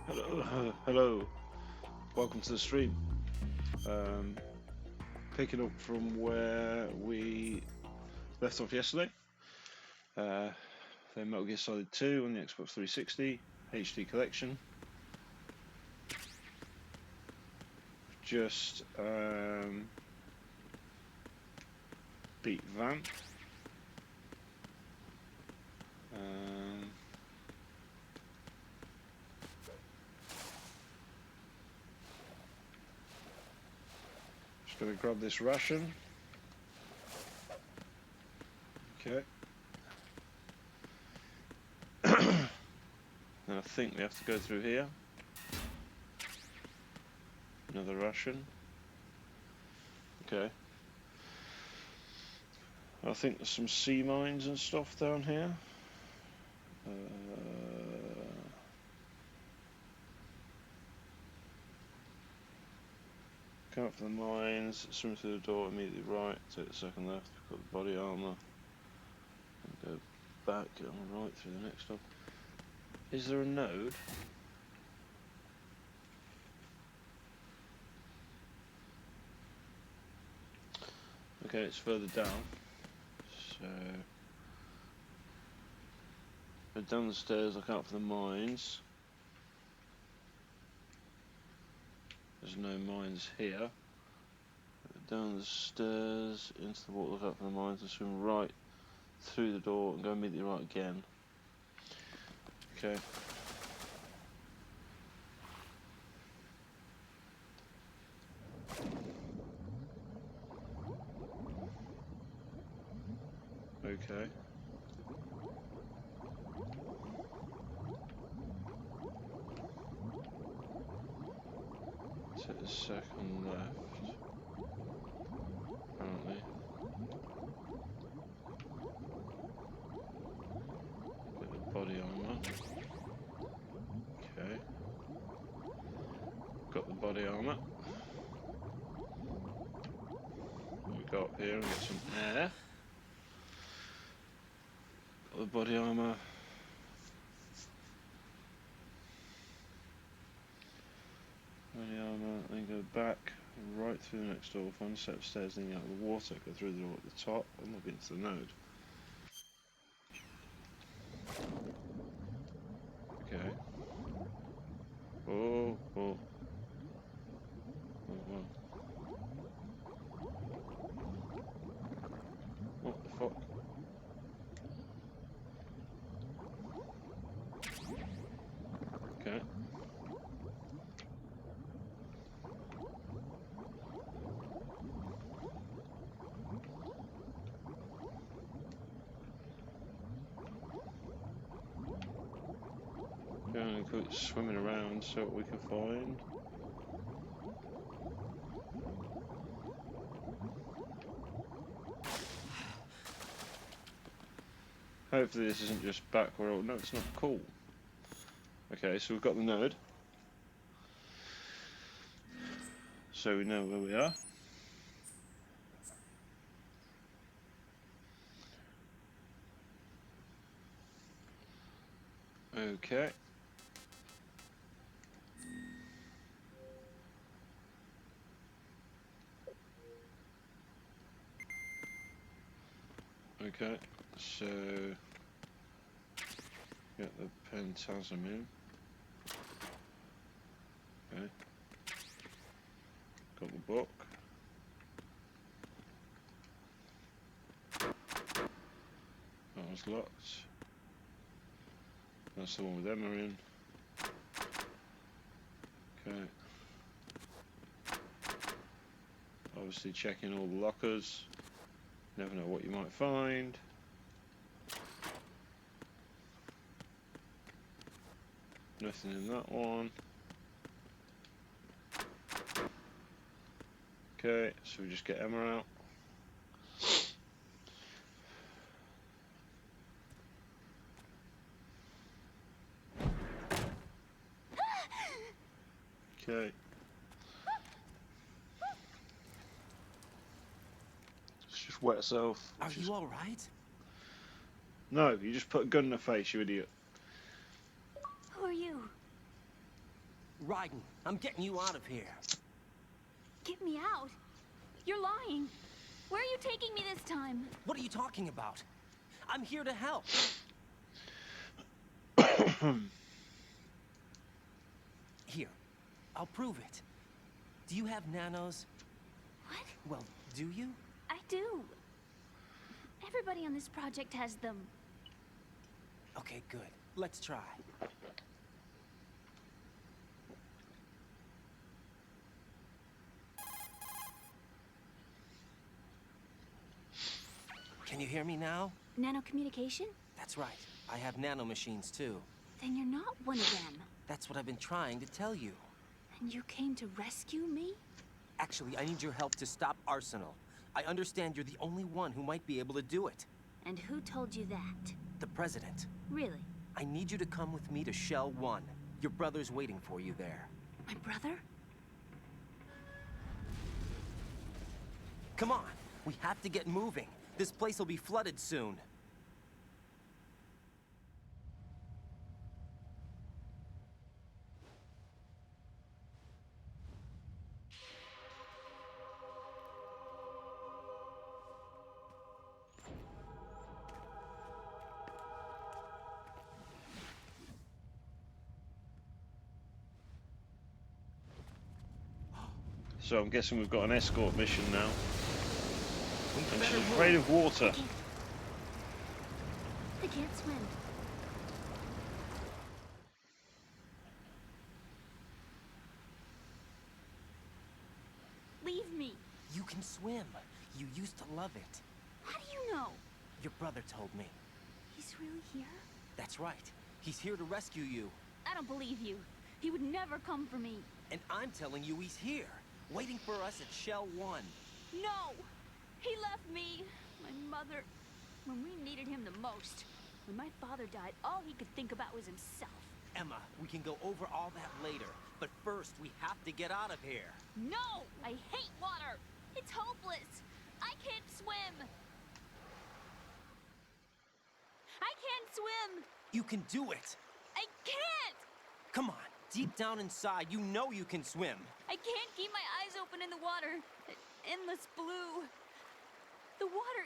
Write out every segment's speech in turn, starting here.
Hello, welcome to the stream. Um, Picking up from where we left off yesterday. Then Metal Gear Solid 2 on the Xbox 360 HD collection. Just beat Van. Just gonna grab this ration. Okay. And I think we have to go through here. Another ration. Okay. I think there's some sea mines and stuff down here. Come up for the mines, swim through the door immediately right, take the second left, pick up the body armour, and go back on the right through the next stop. Is there a node? Okay, it's further down. So go down the stairs, look out for the mines. There's no mines here. Down the stairs, into the water, look out for the mines, and swim right through the door and go immediately right again. Okay. Okay. Take the second left. Apparently. Get the body armour. Okay. Got the body armour. We go up here and get some air. Got the body armour. Body armour, then go back, right through the next door, find a set of stairs leading out of the water, go through the door at the top, and we'll be into the node. Okay. Oh. What the fuck? Okay. Going to keep swimming around, see what we can find. Hopefully this isn't just back where no, it's not cool. Okay, so we've got the node. So we know where we are. Okay. Okay, so get the Phantasm in. Okay. Got the book. That was locked. That's the one with Emma in. Okay. Obviously checking all the lockers. Never know what you might find. Nothing in that one. Okay, so we just get Emma out. Okay. Let's just wet herself. Are you all right? No, you just put a gun in her face, you idiot. Who are you? Raiden, I'm getting you out of here. Get me out? You're lying. Where are you taking me this time? What are you talking about? I'm here to help. Here, I'll prove it. Do you have nanos? What? Well, do you? I do. Everybody on this project has them. Okay, good. Let's try. Can you hear me now? Nanocommunication? That's right. I have nanomachines too. Then you're not one of them. That's what I've been trying to tell you. And you came to rescue me? Actually, I need your help to stop Arsenal. I understand you're the only one who might be able to do it. And who told you that? The President. Really? I need you to come with me to Shell 1. Your brother's waiting for you there. My brother? Come on, we have to get moving. This place will be flooded soon. So I'm guessing we've got an escort mission now. We And better she's move. afraid of water. They can't swim. Leave me. You can swim. You used to love it. How do you know? Your brother told me. He's really here? That's right. He's here to rescue you. I don't believe you. He would never come for me. And I'm telling you he's here, waiting for us at Shell 1. No! He left me, my mother, when we needed him the most. When my father died, all he could think about was himself. Emma, we can go over all that later. But first, we have to get out of here. No! I hate water! It's hopeless! I can't swim! I can't swim! You can do it. I can't! Come on, deep down inside, you know you can swim. I can't keep my eyes open in the water. Endless blue. The water,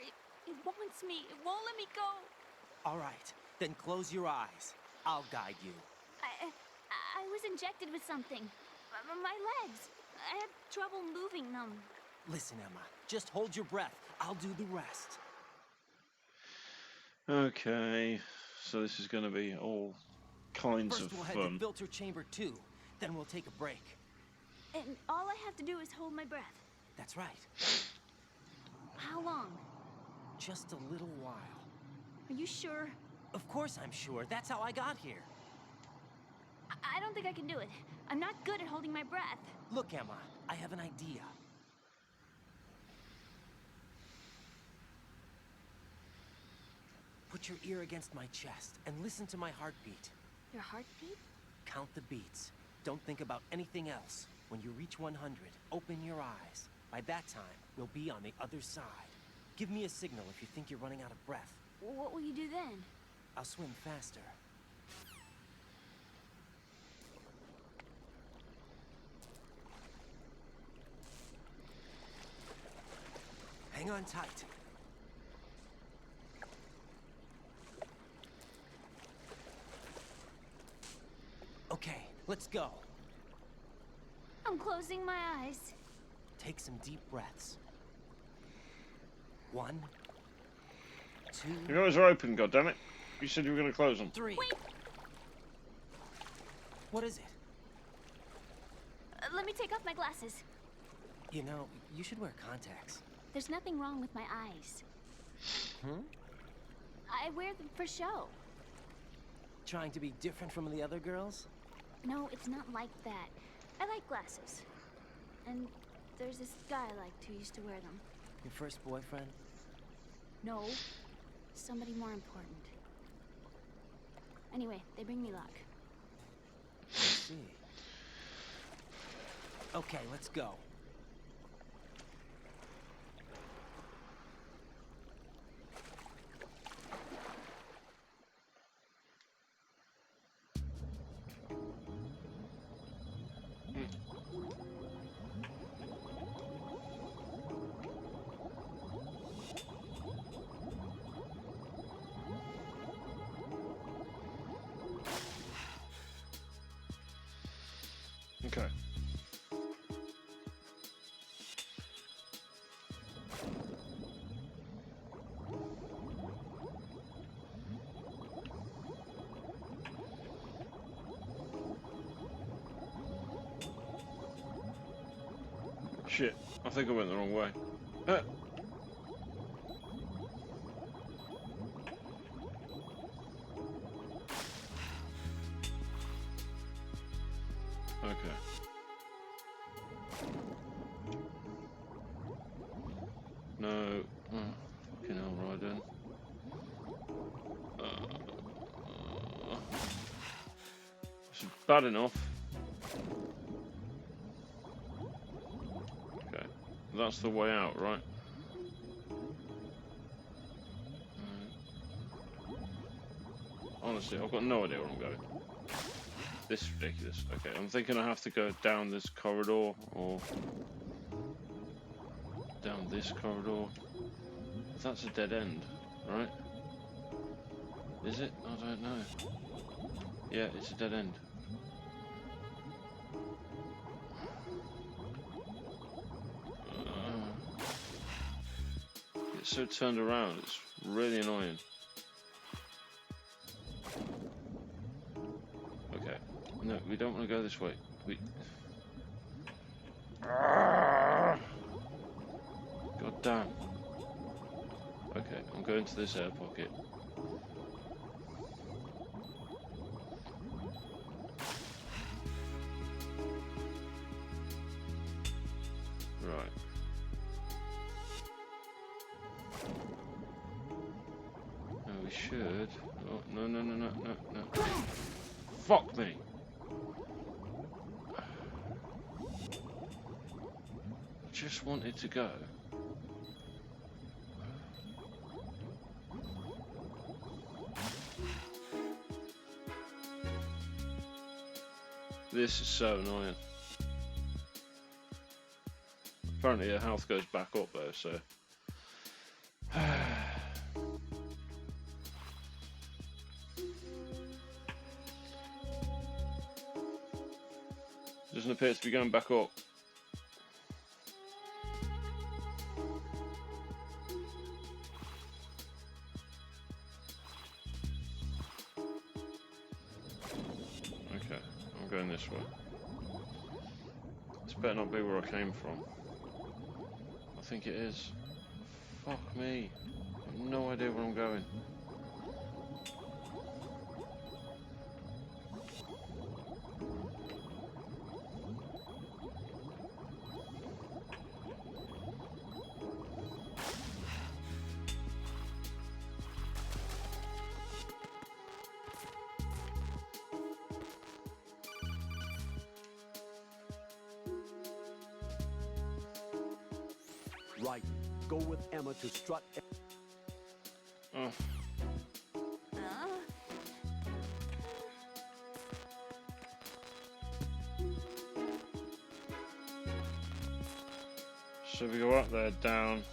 it wants me. It won't let me go. All right, then close your eyes. I'll guide you. I was injected with something. My legs. I had trouble moving them. Listen, Emma, just hold your breath. I'll do the rest. Okay, so this is going to be all kinds First, of we'll head fun. to filter chamber 2. Then we'll take a break. And all I have to do is hold my breath. That's right. How long? Just a little while. Are you sure? Of course I'm sure. That's how I got here. I don't think I can do it. I'm not good at holding my breath. Look, Emma, I have an idea. Put your ear against my chest and listen to my heartbeat. Your heartbeat? Count the beats. Don't think about anything else. When you reach 100, open your eyes. By that time, we'll be on the other side. Give me a signal if you think you're running out of breath. What will you do then? I'll swim faster. Hang on tight. Okay, let's go. I'm closing my eyes. Take some deep breaths. 1, 2, Your eyes are open, goddammit. You said you were going to close them. 3. Wait, What is it? let me take off my glasses. You know, you should wear contacts. There's nothing wrong with my eyes. Hmm? I wear them for show. Trying to be different from the other girls? No, it's not like that. I like glasses. And there's this guy I liked who used to wear them. Your first boyfriend? No, somebody more important. Anyway, they bring me luck. I see. Okay, let's go. Shit, I think I went the wrong way. Okay. No. Oh, fucking hell, Raiden. This is bad enough. Okay. That's the way out, right? Honestly, I've got no idea where I'm going. This is ridiculous. Okay, I'm thinking I have to go down this corridor or down this corridor. That's a dead end, right? Is it? I don't know. Yeah, it's a dead end. It's so turned around, it's really annoying. Okay. No, we don't want to go this way. God damn. Okay, I'm going to this air pocket. Right. Now we should. Oh, no, no, no, no, no, no. Fuck me! I just wanted to go. This is so annoying. Apparently your health goes back up though, so... Doesn't appear to be going back up. Okay, I'm going this way. This better not be where I came from. I think it is. Fuck me. I have no idea where I'm going. Right. Go with Emma to strut. Oh. So we go up there, down.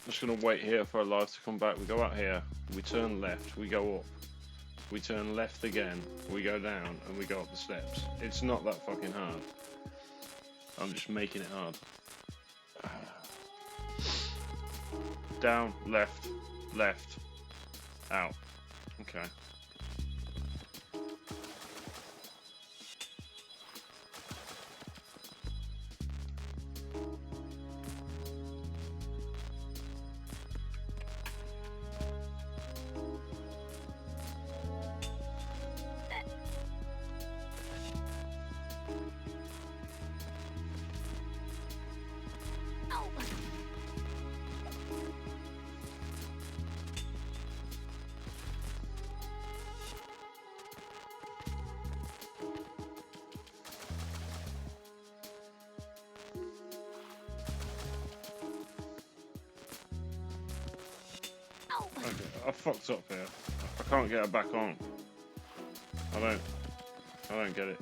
Just gonna wait here for our life to come back. We go out here, we turn left, we go up. We turn left again, we go down, and we go up the steps. It's not that fucking hard. I'm just making it hard. Down, left, left, out. Okay. Okay, I fucked up here. I can't get her back on. I don't get it.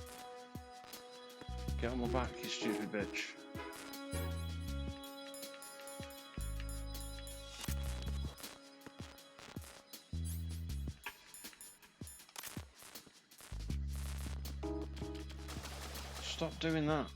Get on my back, you stupid bitch. Stop doing that.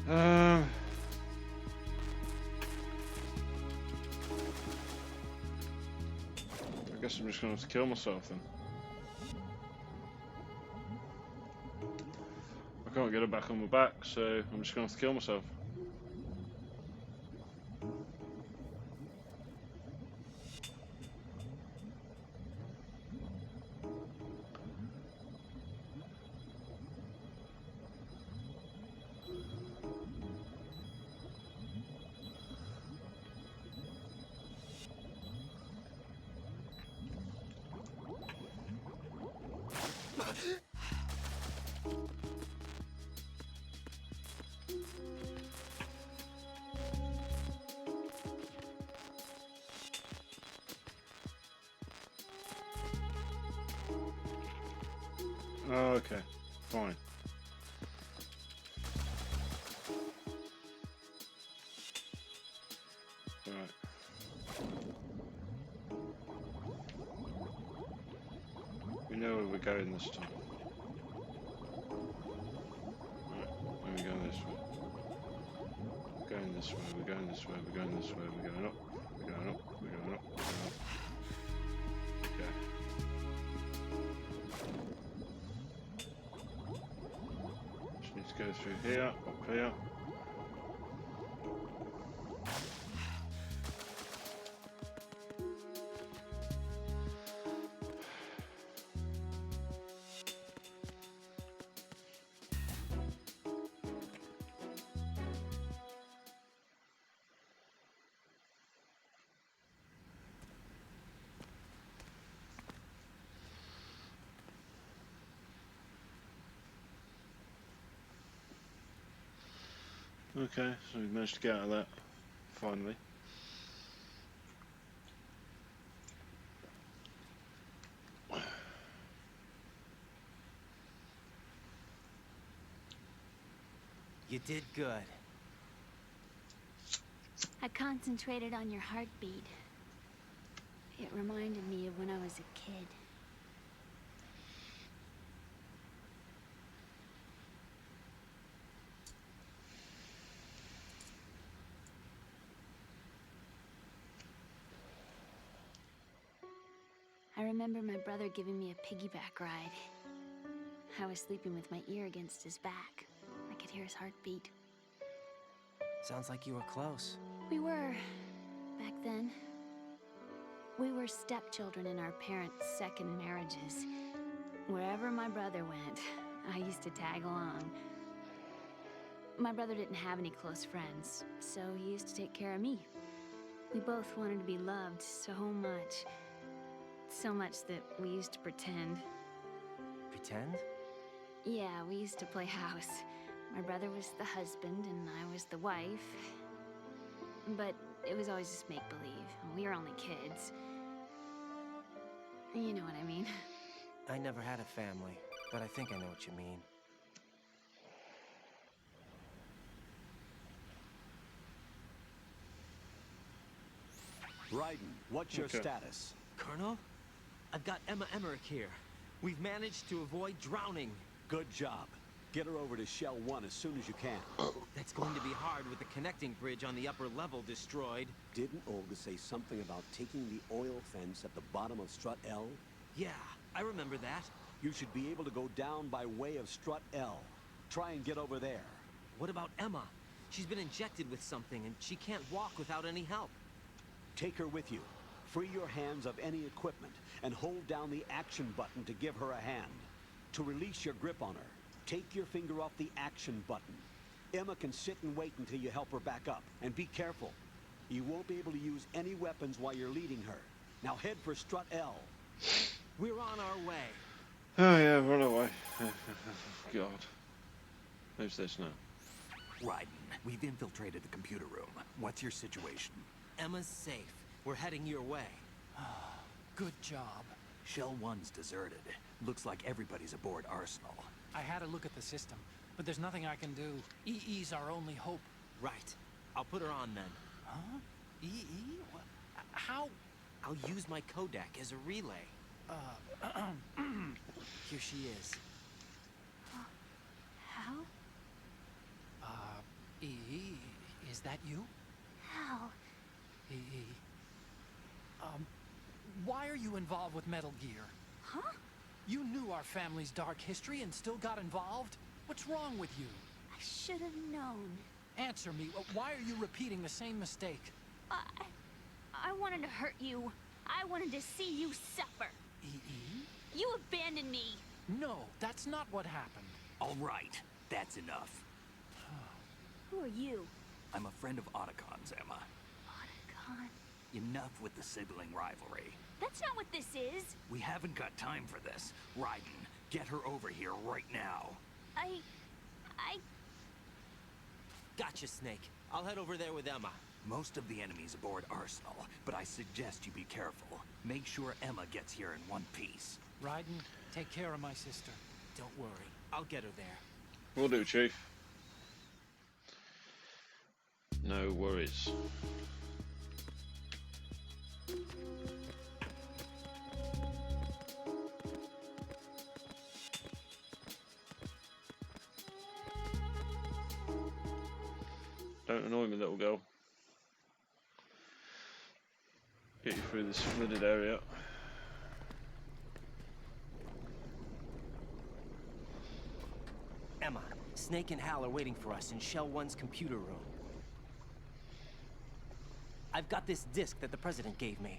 I guess I'm just gonna have to kill myself then. I can't get her back on my back, so I'm just gonna have to kill myself. Oh, okay, fine. Right. We know where we're going this time. Right, we're going this way. We're going this way, we're going this way, we're going this way, we're going up, we're going up, we're going up, we're going up. Okay. Just need to go through here, up here. Okay, so we managed to get out of that, finally. You did good. I concentrated on your heartbeat. It reminded me of when I was a kid. I remember my brother giving me a piggyback ride. I was sleeping with my ear against his back. I could hear his heartbeat. Sounds like you were close. We were, back then. We were stepchildren in our parents' second marriages. Wherever my brother went, I used to tag along. My brother didn't have any close friends, so he used to take care of me. We both wanted to be loved so much. So much that we used to pretend. Pretend? Yeah, we used to play house. My brother was the husband and I was the wife. But it was always just make-believe. We were only kids. You know what I mean. I never had a family, but I think I know what you mean. Raiden, what's your Okay. status? Colonel? I've got Emma Emmerich here. We've managed to avoid drowning. Good job. Get her over to Shell 1 as soon as you can. That's going to be hard with the connecting bridge on the upper level destroyed. Didn't Olga say something about taking the oil fence at the bottom of Strut L? Yeah, I remember that. You should be able to go down by way of Strut L. Try and get over there. What about Emma? She's been injected with something and she can't walk without any help. Take her with you. Free your hands of any equipment and hold down the action button to give her a hand. To release your grip on her, take your finger off the action button. Emma can sit and wait until you help her back up. And be careful. You won't be able to use any weapons while you're leading her. Now head for Strut L. We're on our way. Oh yeah, run away. God. Who's this now? Raiden, we've infiltrated the computer room. What's your situation? Emma's safe. We're heading your way. Good job. Shell 1's deserted. Looks like everybody's aboard Arsenal. I had a look at the system, but there's nothing I can do. EE's our only hope. Right. I'll put her on then. Huh? EE? What? How? I'll use my Kodak as a relay. Here she is. How? that you? Hal. EE. Why are you involved with Metal Gear? Huh? You knew our family's dark history and still got involved? What's wrong with you? I should have known. Answer me. Why are you repeating the same mistake? I wanted to hurt you. I wanted to see you suffer. EE? You abandoned me. No, that's not what happened. All right, that's enough. Who are you? I'm a friend of Otacon's, Emma. Otacon. Enough with the sibling rivalry. That's not what this is. We haven't got time for this. Raiden, get her over here right now. I... Gotcha, Snake. I'll head over there with Emma. Most of the enemies aboard Arsenal, but I suggest you be careful. Make sure Emma gets here in one piece. Raiden, take care of my sister. Don't worry. I'll get her there. Will do, Chief. No worries. Don't annoy me, little girl. Get you through this flooded area. Emma, Snake and Hal are waiting for us in Shell 1's computer room. I've got this disk that the President gave me.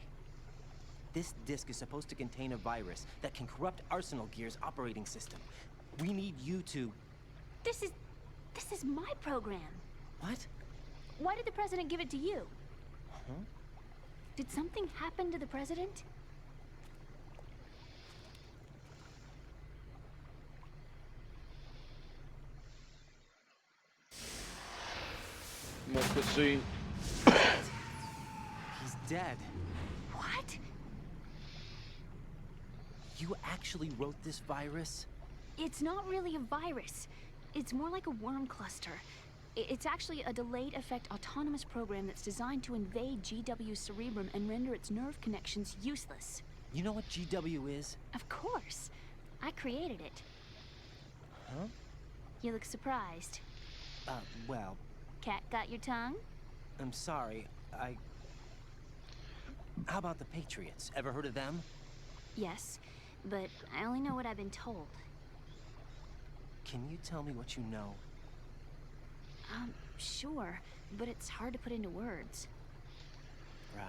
This disk is supposed to contain a virus that can corrupt Arsenal Gear's operating system. We need you to... This is my program. What? Why did the President give it to you? Huh? Did something happen to the President? More cutscene. He's dead. What? You actually wrote this virus? It's not really a virus. It's more like a worm cluster. It's actually a delayed effect autonomous program that's designed to invade GW's cerebrum and render its nerve connections useless. You know what GW is? Of course. I created it. Huh? You look surprised. Well, Cat got your tongue? I'm sorry. How about the Patriots? Ever heard of them? Yes, but I only know what I've been told. Can you tell me what you know? Sure, but it's hard to put into words. Right.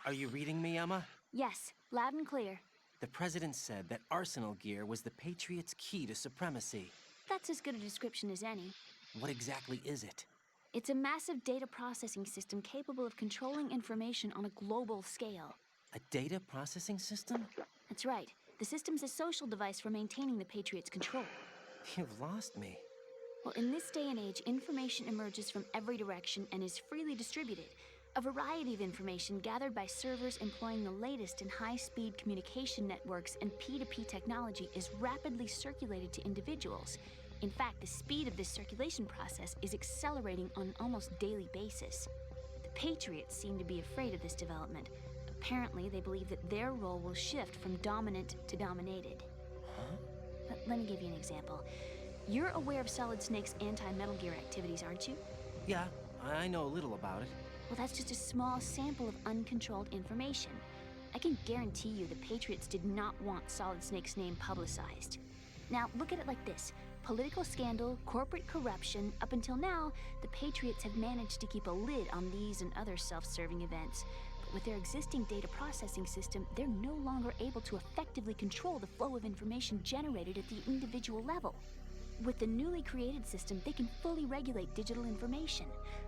Are you reading me, Emma? Yes, loud and clear. The President said that Arsenal Gear was the Patriots' key to supremacy. That's as good a description as any. What exactly is it? It's a massive data processing system capable of controlling information on a global scale. A data processing system? That's right. The system's a social device for maintaining the Patriots' control. You've lost me. Well, in this day and age, information emerges from every direction and is freely distributed. A variety of information gathered by servers employing the latest in high-speed communication networks and P2P technology is rapidly circulated to individuals. In fact, the speed of this circulation process is accelerating on an almost daily basis. The Patriots seem to be afraid of this development. Apparently, they believe that their role will shift from dominant to dominated. Huh? Let me give you an example. You're aware of Solid Snake's anti-Metal Gear activities, aren't you? Yeah, I know a little about it. Well, that's just a small sample of uncontrolled information. I can guarantee you the Patriots did not want Solid Snake's name publicized. Now, look at it like this. Political scandal, corporate corruption, up until now, the Patriots have managed to keep a lid on these and other self-serving events. But with their existing data processing system, they're no longer able to effectively control the flow of information generated at the individual level. With the newly created system, they can fully regulate digital information.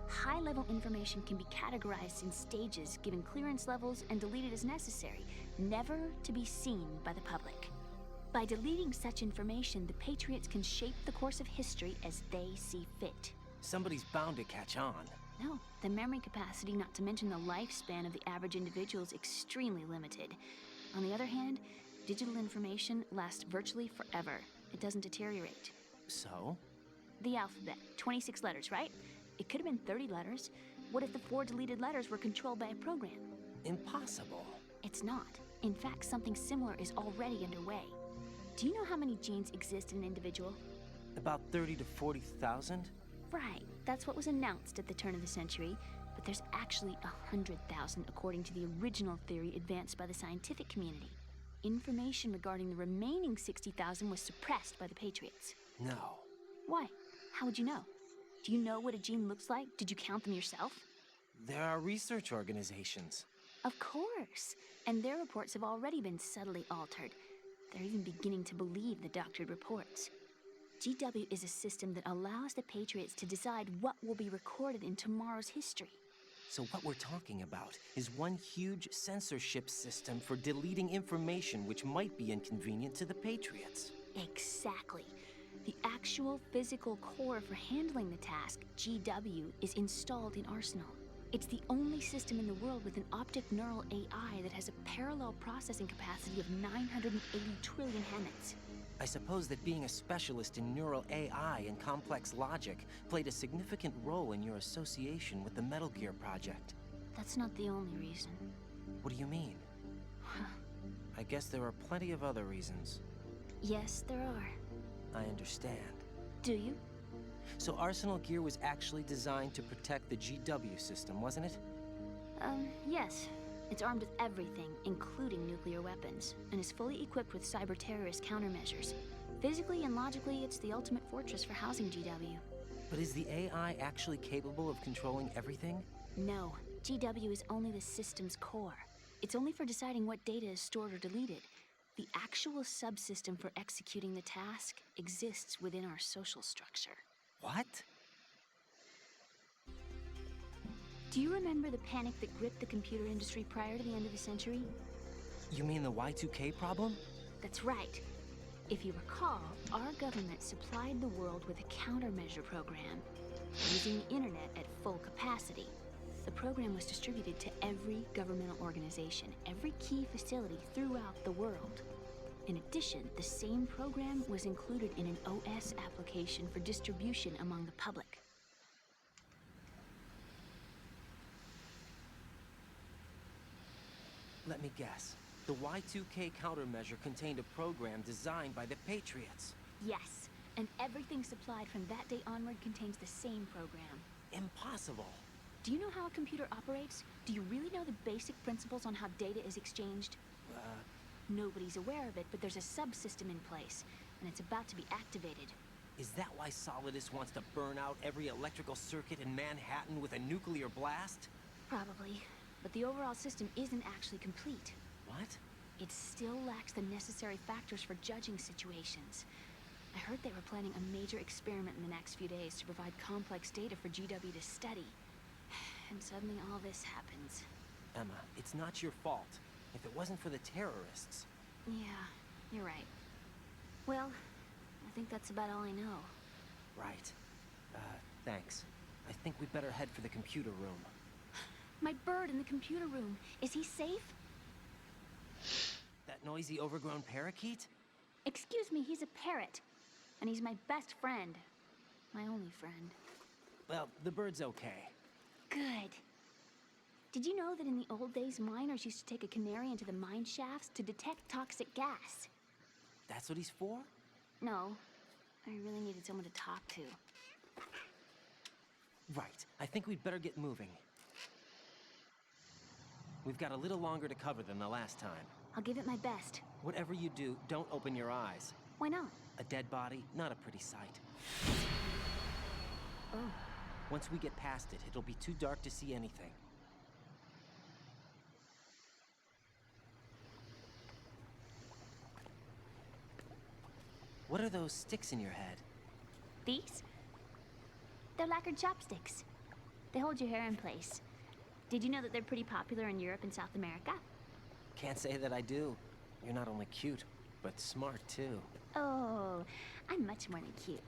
High-level information can be categorized in stages, given clearance levels, and deleted as necessary, never to be seen by the public. By deleting such information, the Patriots can shape the course of history as they see fit. Somebody's bound to catch on. No, the memory capacity, not to mention the lifespan of the average individual, is extremely limited. On the other hand, digital information lasts virtually forever. It doesn't deteriorate. So? The alphabet, 26 letters, right? It could have been 30 letters. What if the 4 deleted letters were controlled by a program? Impossible. It's not. In fact, something similar is already underway. Do you know how many genes exist in an individual? About 30 to 40,000? Right, that's what was announced at the turn of the century, but there's actually 100,000 according to the original theory advanced by the scientific community. Information regarding the remaining 60,000 was suppressed by the Patriots. No. Why? How would you know? Do you know what a gene looks like? Did you count them yourself? There are research organizations. Of course. And their reports have already been subtly altered. They're even beginning to believe the doctored reports. GW is a system that allows the Patriots to decide what will be recorded in tomorrow's history. So what we're talking about is one huge censorship system for deleting information which might be inconvenient to the Patriots. Exactly. The actual physical core for handling the task, GW, is installed in Arsenal. It's the only system in the world with an optic neural AI that has a parallel processing capacity of 980 trillion Hammets. I suppose that being a specialist in neural AI and complex logic played a significant role in your association with the Metal Gear project. That's not the only reason. What do you mean? I guess there are plenty of other reasons. Yes, there are. I understand. Do you? So Arsenal Gear was actually designed to protect the GW system, wasn't it? Yes. It's armed with everything, including nuclear weapons, and is fully equipped with cyber-terrorist countermeasures. Physically and logically, it's the ultimate fortress for housing GW. But is the AI actually capable of controlling everything? No. GW is only the system's core. It's only for deciding what data is stored or deleted. The actual subsystem for executing the task exists within our social structure. What? Do you remember the panic that gripped the computer industry prior to the end of the century? You mean the Y2K problem? That's right. If you recall, our government supplied the world with a countermeasure program, using the internet at full capacity. The program was distributed to every governmental organization, every key facility throughout the world. In addition, the same program was included in an OS application for distribution among the public. Let me guess. The Y2K countermeasure contained a program designed by the Patriots. Yes, and everything supplied from that day onward contains the same program. Impossible. Do you know how a computer operates? Do you really know the basic principles on how data is exchanged? Nobody's aware of it, but there's a subsystem in place, and it's about to be activated. Is that why Solidus wants to burn out every electrical circuit in Manhattan with a nuclear blast? Probably, but the overall system isn't actually complete. What? It still lacks the necessary factors for judging situations. I heard they were planning a major experiment in the next few days to provide complex data for GW to study. And suddenly all this happens. Emma, it's not your fault. If it wasn't for the terrorists... Yeah, you're right. Well, I think that's about all I know. Right. Thanks. I think we'd better head for the computer room. My bird in the computer room. Is he safe? That noisy, overgrown parakeet? Excuse me, he's a parrot. And he's my best friend. My only friend. Well, the bird's okay. Good. Did you know that in the old days, miners used to take a canary into the mine shafts to detect toxic gas? That's what he's for? No. I really needed someone to talk to. Right. I think we'd better get moving. We've got a little longer to cover than the last time. I'll give it my best. Whatever you do, don't open your eyes. Why not? A dead body, not a pretty sight. Oh. Once we get past it, it'll be too dark to see anything. What are those sticks in your head? These? They're lacquered chopsticks. They hold your hair in place. Did you know that they're pretty popular in Europe and South America? Can't say that I do. You're not only cute, but smart too. Oh, I'm much more than cute.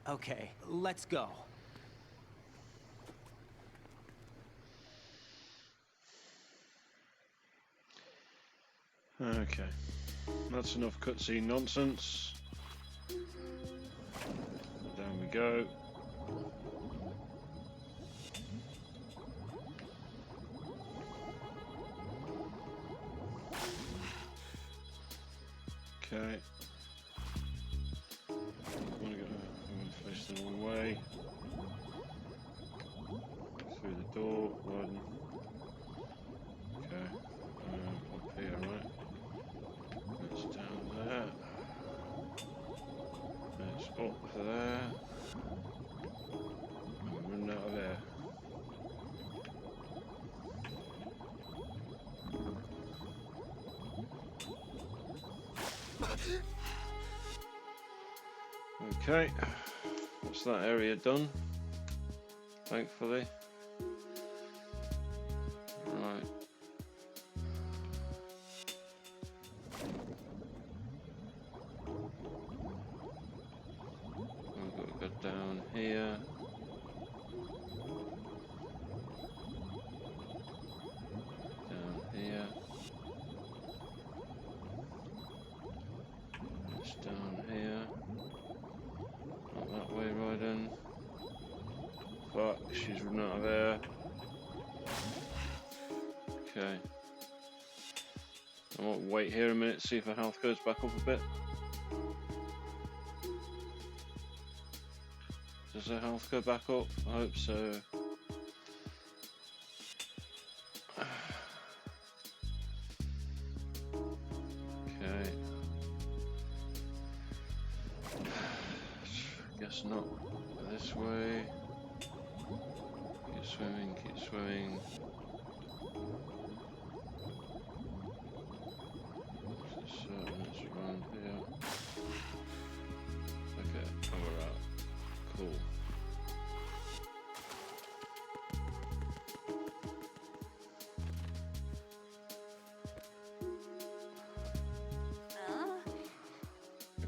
Okay, let's go. Okay. That's enough cutscene nonsense. Down we go. Okay. I'm going to face the wrong way. Through the door, widen. Okay. Up here, right? It's down there. It's up there. I'm running out of air. Okay, that's that area done, thankfully. Right. I've got to go down here. Down here. It's down here. Not that way, Raiden. Fuck, she's running out of air. Okay. I might wait here a minute, see if her health goes back up a bit. Does her health go back up? I hope so. Okay. Guess not. This way. Keep swimming, keep swimming. So it's around here. Okay, and we're out. Cool.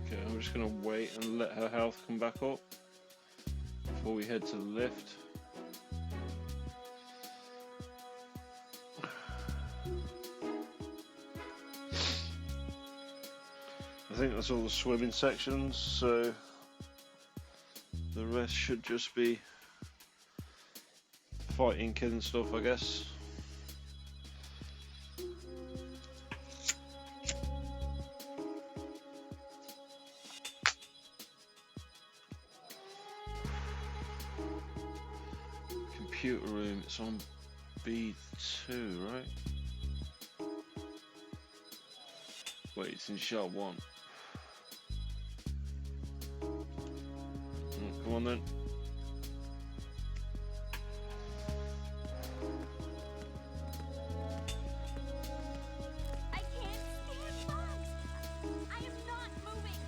Okay, I'm just gonna wait and let her health come back up before we head to the lift. I think that's all the swimming sections, so the rest should just be fighting, killing stuff, I guess. Computer room, it's on B2, right? Wait, it's in shell 1. Come on then. I can't stand bugs. I am not moving.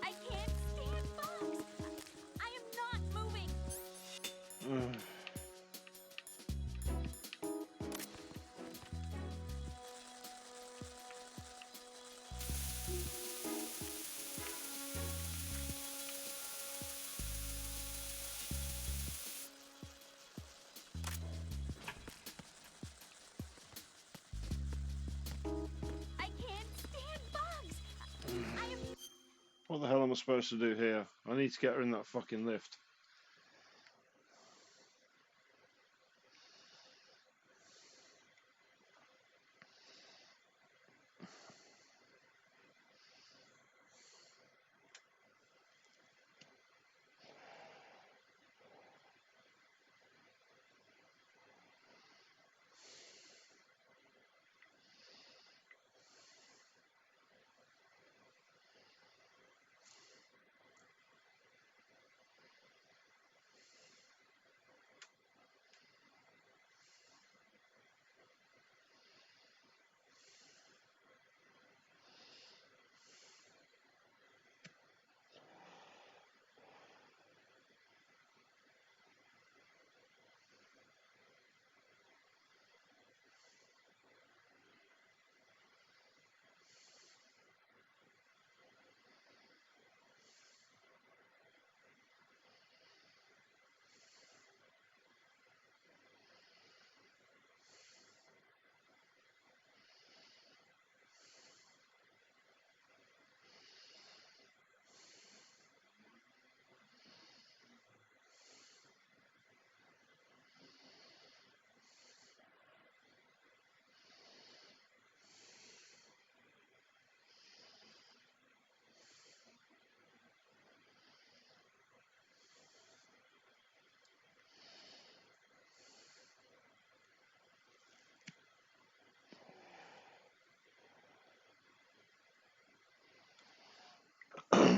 I can't stand bugs. I am not moving. I can't stand bugs. I am. What the hell am I supposed to do here? I need to get her in that fucking lift.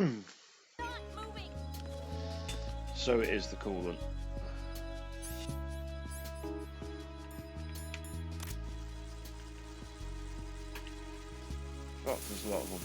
moving. So it is the coolant. Fuck, there's a lot of them.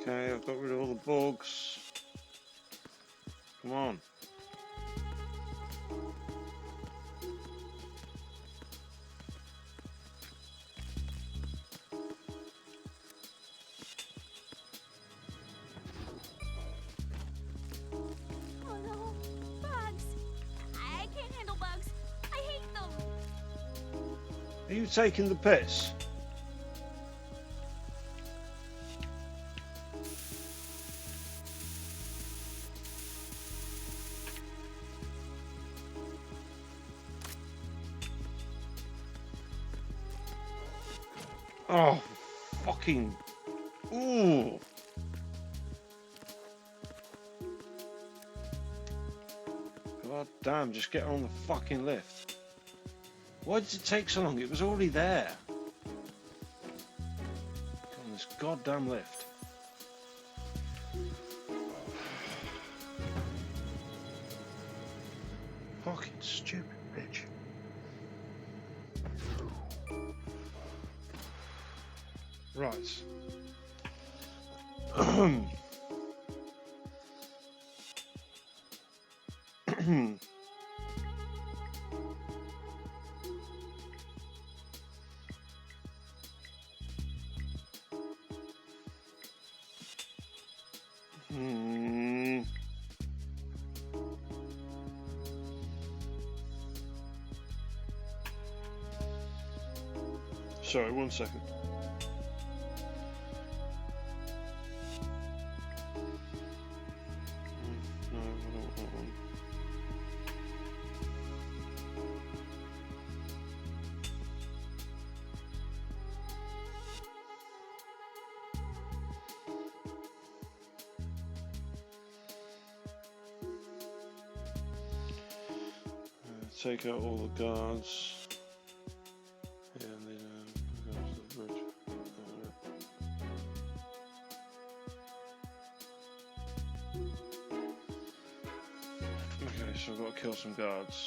Okay, I've got rid of all the bugs. Come on. Oh no, bugs! I can't handle bugs. I hate them. Are you taking the piss? Oh, fucking. Ooh. God damn, just get on the fucking lift. Why did it take so long? It was already there. On this goddamn lift. Fucking stupid bitch. Right. Sorry, 1 second. No, I don't want that one. Take out all the guards. Yeah, and then go to the bridge. Okay, so I've got to kill some guards.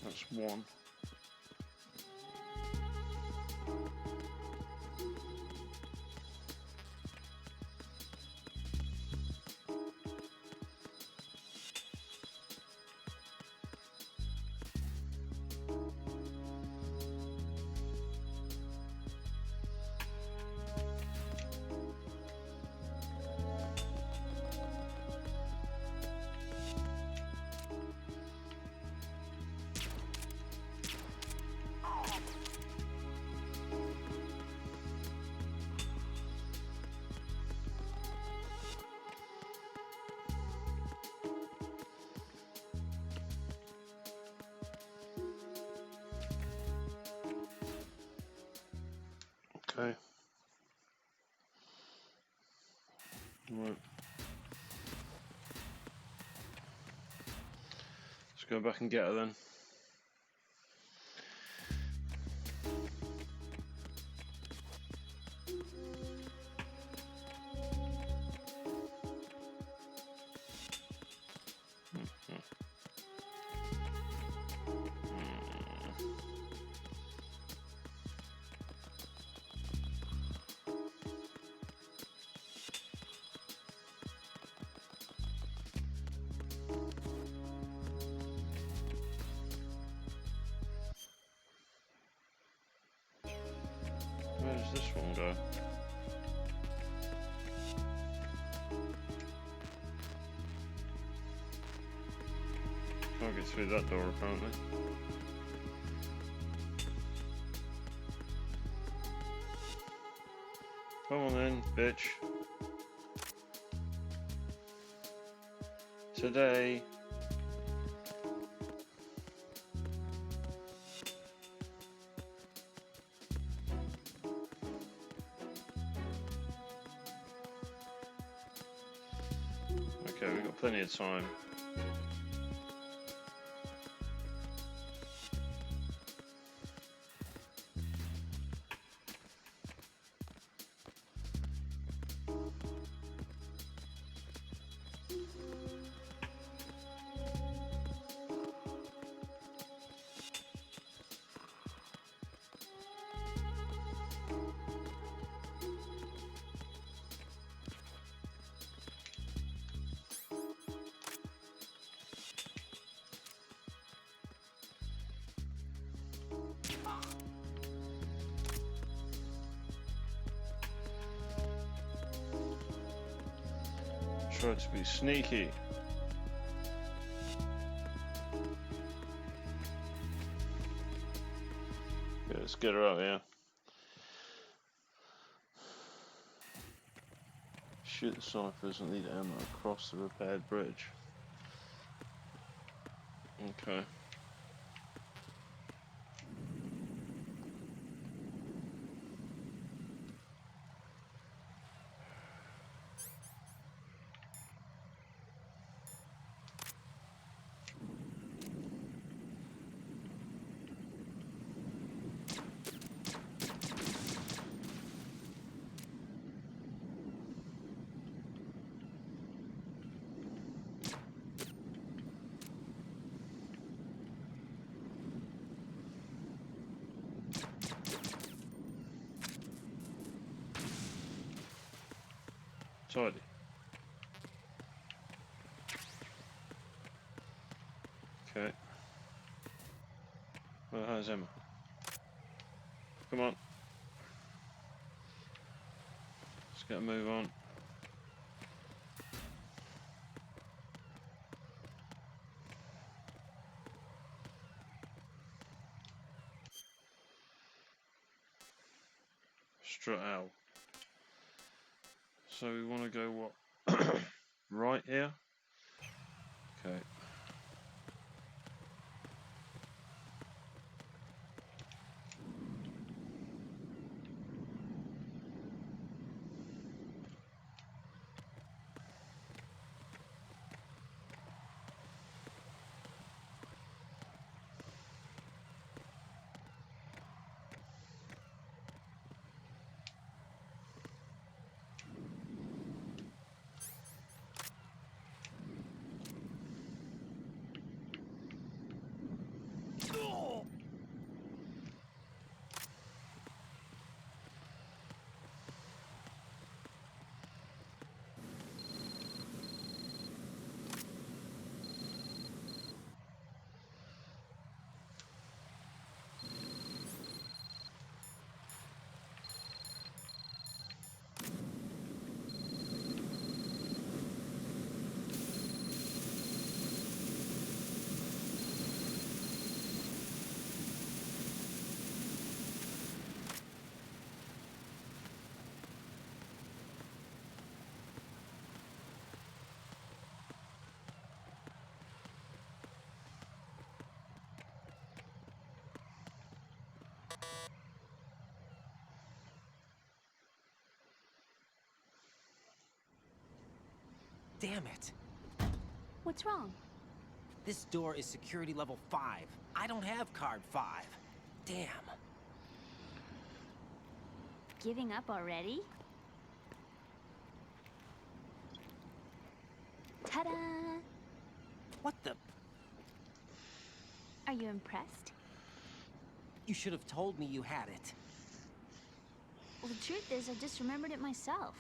That's one. Okay. Right. Let's go back and get her then. one go. Can't get through that door apparently. Come on then, bitch. Today. Okay, we've got plenty of time. Try to be sneaky. Okay, let's get her out here. Shoot the snipers and lead ammo across the repaired bridge. Okay. Tidy. Okay. Well, how's Emma? Come on. Let's get a move on. Strut out. So we want to go what? Right here? Okay. Damn it. What's wrong? This door is security level 5. I don't have card 5. Damn. Giving up already? Ta-da! What the? Are you impressed? You should have told me you had it. Well, the truth is, I just remembered it myself.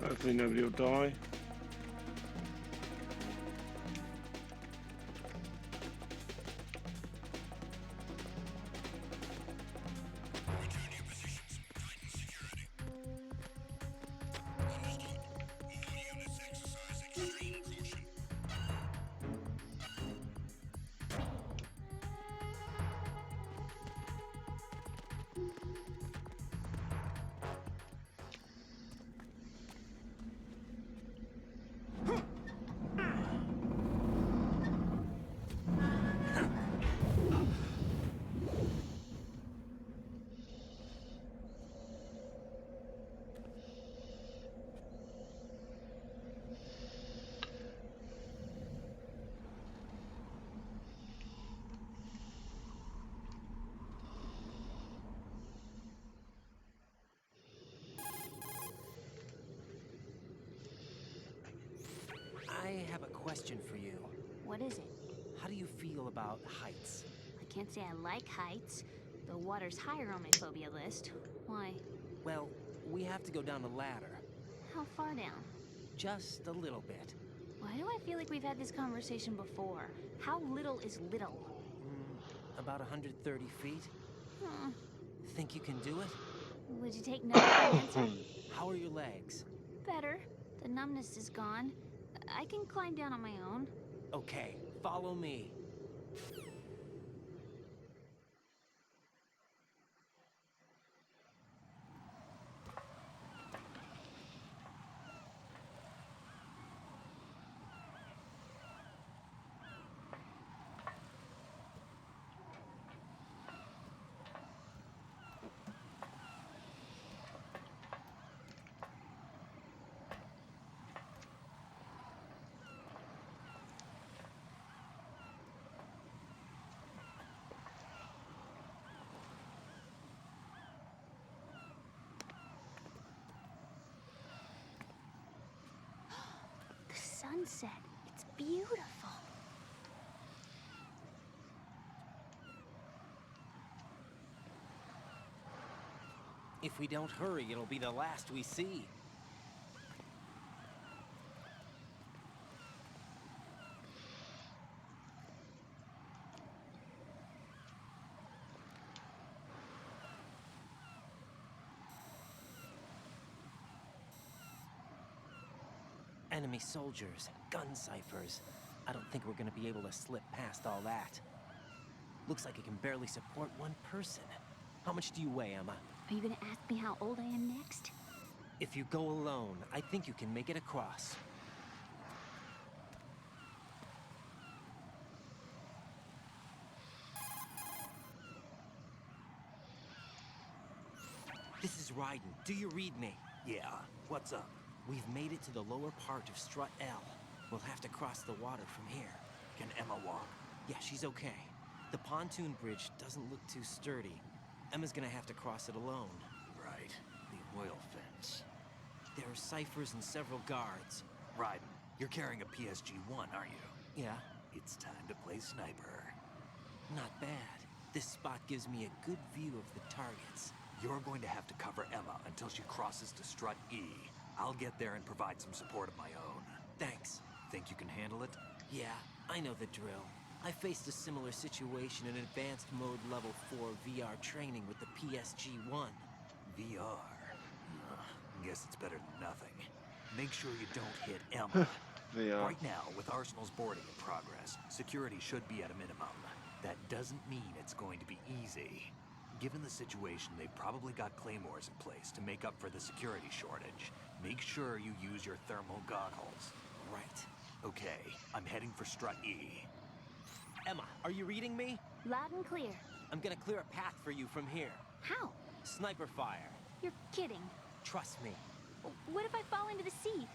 Hopefully nobody will die. I have a question for you. What is it? How do you feel about heights? I can't say I like heights. The water's higher on my phobia list. Why? Well, we have to go down a ladder. How far down? Just a little bit. Why do I feel like we've had this conversation before? How little is little? About 130 feet. Hmm. Think you can do it? Would you take no for an answer? How are your legs? Better. The numbness is gone. I can climb down on my own. Okay, follow me. The sunset. It's beautiful. If we don't hurry, it'll be the last we see. Enemy soldiers, gun ciphers. I don't think we're gonna be able to slip past all that. Looks like it can barely support one person. How much do you weigh, Emma? Are you gonna ask me how old I am next? If you go alone, I think you can make it across. This is Raiden. Do you read me? Yeah, what's up? We've made it to the lower part of Strut L. We'll have to cross the water from here. Can Emma walk? Yeah, she's okay. The pontoon bridge doesn't look too sturdy. Emma's gonna have to cross it alone. Right, the oil fence. There are ciphers and several guards. Raiden, you're carrying a PSG-1, aren't you? Yeah, It's time to play sniper. not bad. This spot gives me a good view of the targets. You're going to have to cover Emma until she crosses to Strut E. I'll get there and provide some support of my own. Thanks. Think you can handle it? Yeah, I know the drill. I faced a similar situation in advanced mode level 4 VR training with the PSG-1. VR? Guess it's better than nothing. Make sure you don't hit Emma. VR. Right now, with Arsenal's boarding in progress, security should be at a minimum. That doesn't mean it's going to be easy. Given the situation, they've probably got claymores in place to make up for the security shortage. Make sure you use your thermal goggles. Right. Okay, I'm heading for Strut E. Emma, are you reading me? Loud and clear. I'm gonna clear a path for you from here. How? Sniper fire. You're kidding. Trust me. What if I fall into the sea?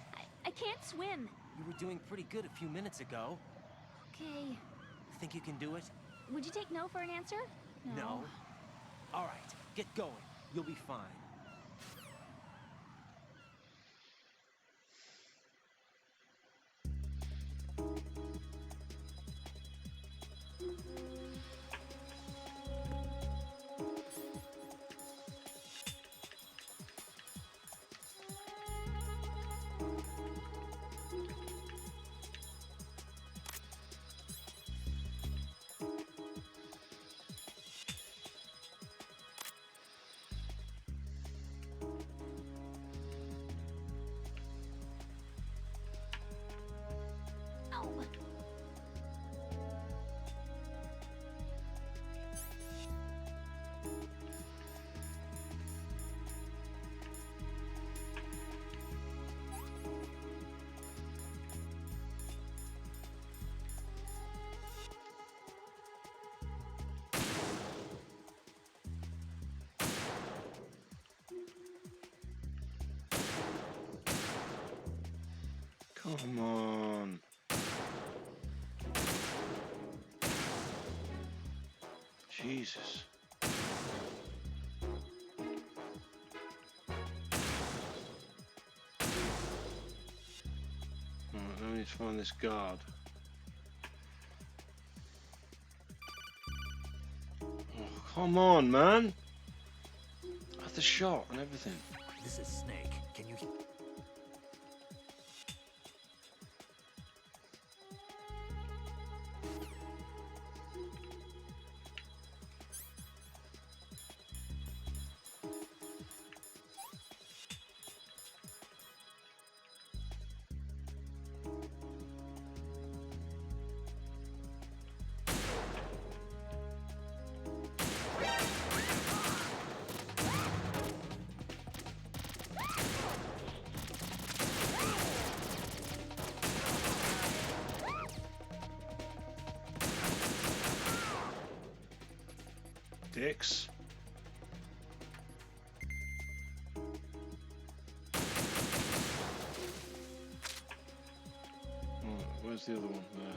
I can't swim. You were doing pretty good a few minutes ago. Okay. Think you can do it? Would you take no for an answer? No. All right, get going. You'll be fine. Come on. Jesus. Alright, let me just find this guard. Oh, come on, man. I had the shot and everything. This is Snake. Can you... Dicks. Right, where's the other one? There.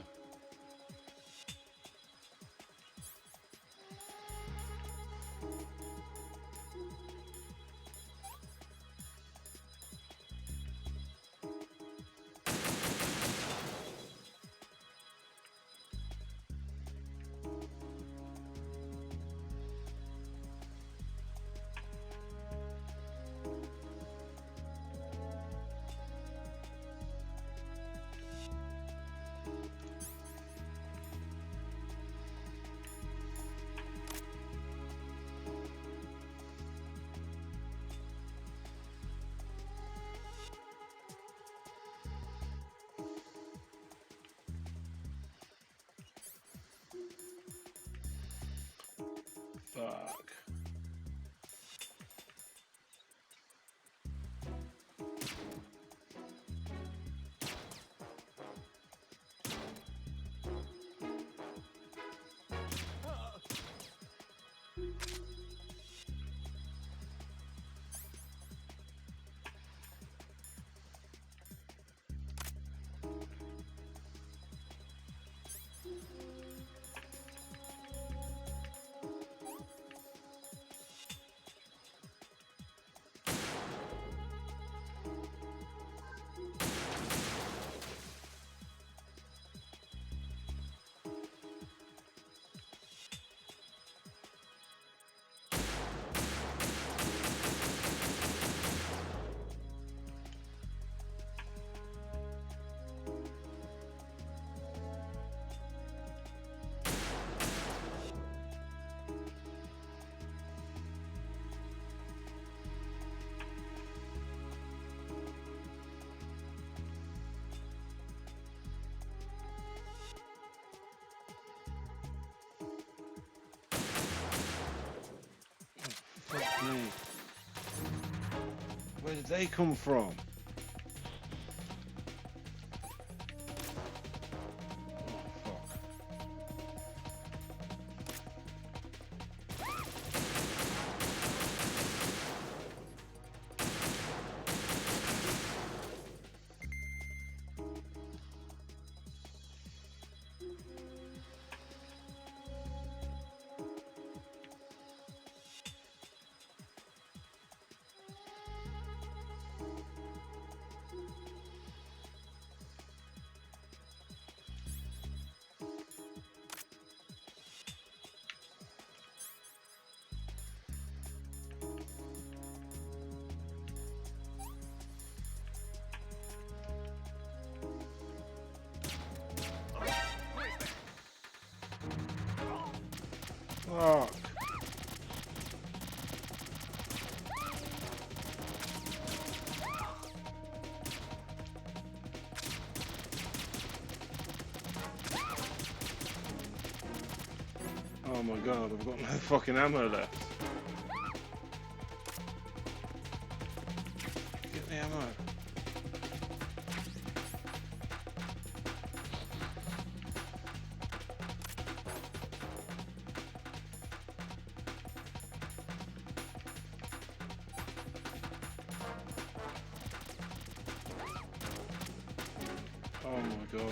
Fuck. Fuck me. Where did they come from? Oh, fuck. Fuck. Oh my god, I've got no fucking ammo left. Get the ammo. god.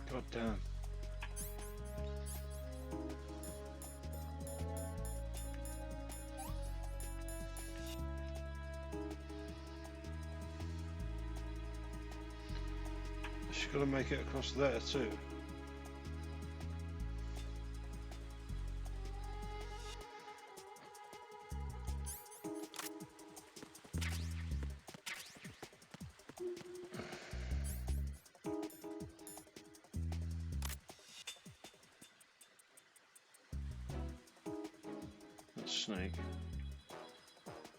God damn. She's got to make it across there too. That's Snake.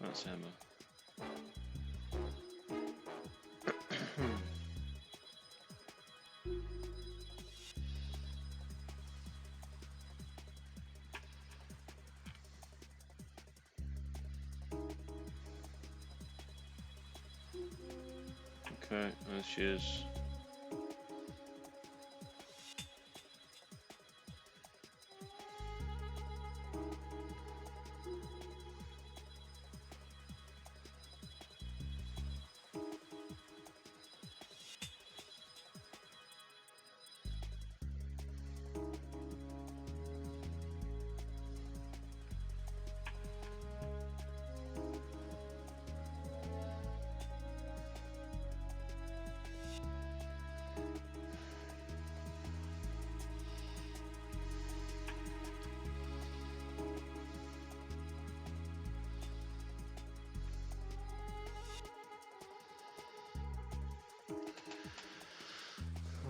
That's Emma. Okay, there she is.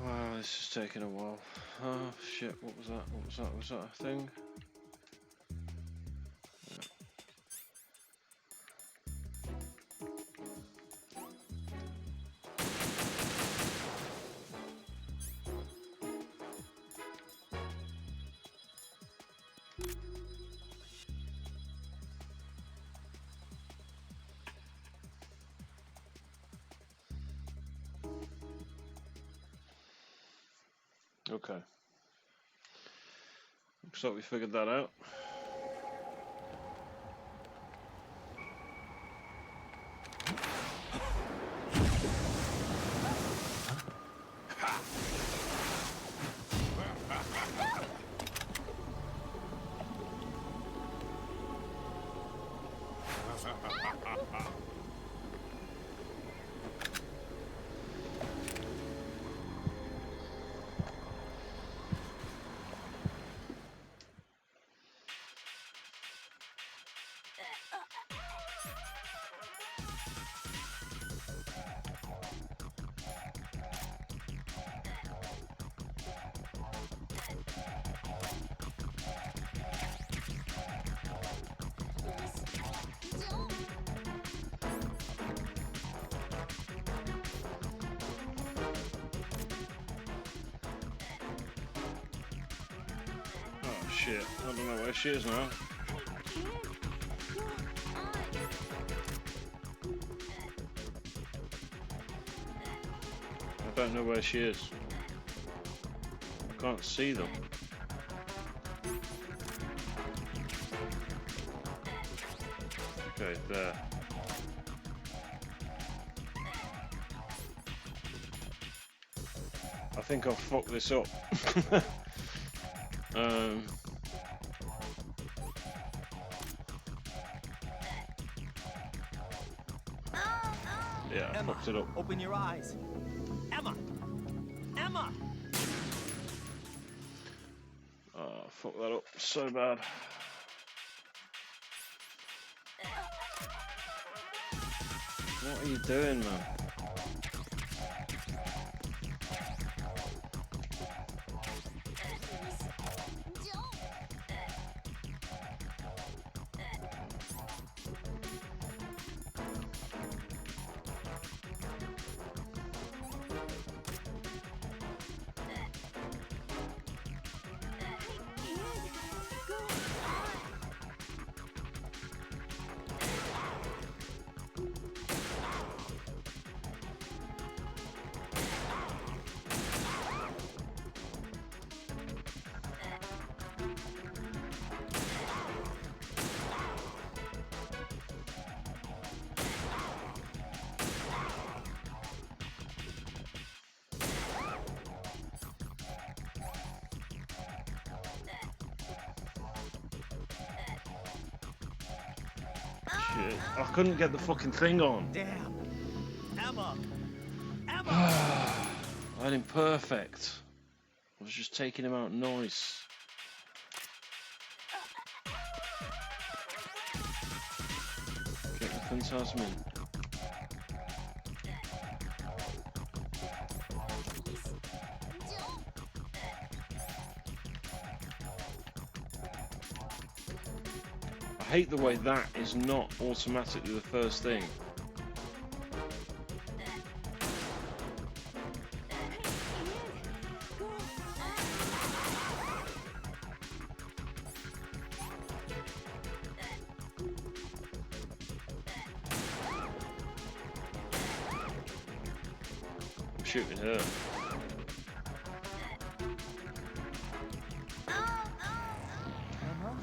Wow, this is taking a while. Oh shit, what was that? What was that? Was that a thing? Okay. Looks like we figured that out. Oh shit, I don't know where she is now. I don't know where she is. I can't see them. Okay, there. I think I'll fuck this up. Yeah, I Emma, fucked it up. open your eyes. Emma! Emma! Oh, fuck that up so bad. What are you doing, man? shit. I couldn't get the fucking thing on. Damn. Emma. Emma. I had him perfect. I was just taking him out nice. Get the Phantasmin. I hate the way that is not automatically the first thing. I'm shooting her.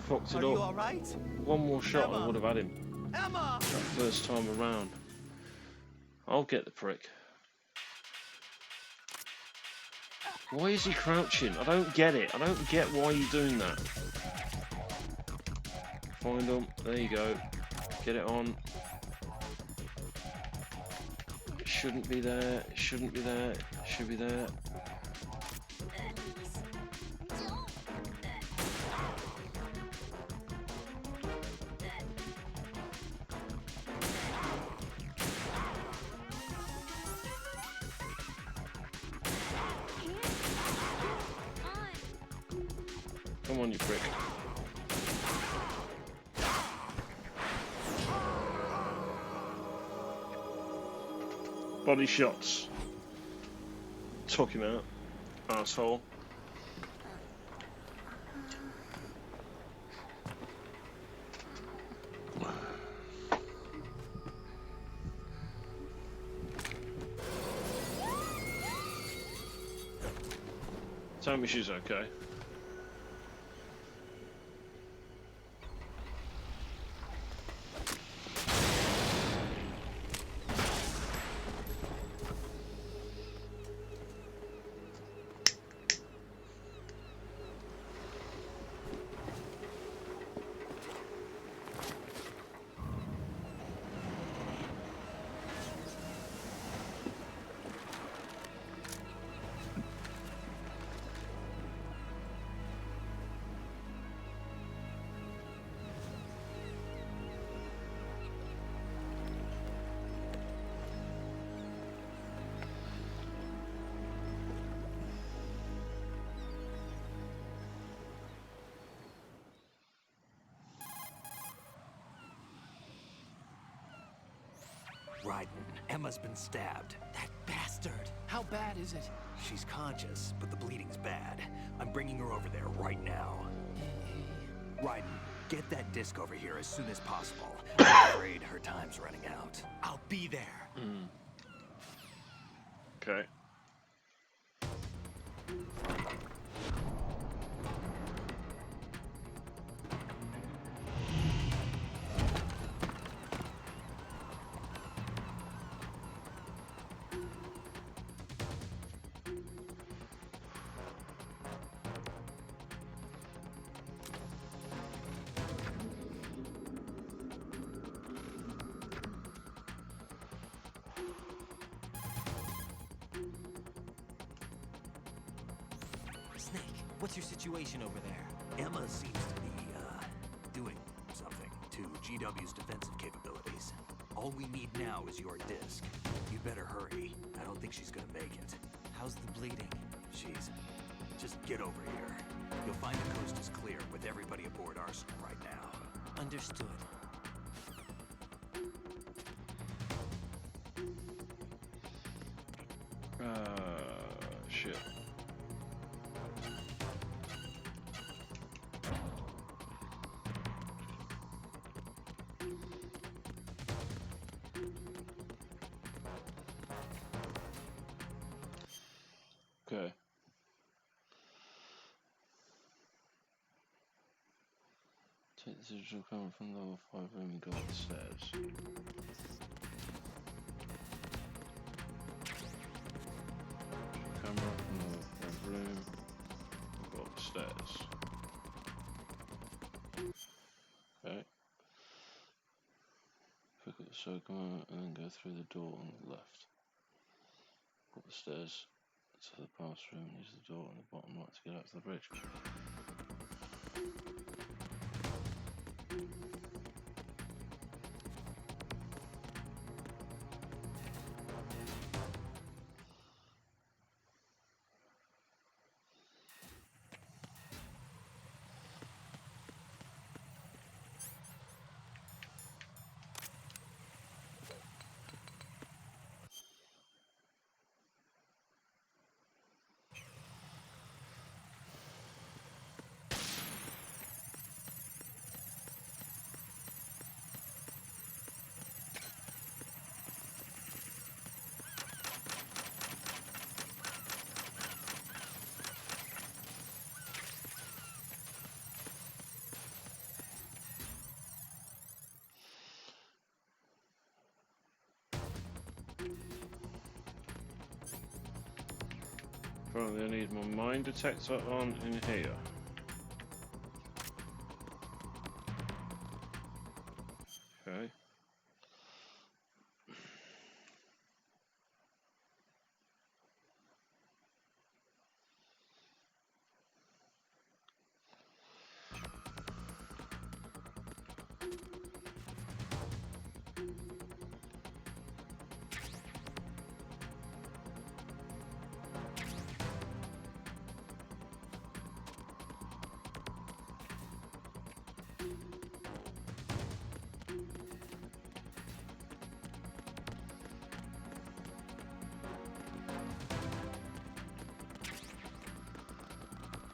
Fucked it Are you up. all right? One more shot, I Emma. would have had him. Emma. That first time around. I'll get the prick. Why is he crouching? I don't get it. I don't get why you're doing that. Find him. There you go. Get it on. It shouldn't be there. It shouldn't be there. It should be there. Come on, you prick. Body shots. Took him out. Asshole. Tell me she's okay. Raiden, Emma's been stabbed. That bastard. How bad is it? She's conscious, but the bleeding's bad. I'm bringing her over there right now. Raiden, get that disc over here as soon as possible. I'm afraid her time's running out. I'll be there. Okay. Snake, what's your situation over there? Emma seems to be, doing something to GW's defensive capabilities. All we need now is your disc. You better hurry. I don't think she's gonna make it. How's the bleeding? She's... just get over here. You'll find the coast is clear with everybody aboard Arsenal right now. Understood. Shit. Okay. Take the digital camera from level 5 room and go up the stairs. Camera from level 5 room and go up the stairs. Okay. So come on and then go through the door on the left. Up the stairs to the pass room. Use the door on the bottom right to get out to the bridge. Apparently I need my mine detector on in here. Okay.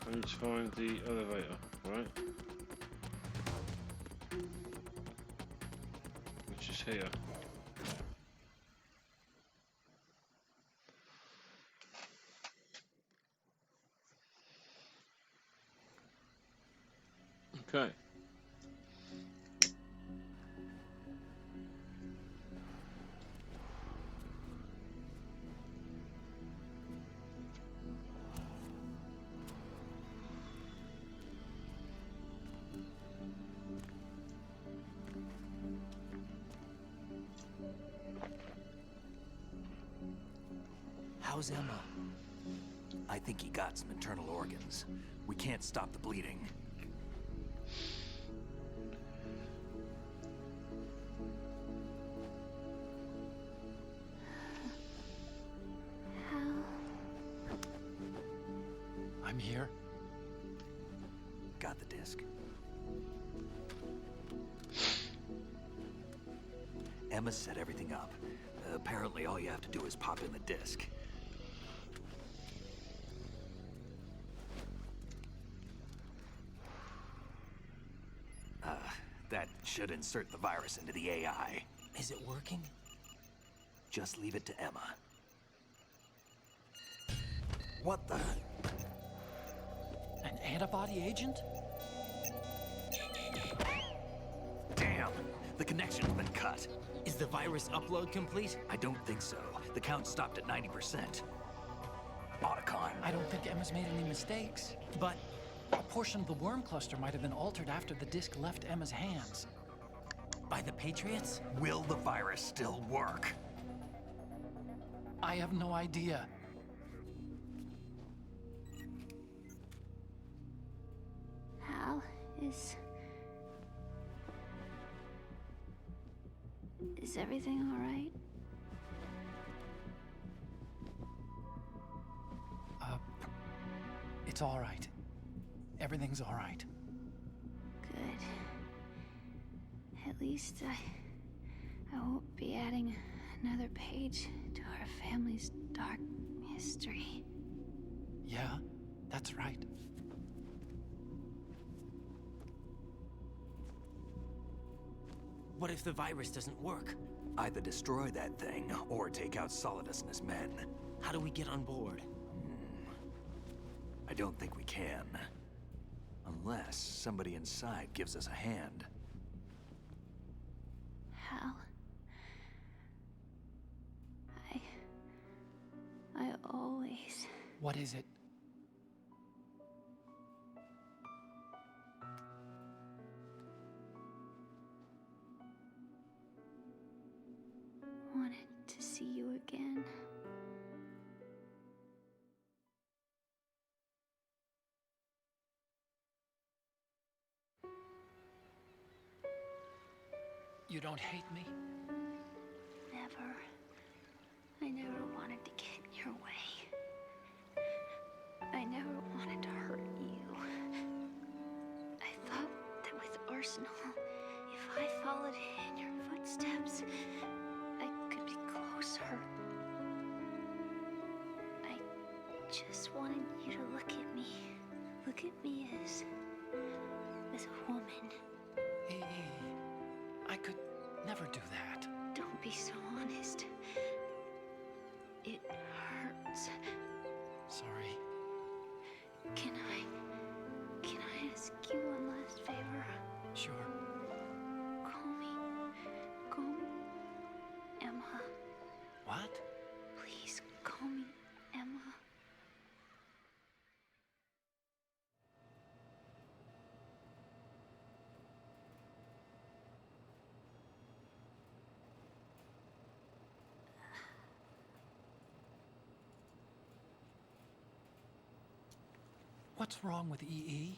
I need to find the elevator, right? Which is here. Okay. How's Emma? I think he got some internal organs. We can't stop the bleeding. I'm here. Got the disc. Emma set everything up. Apparently all you have to do is pop in the disc. That should insert the virus into the AI. Is it working? Just leave it to Emma. What the? An antibody agent? Damn! The connection's been cut. Is the virus upload complete? I don't think so. The count stopped at 90%. Otacon. I don't think Emma's made any mistakes. But a portion of the worm cluster might have been altered after the disc left Emma's hands. By the Patriots? Will the virus still work? I have no idea. Hal, is everything all right? It's all right. Everything's all right. Good. At least I won't be adding another page to our family's dark history. Yeah, that's right. What if the virus doesn't work? Either destroy that thing, or take out Solidus and his men. How do we get on board? I don't think we can. Unless somebody inside gives us a hand. Hal, I always... What is it? You don't hate me? Never. I never wanted to get in your way. I never wanted to hurt you. I thought that with Arsenal, if I followed in your footsteps, I could be closer. I just wanted you to look at me. Look at me as a woman. I could never do that. Don't be so honest. It hurts. Sorry. Can I ask you one last favor? Sure. Call me Emma. What? Please call me Emma. What's wrong with EE?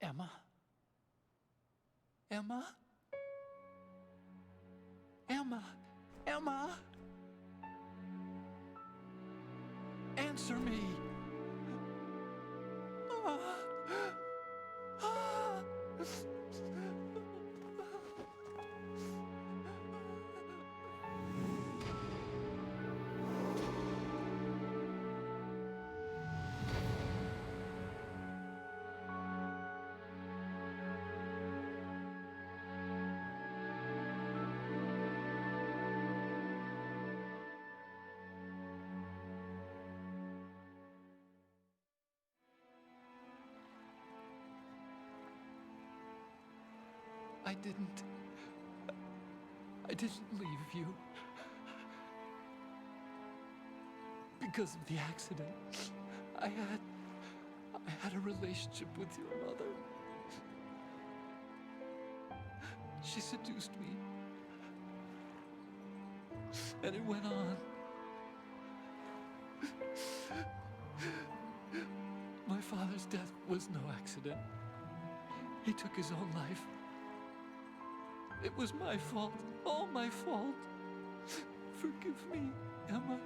Emma? Emma? Emma? Emma? Answer me! Ah. Ah. I didn't leave you. Because of the accident, I had a relationship with your mother. She seduced me. And it went on. My father's death was no accident. He took his own life. It was my fault, all my fault. Forgive me, Emma.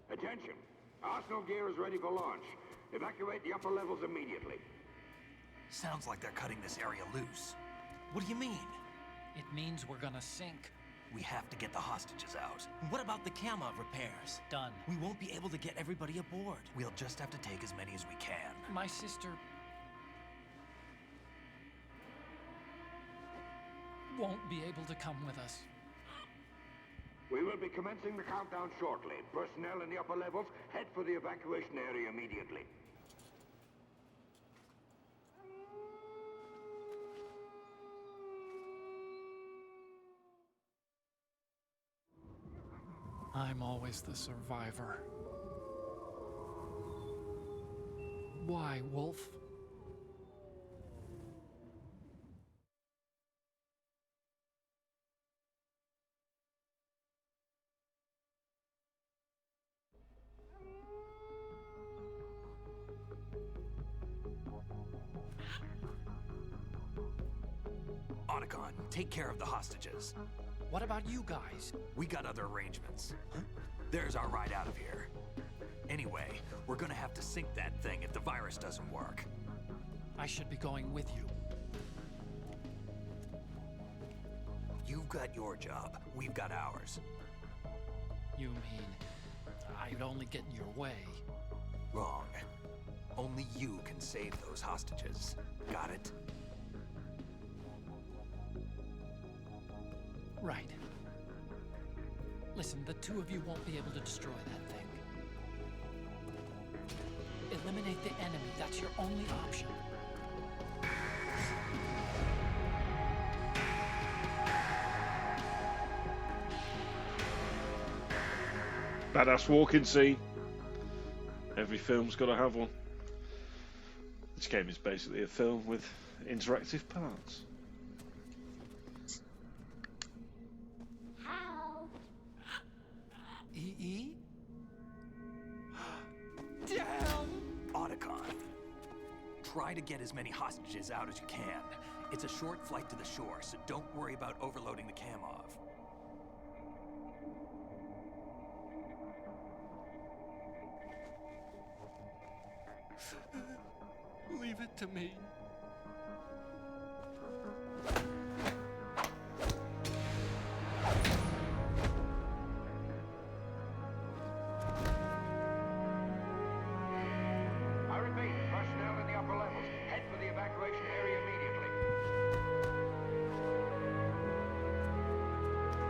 Attention! Arsenal gear is ready for launch. Evacuate the upper levels immediately. Sounds like they're cutting this area loose. What do you mean? It means we're gonna sink. We have to get the hostages out. What about the camo repairs? Done. We won't be able to get everybody aboard. We'll just have to take as many as we can. My sister won't be able to come with us. We will be commencing the countdown shortly. Personnel in the upper levels, head for the evacuation area immediately. I'm always the survivor. Why, Wolf? Otacon, take care of the hostages. What about you guys? We got other arrangements. Huh? There's our ride out of here. Anyway, we're gonna have to sink that thing if the virus doesn't work. I should be going with you. You've got your job. We've got ours. You mean I'd only get in your way? Wrong. Only you can save those hostages. Got it? Right. Listen, the two of you won't be able to destroy that thing. Eliminate the enemy. That's your only option. Badass walking scene. Every film's got to have one. This game is basically a film with interactive parts. How? EE? Damn! Otacon. Try to get as many hostages out as you can. It's a short flight to the shore, so don't worry about overloading the Kamov. Leave it to me. I repeat, personnel in the upper levels, head for the evacuation area immediately.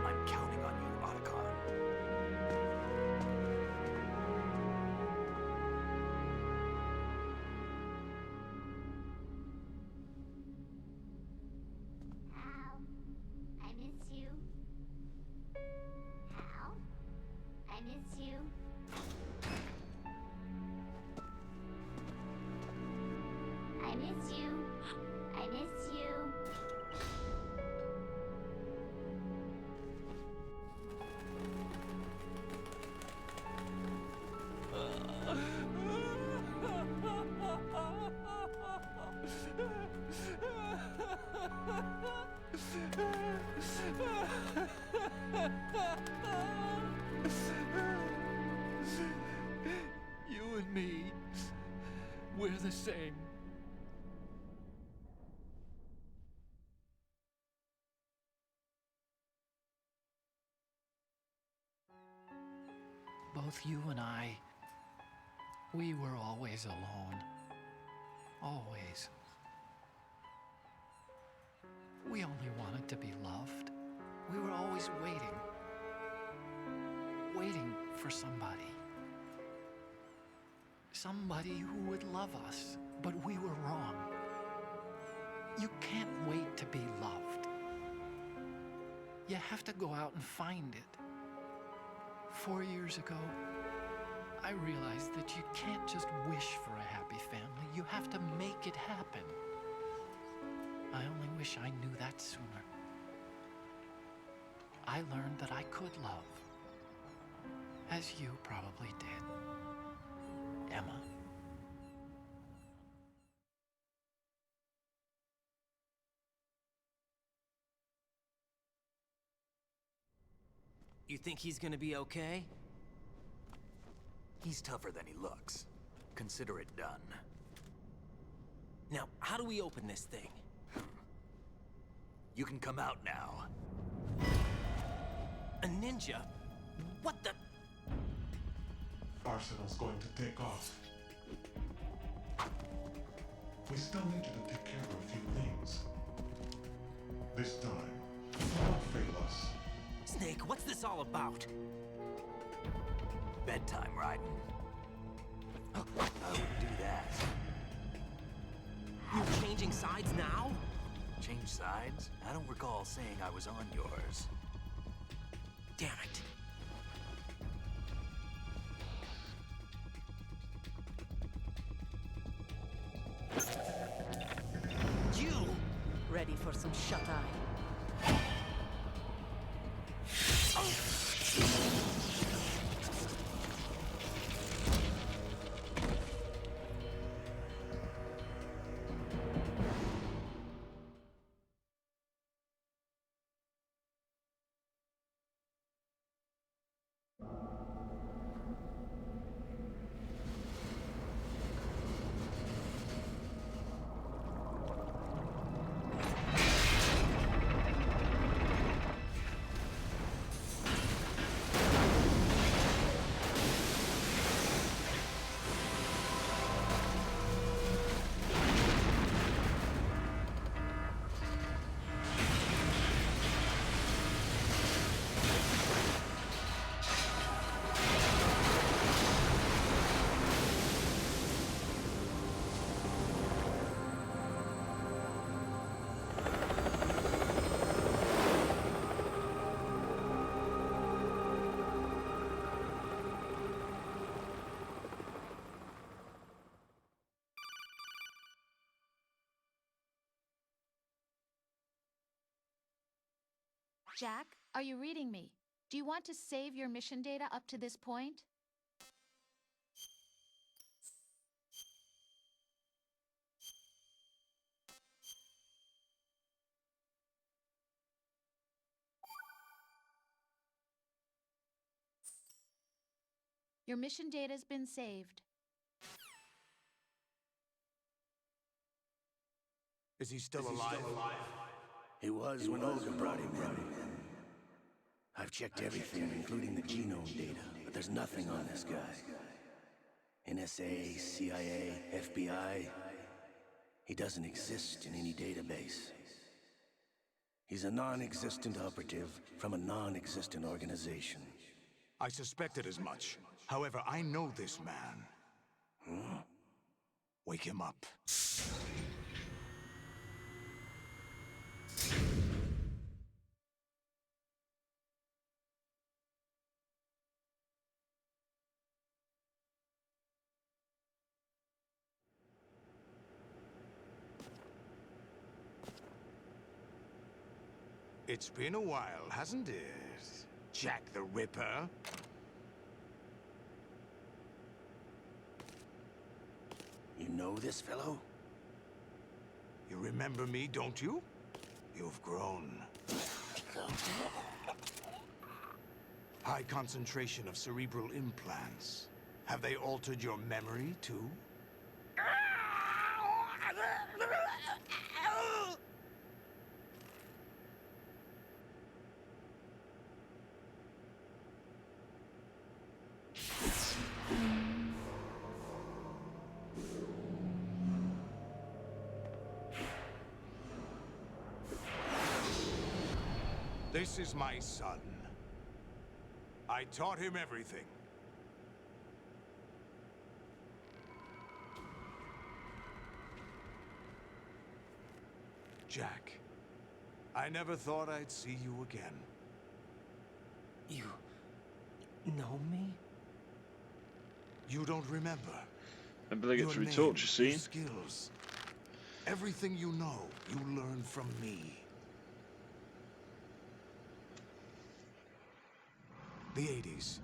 I'm counting on you, Otacon. Hal, I miss you. Hal, I miss you. I miss you. I miss you. You and me, we're the same. Both you and I, we were always alone. Always. We only wanted to be loved. We were always waiting. Waiting for somebody. Somebody who would love us, but we were wrong. You can't wait to be loved. You have to go out and find it. 4 years ago, I realized that you can't just wish for a happy family. You have to make it happen. I only wish I knew that sooner. I learned that I could love, as you probably did, Emma. You think he's gonna be okay? He's tougher than he looks. Consider it done. Now, how do we open this thing? You can come out now. A ninja? What the? Arsenal's going to take off. We still need you to take care of a few things. This time, don't fail us. Snake, what's this all about? Bedtime, Raiden. I wouldn't do that. You're changing sides now? Change sides? I don't recall saying I was on yours. Damn it. You! Ready for some shut-eye? Jack, are you reading me? Do you want to save your mission data up to this point? Your mission data's been saved. Is he still alive? He was when Olga brought him in. I've checked everything, including the genome data, but there's nothing on this guy. NSA, CIA, FBI. He doesn't exist in any database. He's a non-existent operative from a non-existent organization. I suspected as much. However, I know this man. Huh? Wake him up. It's been a while, hasn't it? Jack the Ripper? You know this fellow? You remember me, don't you? You've grown. High concentration of cerebral implants. Have they altered your memory, too? This is my son. I taught him everything. Jack, I never thought I'd see you again. You know me? You don't remember. Obligatory Your torture name, your scene. skills. Everything you know, you learned from me. The 80s.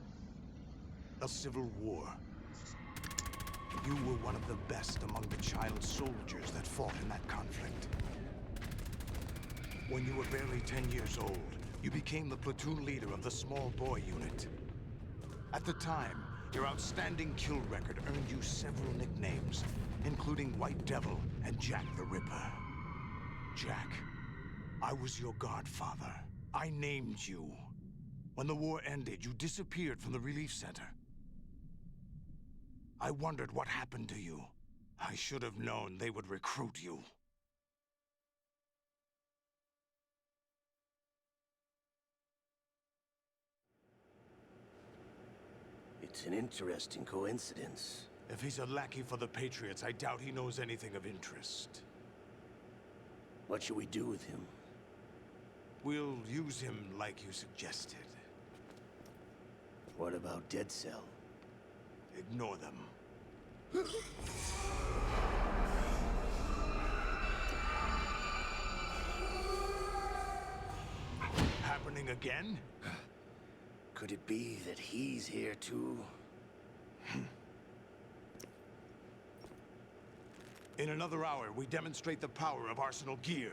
A civil war. You were one of the best among the child soldiers that fought in that conflict. When you were barely 10 years old, you became the platoon leader of the small boy unit. At the time, your outstanding kill record earned you several nicknames, including White Devil and Jack the Ripper. Jack, I was your godfather. I named you. When the war ended, you disappeared from the relief center. I wondered what happened to you. I should have known they would recruit you. It's an interesting coincidence. If he's a lackey for the Patriots, I doubt he knows anything of interest. What should we do with him? We'll use him like you suggested. What about Dead Cell? Ignore them. Happening again? Could it be that he's here too? In another hour, we demonstrate the power of Arsenal gear.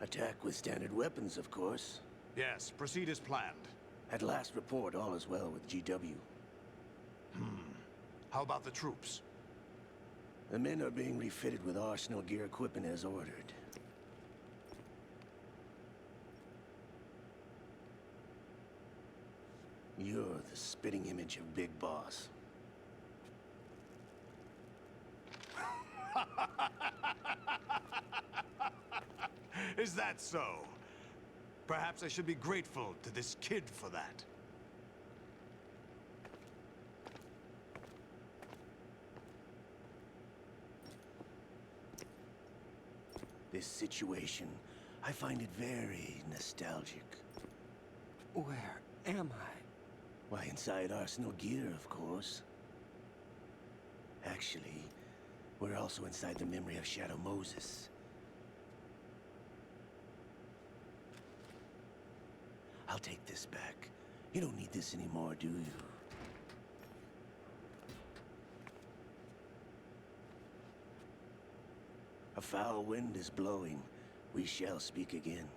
Attack with standard weapons, of course. Yes, proceed as planned. At last report, all is well with GW. How about the troops? The men are being refitted with Arsenal gear equipment as ordered. You're the spitting image of Big Boss. Is that so? Perhaps I should be grateful to this kid for that. This situation, I find it very nostalgic. Where am I? Why, inside Arsenal gear, of course. Actually, we're also inside the memory of Shadow Moses. You don't need this anymore, do you? A foul wind is blowing. We shall speak again.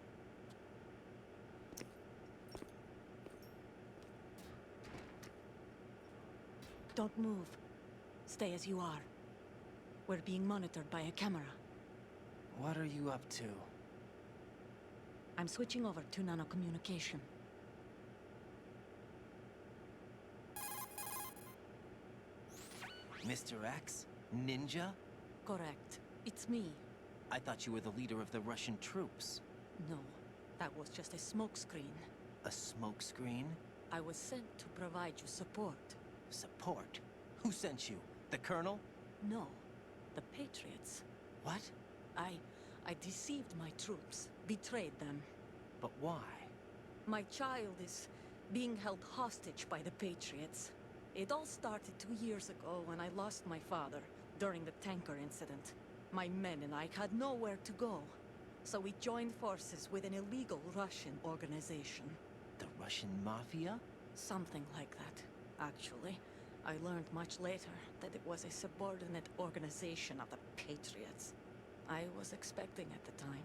Don't move. Stay as you are. We're being monitored by a camera. What are you up to? I'm switching over to nanocommunication. Mr. X? Ninja? Correct. It's me. I thought you were the leader of the Russian troops. No, that was just a smokescreen. A smokescreen? I was sent to provide you support. Support? Who sent you? The Colonel? No, the Patriots. What? I deceived my troops, betrayed them. But why? My child is being held hostage by the Patriots. It all started 2 years ago when I lost my father during the tanker incident. My men and I had nowhere to go, so we joined forces with an illegal Russian organization. The Russian Mafia? Something like that, actually. I learned much later that it was a subordinate organization of the Patriots. I was expecting at the time.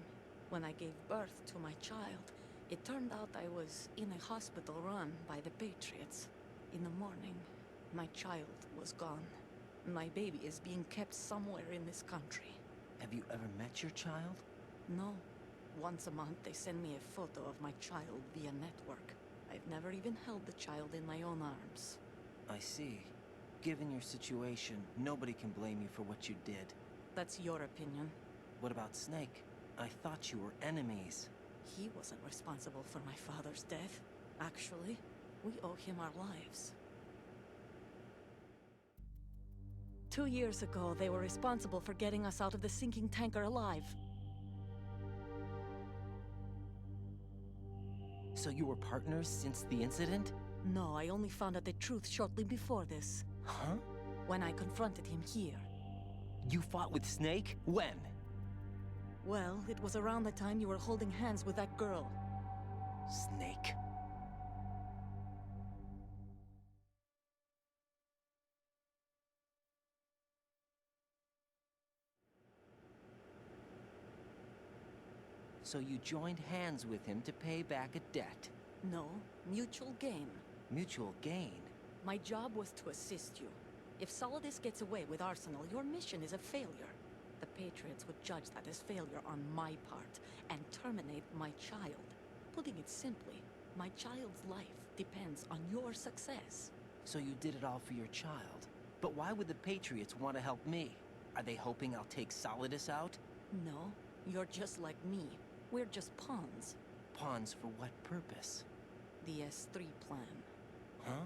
When I gave birth to my child, it turned out I was in a hospital run by the Patriots. In the morning, my child was gone. My baby is being kept somewhere in this country. Have you ever met your child? No. Once a month, they send me a photo of my child via network. I've never even held the child in my own arms. I see. Given your situation, nobody can blame you for what you did. That's your opinion. What about Snake? I thought you were enemies. He wasn't responsible for my father's death. Actually, we owe him our lives. 2 years ago, they were responsible for getting us out of the sinking tanker alive. So you were partners since the incident? No, I only found out the truth shortly before this. Huh? When I confronted him here. You fought with Snake? When? Well, it was around the time you were holding hands with that girl. Snake. So you joined hands with him to pay back a debt? No, mutual gain. Mutual gain? My job was to assist you. If Solidus gets away with Arsenal, your mission is a failure. The Patriots would judge that as failure on my part, and terminate my child. Putting it simply, my child's life depends on your success. So you did it all for your child. But why would the Patriots want to help me? Are they hoping I'll take Solidus out? No, you're just like me. We're just pawns. Pawns for what purpose? The S3 plan. Huh?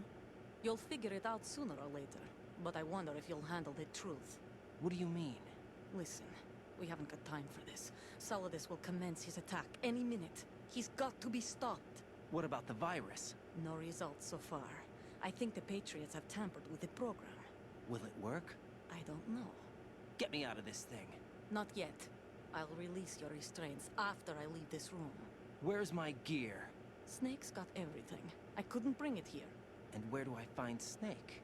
You'll figure it out sooner or later, but I wonder if you'll handle the truth. What do you mean? Listen, we haven't got time for this. Solidus will commence his attack any minute. He's got to be stopped. What about the virus? No results so far. I think the Patriots have tampered with the program. Will it work? I don't know. Get me out of this thing. Not yet. I'll release your restraints after I leave this room. Where's my gear? Snake's got everything. I couldn't bring it here. And where do I find Snake?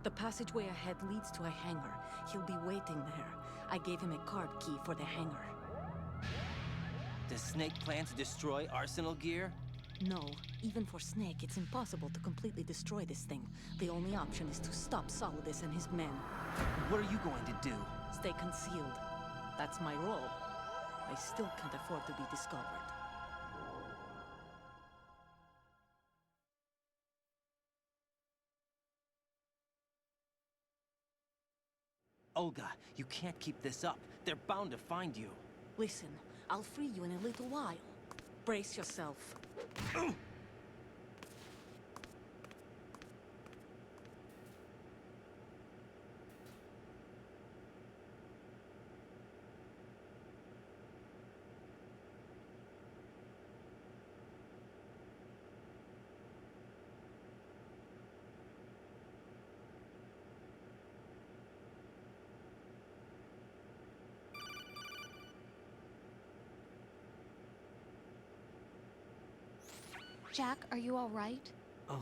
The passageway ahead leads to a hangar. He'll be waiting there. I gave him a card key for the hangar. Does Snake plan to destroy Arsenal gear? No. Even for Snake, it's impossible to completely destroy this thing. The only option is to stop Solidus and his men. What are you going to do? Stay concealed. That's my role. I still can't afford to be discovered. Olga, you can't keep this up. They're bound to find you. Listen, I'll free you in a little while. Brace yourself. Jack, are you all right? Oh,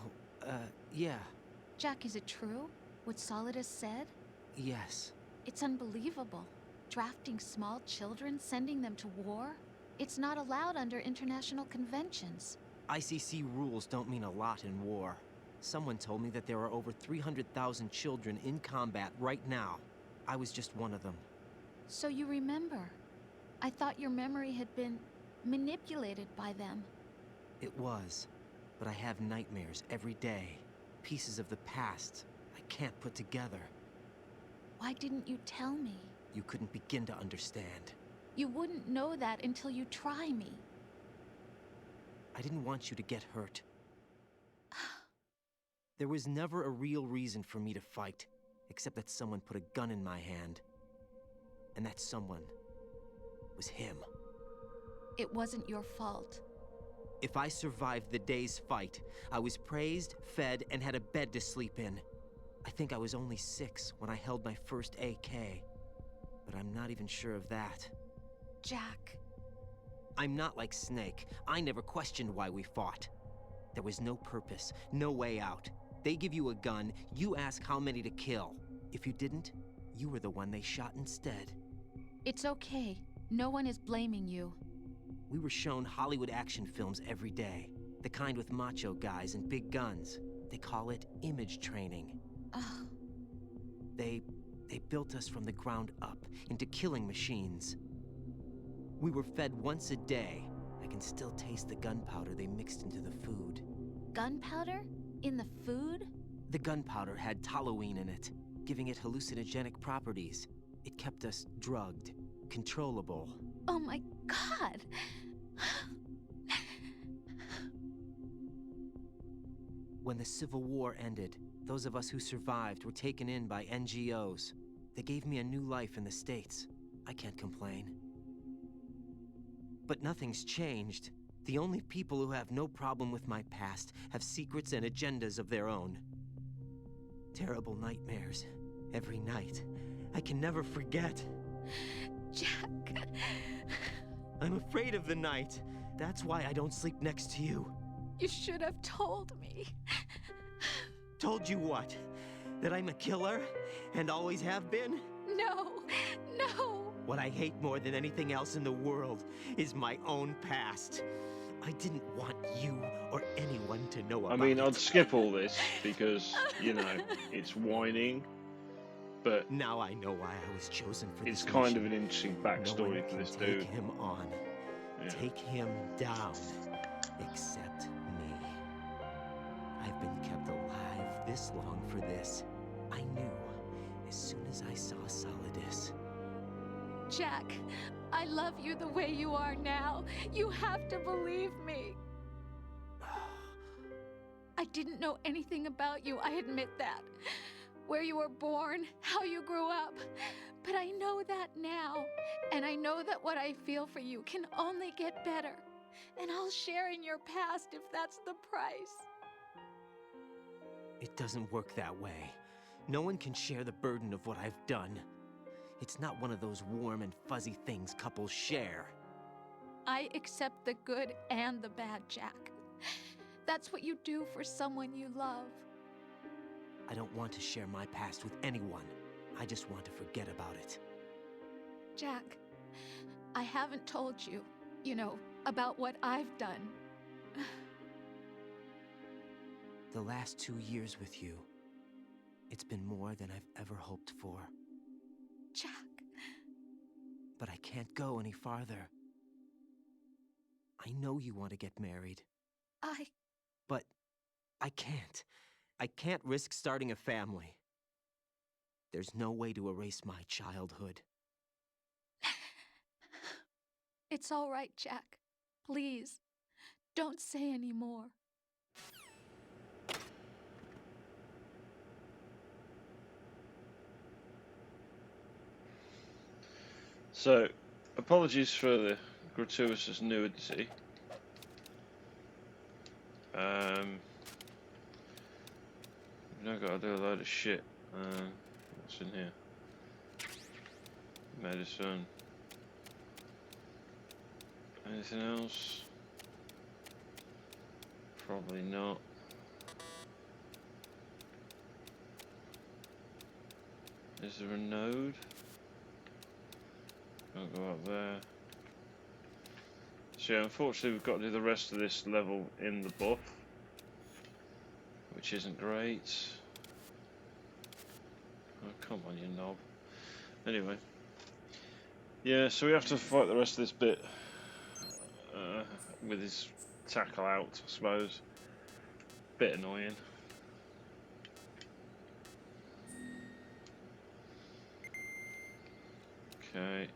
yeah. Jack, is it true? What Solidus said? Yes. It's unbelievable. Drafting small children, sending them to war? It's not allowed under international conventions. ICC rules don't mean a lot in war. Someone told me that there are over 300,000 children in combat right now. I was just one of them. So you remember? I thought your memory had been manipulated by them. It was, but I have nightmares every day. Pieces of the past I can't put together. Why didn't you tell me? You couldn't begin to understand. You wouldn't know that until you try me. I didn't want you to get hurt. There was never a real reason for me to fight, except that someone put a gun in my hand. And that someone was him. It wasn't your fault. If I survived the day's fight, I was praised, fed, and had a bed to sleep in. I think I was only 6 when I held my first AK. But I'm not even sure of that. Jack. I'm not like Snake. I never questioned why we fought. There was no purpose, no way out. They give you a gun, you ask how many to kill. If you didn't, you were the one they shot instead. It's okay. No one is blaming you. We were shown Hollywood action films every day. The kind with macho guys and big guns. They call it image training. Ugh. They built us from the ground up into killing machines. We were fed once a day. I can still taste the gunpowder they mixed into the food. Gunpowder? In the food? The gunpowder had toluene in it, giving it hallucinogenic properties. It kept us drugged, controllable. Oh my God! When the Civil War ended, those of us who survived were taken in by NGOs. They gave me a new life in the States. I can't complain. But nothing's changed. The only people who have no problem with my past have secrets and agendas of their own. Terrible nightmares. Every night. I can never forget. Jack. I'm afraid of the night. That's why I don't sleep next to you. You should have told me. Told you what? That I'm a killer? And always have been? No, no. What I hate more than anything else in the world is my own past. I didn't want you or anyone to know about it. I mean, I'd skip all this because, you know, it's whining, but now I know why I was chosen for this it's kind mission. of an interesting backstory for this dude. Take him on. Yeah. Take him down. Except me. I've been kept alive this long for this. I knew as soon as I saw Solidus. Jack, I love you the way you are now. You have to believe me. I didn't know anything about you, I admit that. Where you were born, how you grew up. But I know that now. And I know that what I feel for you can only get better. And I'll share in your past if that's the price. It doesn't work that way. No one can share the burden of what I've done. It's not one of those warm and fuzzy things couples share. I accept the good and the bad, Jack. That's what you do for someone you love. I don't want to share my past with anyone. I just want to forget about it. Jack, I haven't told you, about what I've done. The last 2 years with you, it's been more than I've ever hoped for. Jack. But I can't go any farther. I know you want to get married. But I can't. I can't risk starting a family. There's no way to erase my childhood. It's all right, Jack. Please, don't say any more. So, apologies for the gratuitous nudity. We've now got to do a load of shit. What's in here? Medicine. Anything else? Probably not. Is there a node? I'll go up there. So yeah, unfortunately we've got to do the rest of this level in the buff, which isn't great. Oh, come on, you knob. Anyway. Yeah, so we have to fight the rest of this bit with his tackle out, I suppose. Bit annoying. Okay.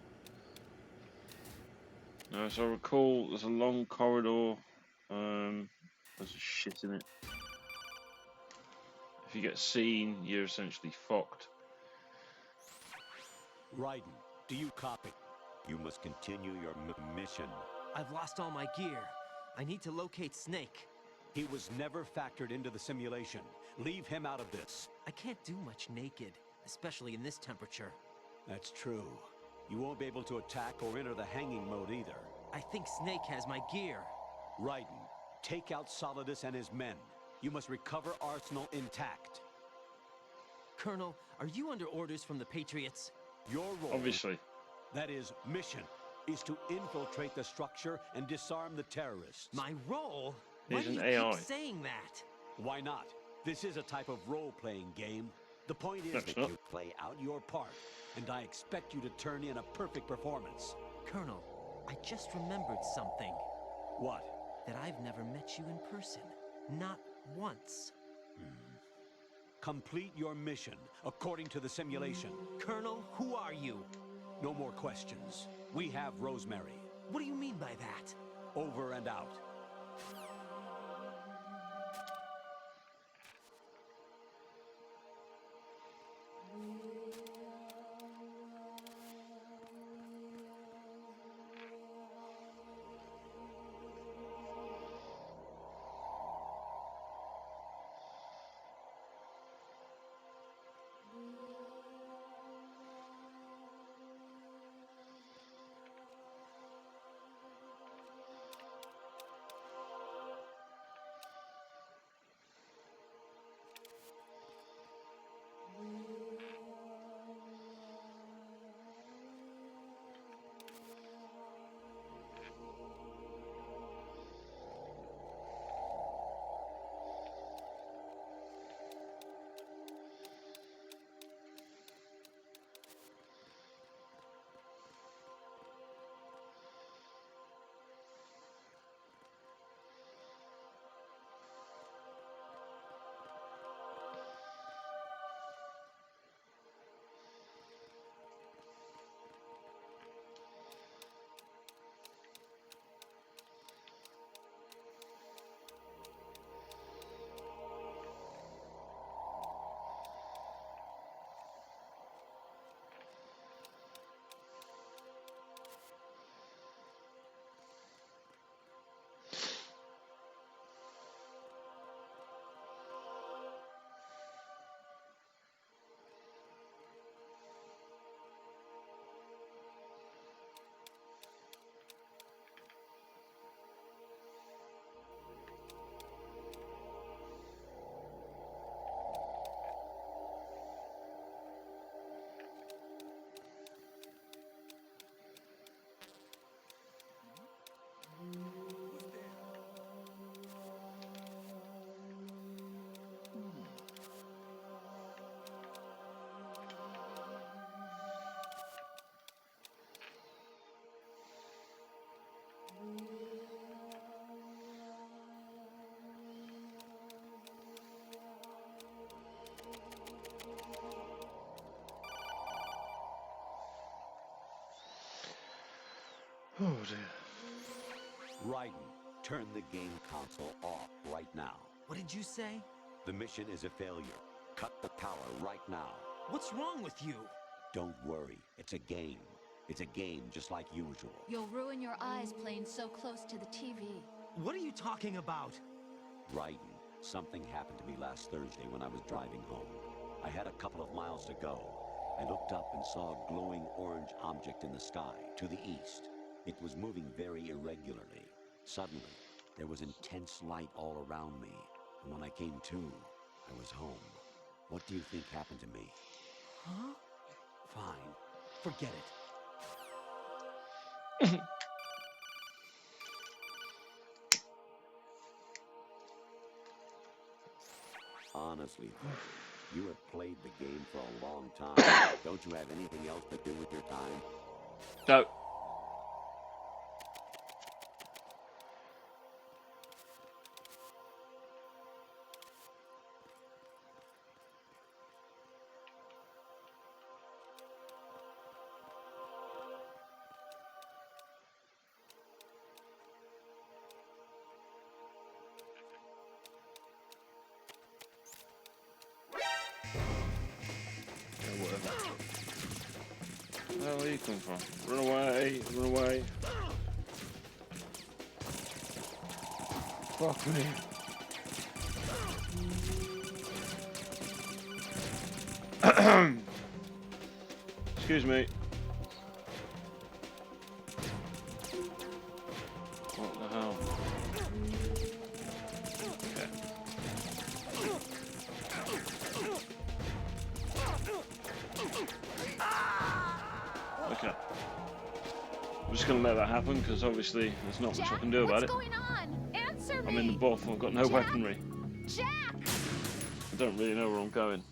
Now, as I recall, there's a long corridor. There's a shit in it. If you get seen, you're essentially fucked. Raiden, do you copy? You must continue your mission. I've lost all my gear. I need to locate Snake. He was never factored into the simulation. Leave him out of this. I can't do much naked, especially in this temperature. That's true. You won't be able to attack or enter the hanging mode either. I think Snake has my gear. Raiden, take out Solidus and his men. You must recover Arsenal intact. Colonel, are you under orders from the Patriots? Your role, obviously, that is, mission, is to infiltrate the structure and disarm the terrorists. My role? He's Why do an you AI. keep saying that? Why not? This is a type of role-playing game. The point is that you play out your part, and I expect you to turn in a perfect performance. Colonel, I just remembered something. What? That I've never met you in person. Not once. Complete your mission according to the simulation. Colonel, who are you? No more questions. We have Rosemary. What do you mean by that? Over and out. Oh dear. Raiden, turn the game console off right now. What did you say? The mission is a failure. Cut the power right now. What's wrong with you? Don't worry. It's a game. It's a game just like usual. You'll ruin your eyes playing so close to the TV. What are you talking about? Raiden, something happened to me last Thursday when I was driving home. I had a couple of miles to go. I looked up and saw a glowing orange object in the sky, to the east. It was moving very irregularly. Suddenly, There was intense light all around me, and when I came to, I was home. What do you think happened to me? Huh? Fine. Forget it. Honestly, though, you have played the game for a long time. Don't you have anything else to do with your time? No. Where are you coming from? Run away, run away. Fuck me. Excuse me. What the hell? Okay. I'm just gonna let that happen because obviously there's not much I can do about it. What's going on? Answer me. I'm in the buff. I've got no weaponry. Jack! I don't really know where I'm going.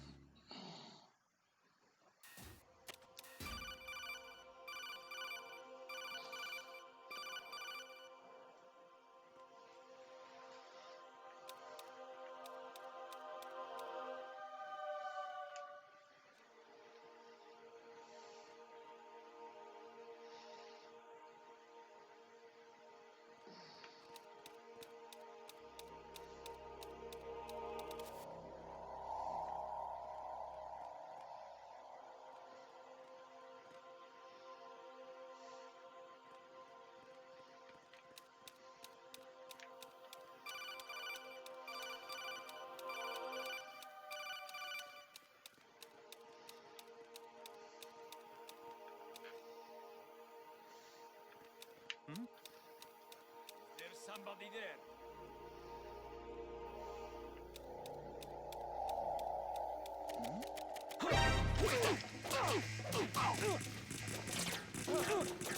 There's somebody there.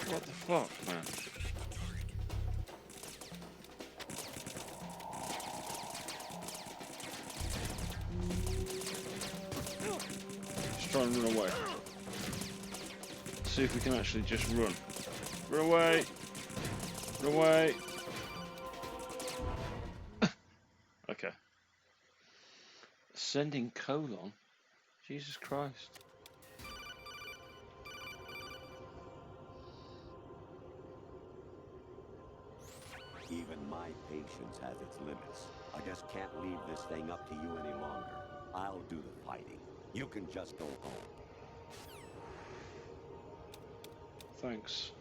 What the fuck, man? Just try and run away. See if we can actually just run. Run away! Run away! Okay. Ascending colon? Jesus Christ. Even my patience has its limits. I just can't leave this thing up to you any longer. I'll do the fighting. You can just go home. Thanks.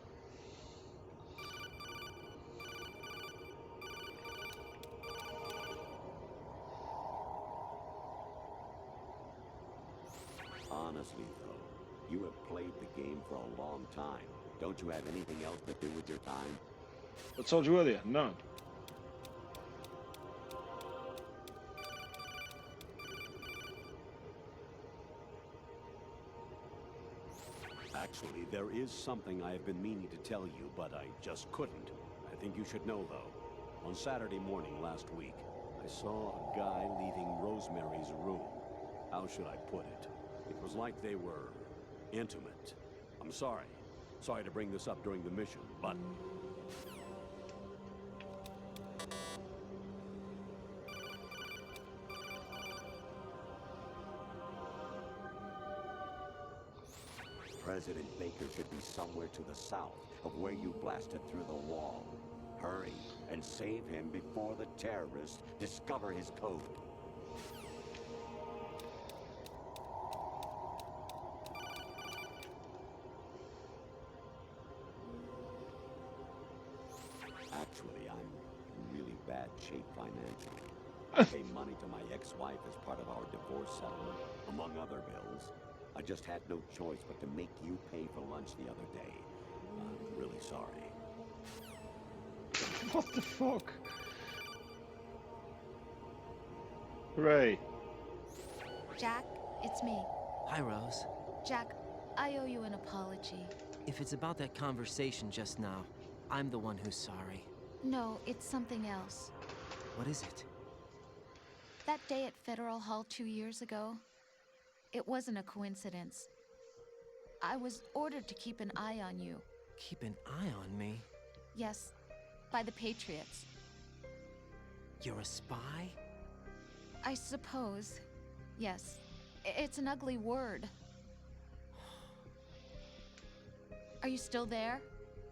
Honestly, though, you have played the game for a long time. Don't you have anything else to do with your time? I told you earlier, no. Actually, there is something I have been meaning to tell you, but I just couldn't. I think you should know, though. On Saturday morning last week, I saw a guy leaving Rosemary's room. How should I put it? It was like they were intimate. I'm sorry. Sorry to bring this up during the mission, but... President Baker should be somewhere to the south of where you blasted through the wall. Hurry and save him before the terrorists discover his code. Actually, I'm in really bad shape financially. I pay money to my ex-wife as part of our divorce settlement, among other bills. I just had no choice but to make you pay for lunch the other day. I'm really sorry. What the fuck? Hooray. Jack, it's me. Hi, Rose. Jack, I owe you an apology. If it's about that conversation just now, I'm the one who's sorry. No, it's something else. What is it? That day at Federal Hall 2 years ago, it wasn't a coincidence. I was ordered to keep an eye on you. Keep an eye on me? Yes, by the Patriots. You're a spy? I suppose. Yes. It's an ugly word. Are you still there?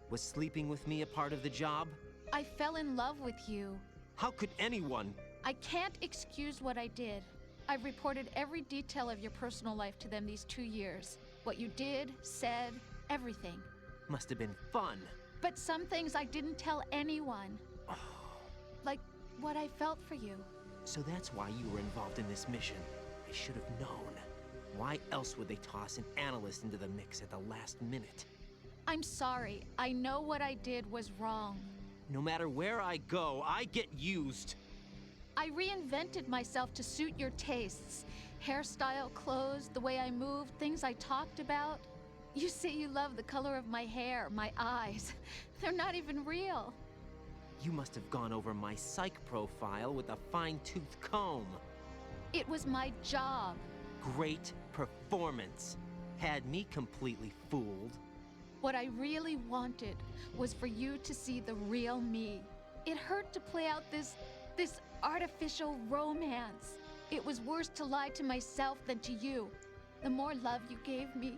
Was sleeping with me a part of the job? I fell in love with you. How could anyone? I can't excuse what I did. I've reported every detail of your personal life to them these 2 years. What you did, said, everything. Must have been fun. But some things I didn't tell anyone. Like what I felt for you. So that's why you were involved in this mission. I should have known. Why else would they toss an analyst into the mix at the last minute? I'm sorry. I know what I did was wrong. No matter where I go, I get used. I reinvented myself to suit your tastes. Hairstyle, clothes, the way I moved, things I talked about. You say you love the color of my hair, my eyes. They're not even real. You must have gone over my psych profile with a fine-tooth comb. It was my job. Great performance. Had me completely fooled. What I really wanted was for you to see the real me. It hurt to play out this artificial romance. It was worse to lie to myself than to you. The more love you gave me,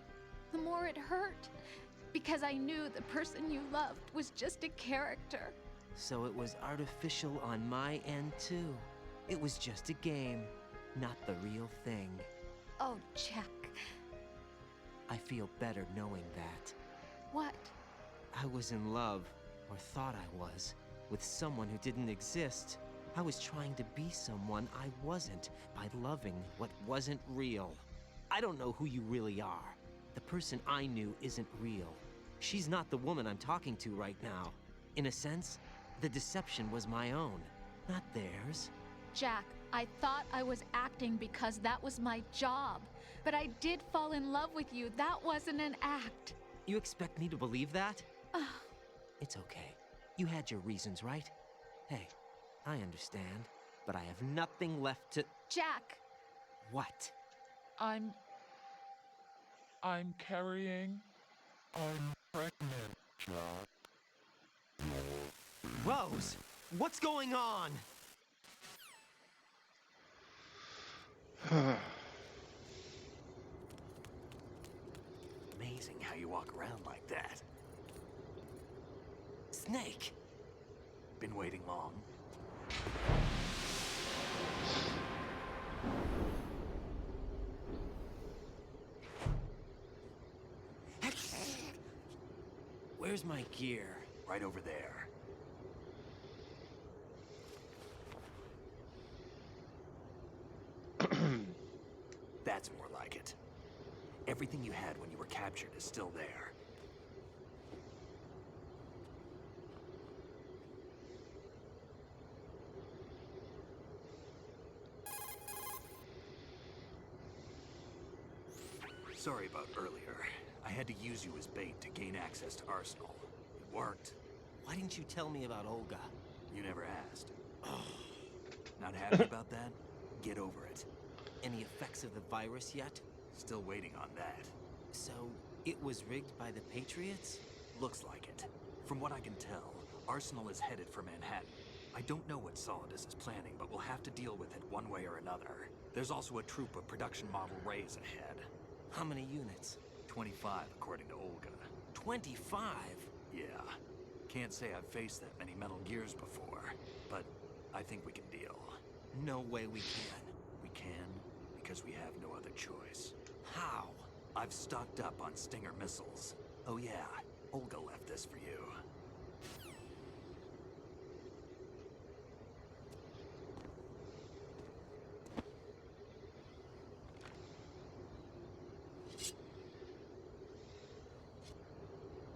the more it hurt. Because I knew the person you loved was just a character. So it was artificial on my end, too. It was just a game, not the real thing. Oh, Jack. I feel better knowing that. What? I was in love, or thought I was, with someone who didn't exist. I was trying to be someone I wasn't by loving what wasn't real. I don't know who you really are. The person I knew isn't real. She's not the woman I'm talking to right now. In a sense, the deception was my own, not theirs. Jack, I thought I was acting because that was my job. But I did fall in love with you. That wasn't an act. You expect me to believe that? It's okay. You had your reasons, right? Hey, I understand, but I have nothing left to... Jack! What? I'm carrying... I'm pregnant, Jack. Rose! What's going on? Amazing how you walk around like that. Snake! Been waiting long? Where's my gear? Right over there. That's more like it. Everything you had when you were captured is still there. Sorry about earlier. I had to use you as bait to gain access to Arsenal. It worked. Why didn't you tell me about Olga? You never asked. Not happy about that? Get over it. Any effects of the virus yet? Still waiting on that. So, it was rigged by the Patriots? Looks like it. From what I can tell, Arsenal is headed for Manhattan. I don't know what Solidus is planning, but we'll have to deal with it one way or another. There's also a troop of production model Rays ahead. How many units? 25, according to Olga. 25? Yeah. Can't say I've faced that many Metal Gears before, but I think we can deal. No way we can. We can, because we have no other choice. How? I've stocked up on Stinger missiles. Oh yeah, Olga left this for you.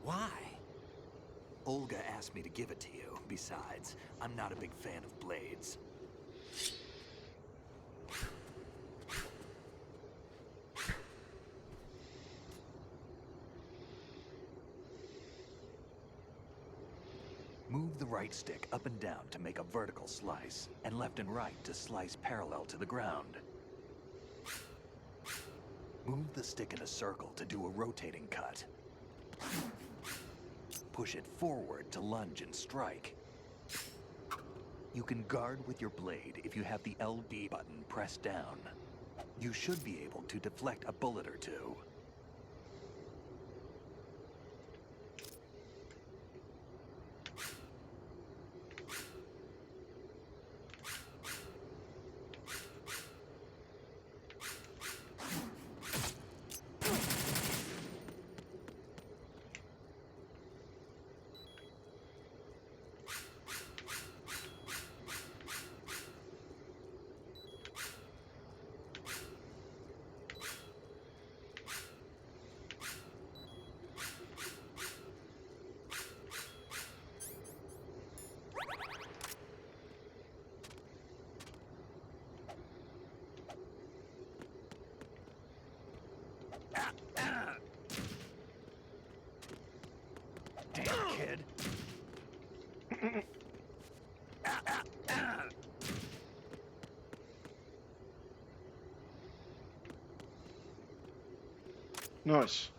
Why? Olga asked me to give it to you. Besides, I'm not a big fan of blades. Move the right stick up and down to make a vertical slice, and left and right to slice parallel to the ground. Move the stick in a circle to do a rotating cut. Push it forward to lunge and strike. You can guard with your blade if you have the LB button pressed down. You should be able to deflect a bullet or two. Damn, kid. Nice.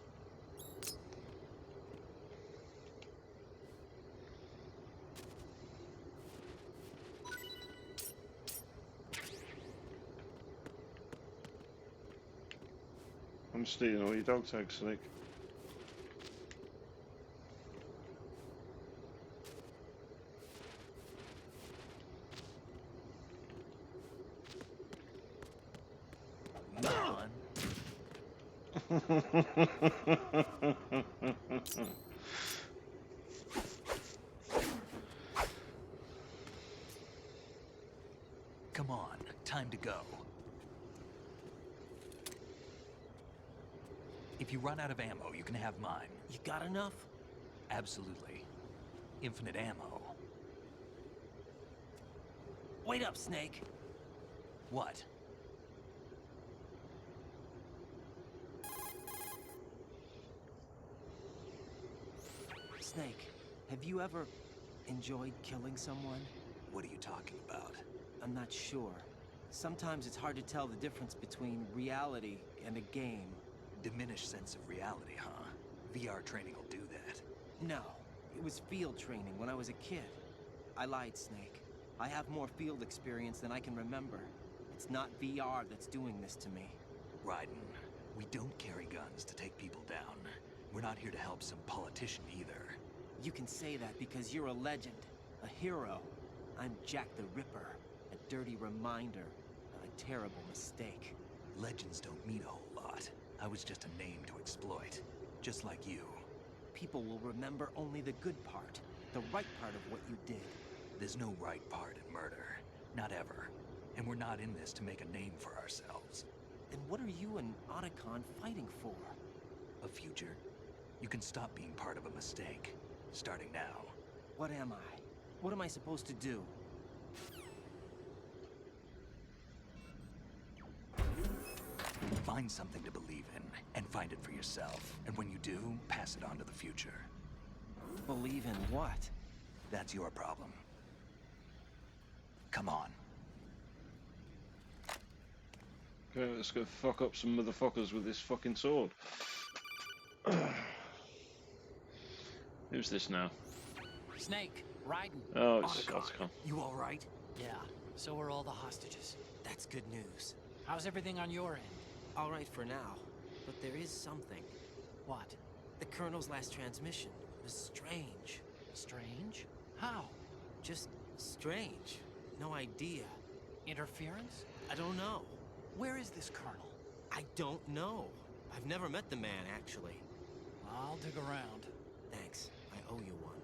I'm stealing all your dog tags, Snake. Come on, time to go. If you run out of ammo, you can have mine. You got enough? Absolutely. Infinite ammo. Wait up, Snake. What? Snake, have you ever enjoyed killing someone? What are you talking about? I'm not sure. Sometimes it's hard to tell the difference between reality and a game. Diminished sense of reality, huh? VR training will do that. No, it was field training when I was a kid. I lied, Snake. I have more field experience than I can remember. It's not VR that's doing this to me. Raiden, we don't carry guns to take people down. We're not here to help some politician either. You can say that because you're a legend, a hero. I'm Jack the Ripper, a dirty reminder of a terrible mistake. Legends don't mean a whole lot. I was just a name to exploit, just like you. People will remember only the good part, the right part of what you did. There's no right part in murder. Not ever. And we're not in this to make a name for ourselves. Then what are you and Otacon fighting for? A future. You can stop being part of a mistake. Starting now. What am I? What am I supposed to do? Find something to believe in, and find it for yourself. And when you do, pass it on to the future. Believe in what? That's your problem. Come on. Okay, let's go fuck up some motherfuckers with this fucking sword. Who's this now? Snake, Raiden. Oh, it's Otacon. You all right? Yeah, so are all the hostages. That's good news. How's everything on your end? All right for now, but there is something. What? The Colonel's last transmission was strange. Strange? How? Just strange. No idea. Interference? I don't know. Where is this Colonel? I don't know. I've never met the man, actually. I'll dig around. Thanks. I owe you one.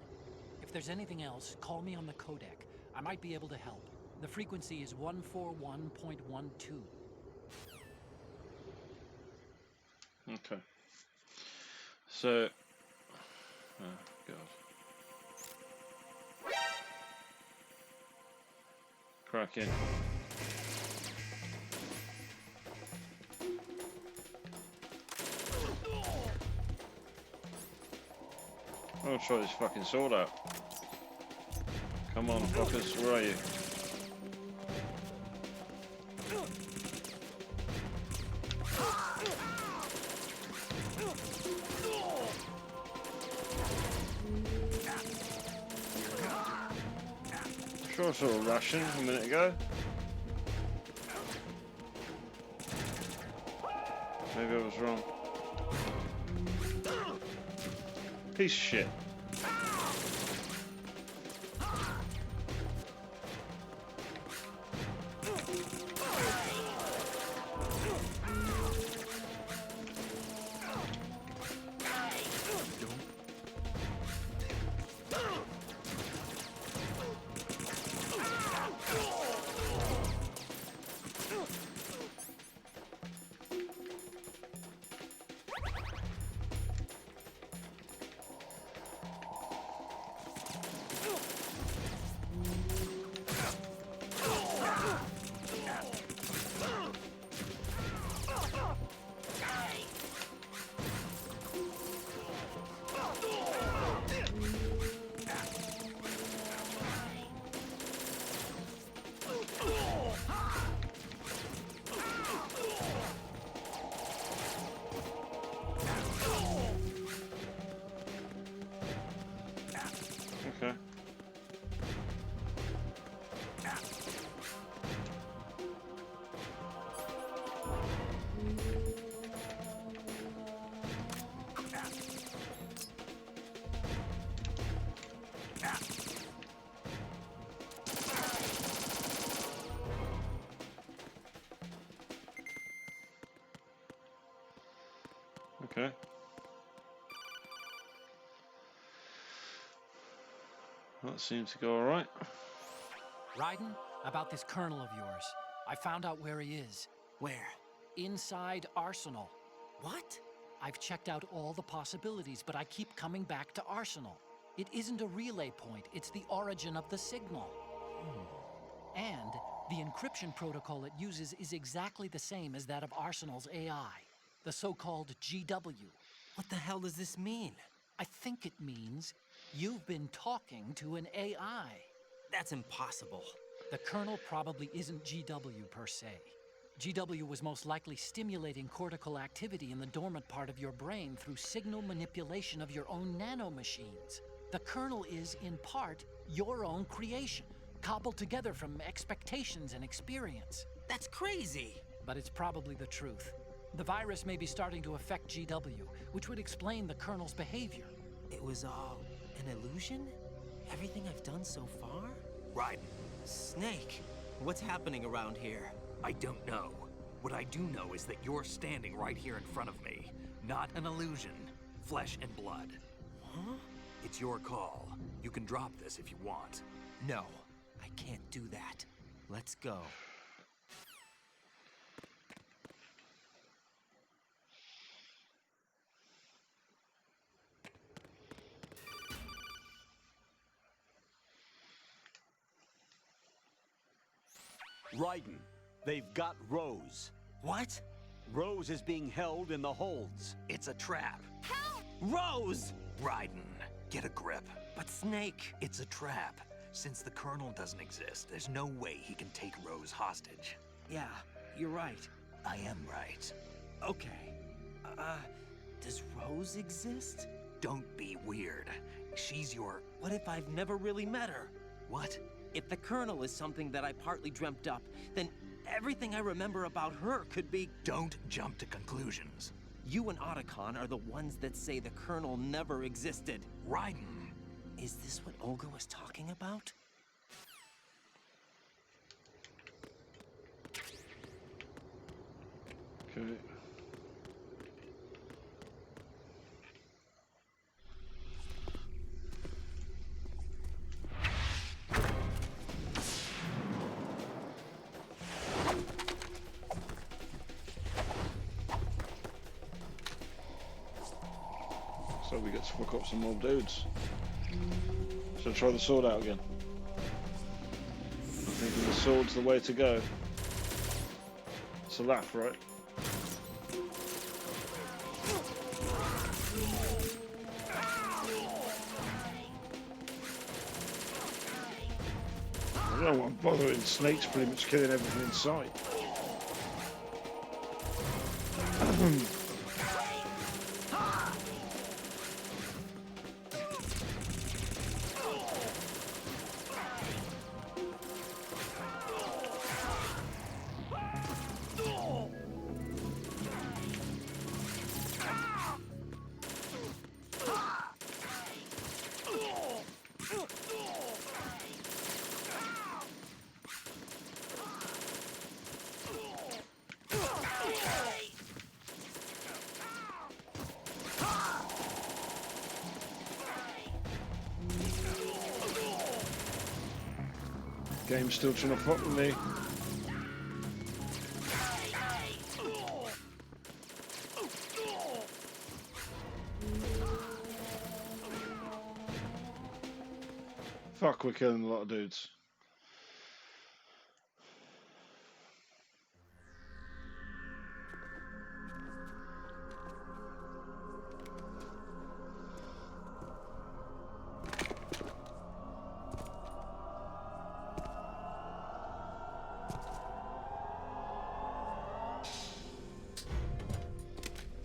If there's anything else, call me on the codec. I might be able to help. The frequency is 141.12. Okay. So... Oh, God. Crack in. I'll try this fucking sword out. Come on, fuckers, where are you? Sure, I saw a ration a minute ago. Maybe I was wrong. Piece of shit. Okay. Okay. That seems to go all right. Raiden, about this colonel of yours. I found out where he is. Where? Inside Arsenal. What? I've checked out all the possibilities, but I keep coming back to Arsenal. It isn't a relay point, it's the origin of the signal. And the encryption protocol it uses is exactly the same as that of Arsenal's AI, the so-called GW. What the hell does this mean? I think it means you've been talking to an AI. That's impossible. The Colonel probably isn't GW per se. GW was most likely stimulating cortical activity in the dormant part of your brain through signal manipulation of your own nanomachines. The Colonel is, in part, your own creation, cobbled together from expectations and experience. That's crazy! But it's probably the truth. The virus may be starting to affect GW, which would explain the Colonel's behavior. It was all an illusion? Everything I've done so far? Raiden. Snake, what's happening around here? I don't know. What I do know is that you're standing right here in front of me. Not an illusion. Flesh and blood. Huh? It's your call. You can drop this if you want. No, I can't do that. Let's go. Raiden, they've got Rose. What? Rose is being held in the holds. It's a trap. Help! Rose! Raiden, get a grip. But Snake... It's a trap. Since the Colonel doesn't exist, there's no way he can take Rose hostage. Yeah, you're right. I am right. Okay. Does Rose exist? Don't be weird. She's your... What if I've never really met her? What? If the Colonel is something that I partly dreamt up, then everything I remember about her could be... Don't jump to conclusions. You and Otacon are the ones that say the Colonel never existed. Raiden. Is this what Olga was talking about? Okay. So we get to fuck up some more dudes. So try the sword out again. I'm thinking the sword's the way to go. It's a laugh, right? I don't want to bother in Snake's pretty much killing everything in sight. Game's still trying to fuck with me. Fuck, we're killing a lot of dudes.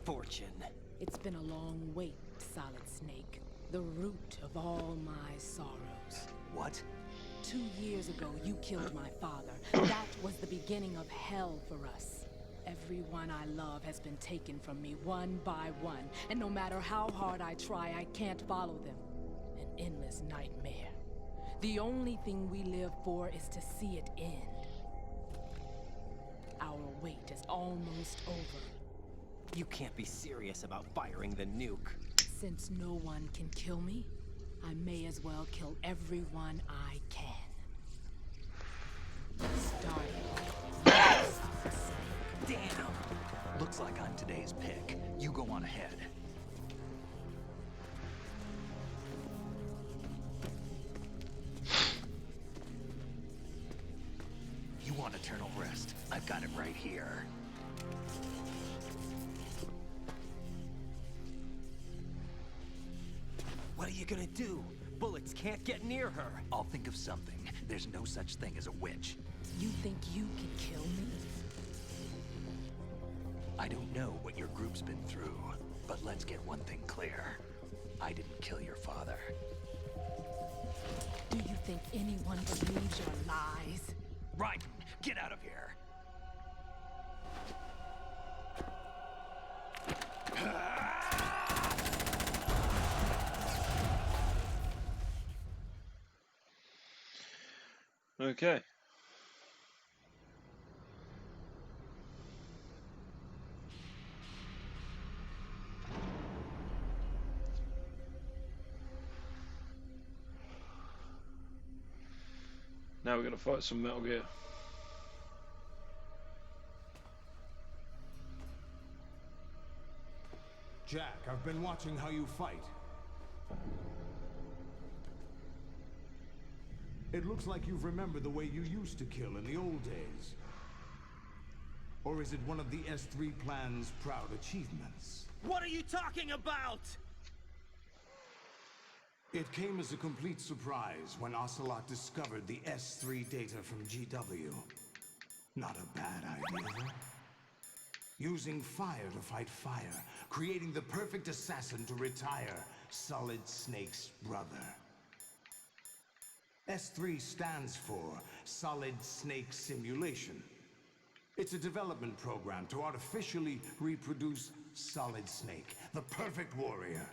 Fortune. It's been a long wait, Solid Snake. The root of all my sorrows. What? 2 years ago, you killed my father. That was the beginning of hell for us. Everyone I love has been taken from me one by one, and no matter how hard I try, I can't follow them. An endless nightmare. The only thing we live for is to see it end. Our wait is almost over. You can't be serious about firing the nuke. Since no one can kill me, I may as well kill everyone I can. Starting. Damn! Looks like I'm today's pick. You go on ahead. You want eternal rest? I've got it right here. What are you gonna do? Bullets can't get near her. I'll think of something. There's no such thing as a witch. You think you can kill me? I don't know what your group's been through, but let's get one thing clear. I didn't kill your father. Do you think anyone believes your lies? Raiden, get out of here! Okay. Now we're gonna fight some Metal Gear. Jack, I've been watching how you fight. It looks like you've remembered the way you used to kill in the old days. Or is it one of the S3 plan's proud achievements? What are you talking about? It came as a complete surprise when Ocelot discovered the S3 data from GW. Not a bad idea. Using fire to fight fire, creating the perfect assassin to retire Solid Snake's brother. S3 stands for Solid Snake Simulation. It's a development program to artificially reproduce Solid Snake, the perfect warrior.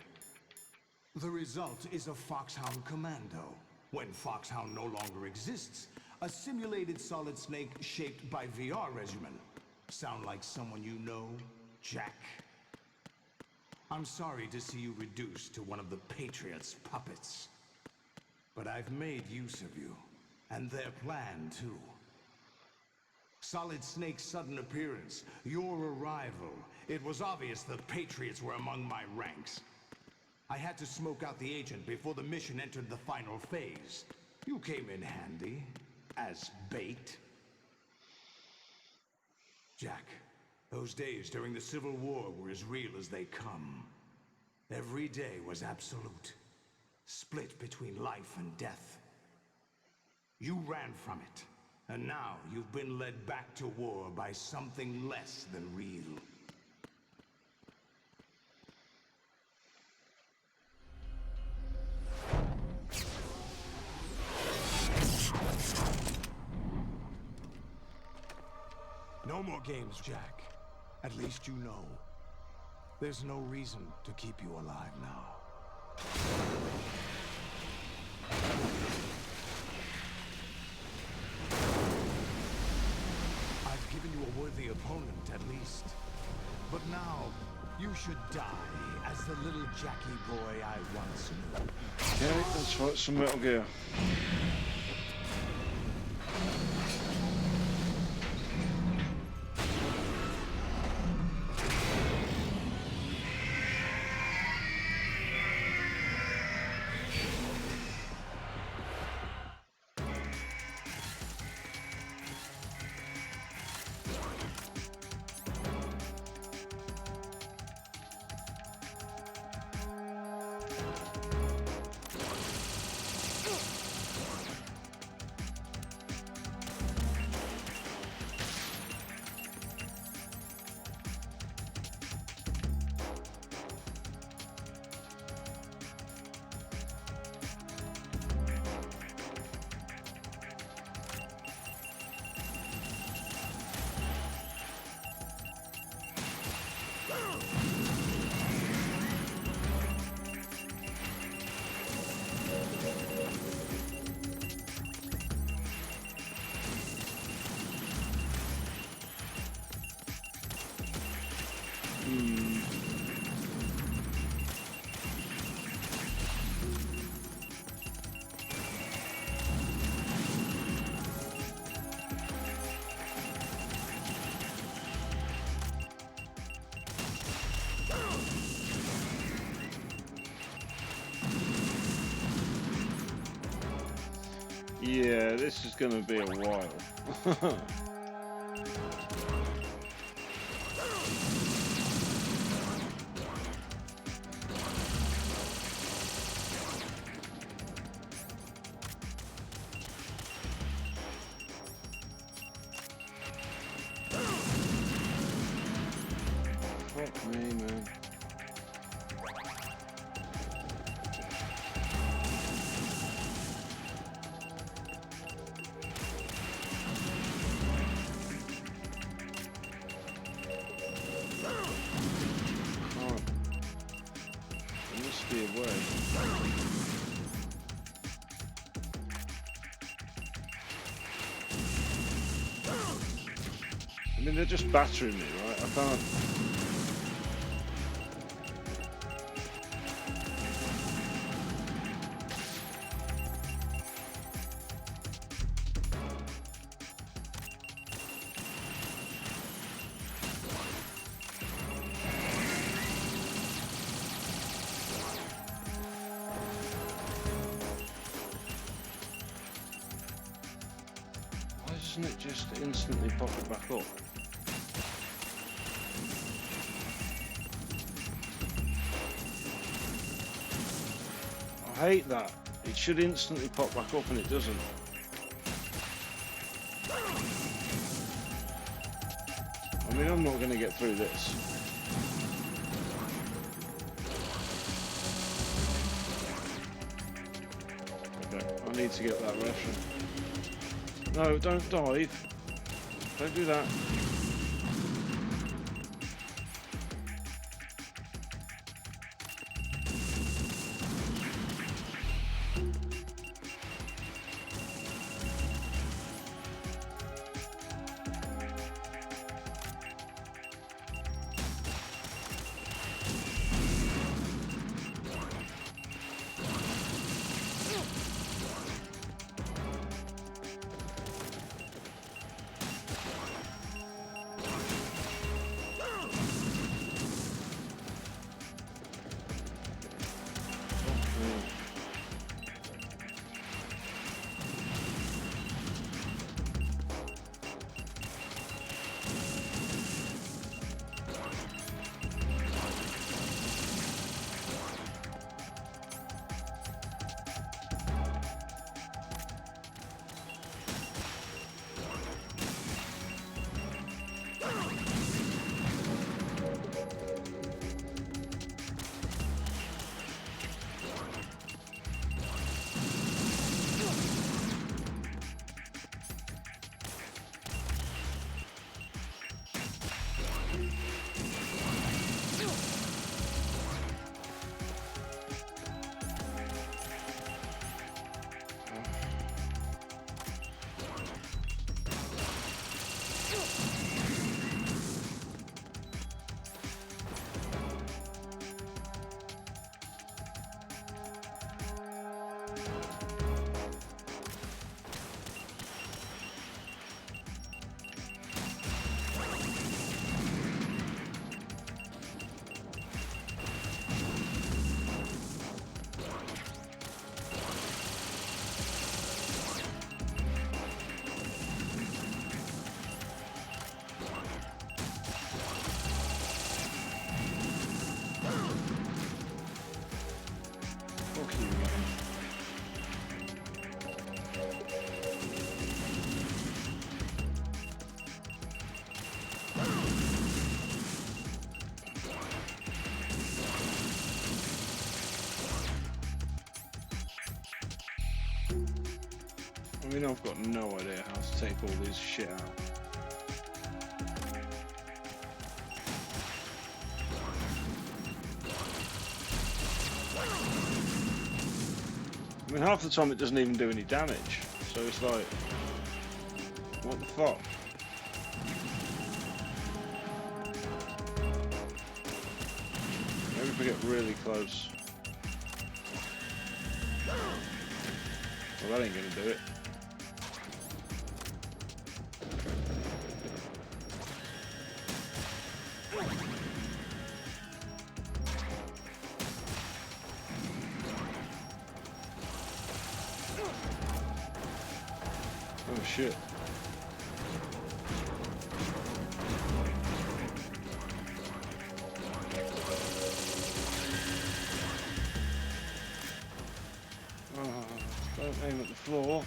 The result is a Foxhound Commando. When Foxhound no longer exists, a simulated Solid Snake shaped by VR regimen. Sound like someone you know, Jack? I'm sorry to see you reduced to one of the Patriots' puppets. But I've made use of you, and their plan too. Solid Snake's sudden appearance, your arrival, it was obvious the Patriots were among my ranks. I had to smoke out the agent before the mission entered the final phase. You came in handy, as bait. Jack, those days during the Civil War were as real as they come. Every day was absolute. Split between life and death. You ran from it. And now you've been led back to war by something less than real. No more games, Jack. At least you know. There's no reason to keep you alive now. I've given you a worthy opponent, at least. But now, you should die as the little Jackie boy I once knew. Okay, let's fight some Metal Gear. Yeah, this is going to be a while. Fuck me, man. I mean, they're just battering me, right? I can't... Why doesn't it just instantly pop it back up? I hate that. It should instantly pop back up and it doesn't. I mean, I'm not going to get through this. Okay, I need to get that ration. No, don't dive. Don't do that. I mean, I've got no idea how to take all this shit out. I mean, half the time it doesn't even do any damage, so it's like, what the fuck? Maybe if we get really close. Well, that ain't gonna do it. Oh shit. Oh, don't aim at the floor.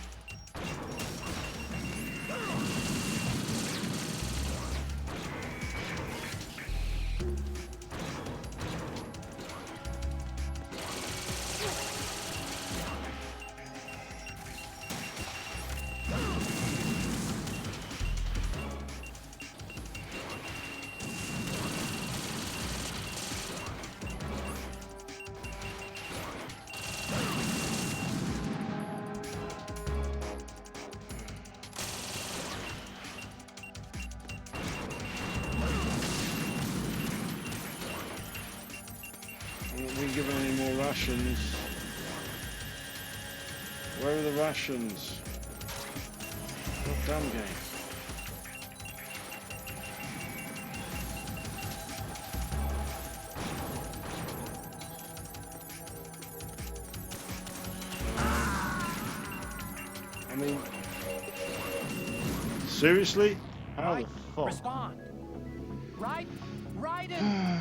I'm not being given any more rations. Where are the rations? God damn game. I mean, seriously? How the fuck? Respond. Raiden!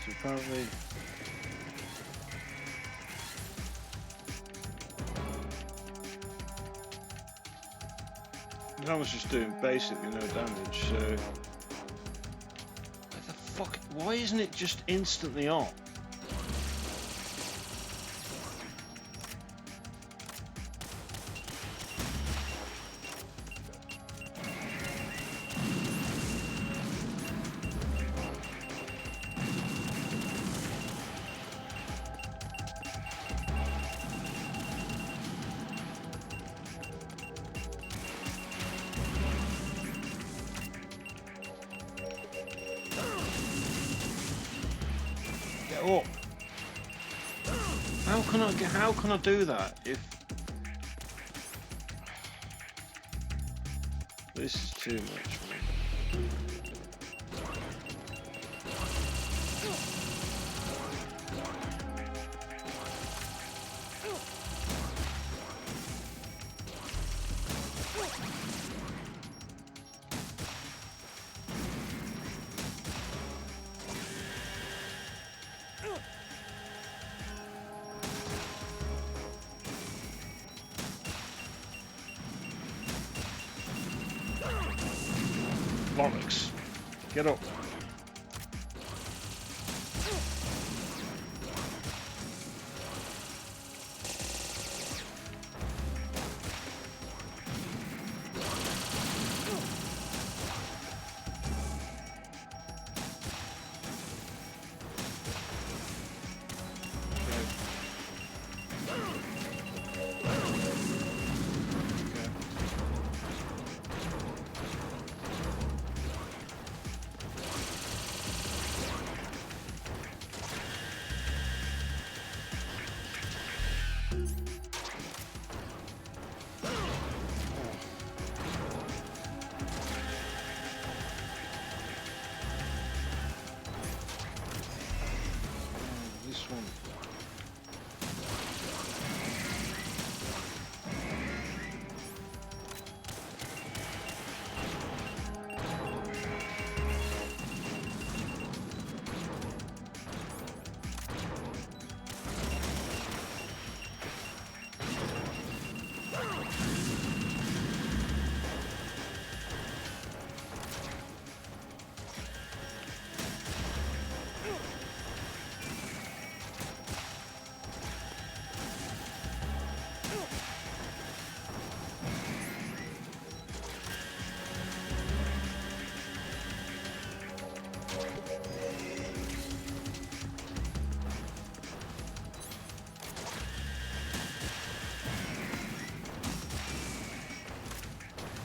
So apparently I was just doing basically no damage, so where the fuck, why isn't it just instantly on? Up. How can I do that if this is too much for me? Bollocks. Get up.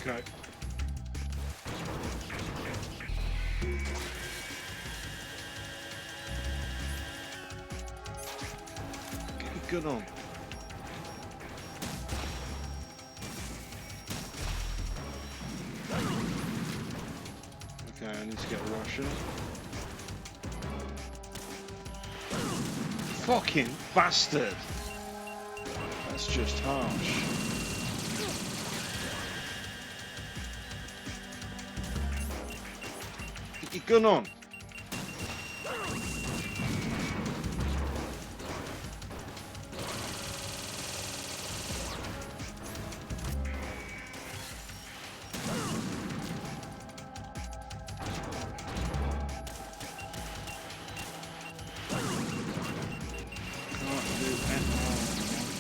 Okay. Get your gun on. Okay, I need to get a Russian. Fucking bastard! That's just harsh. Get your gun on!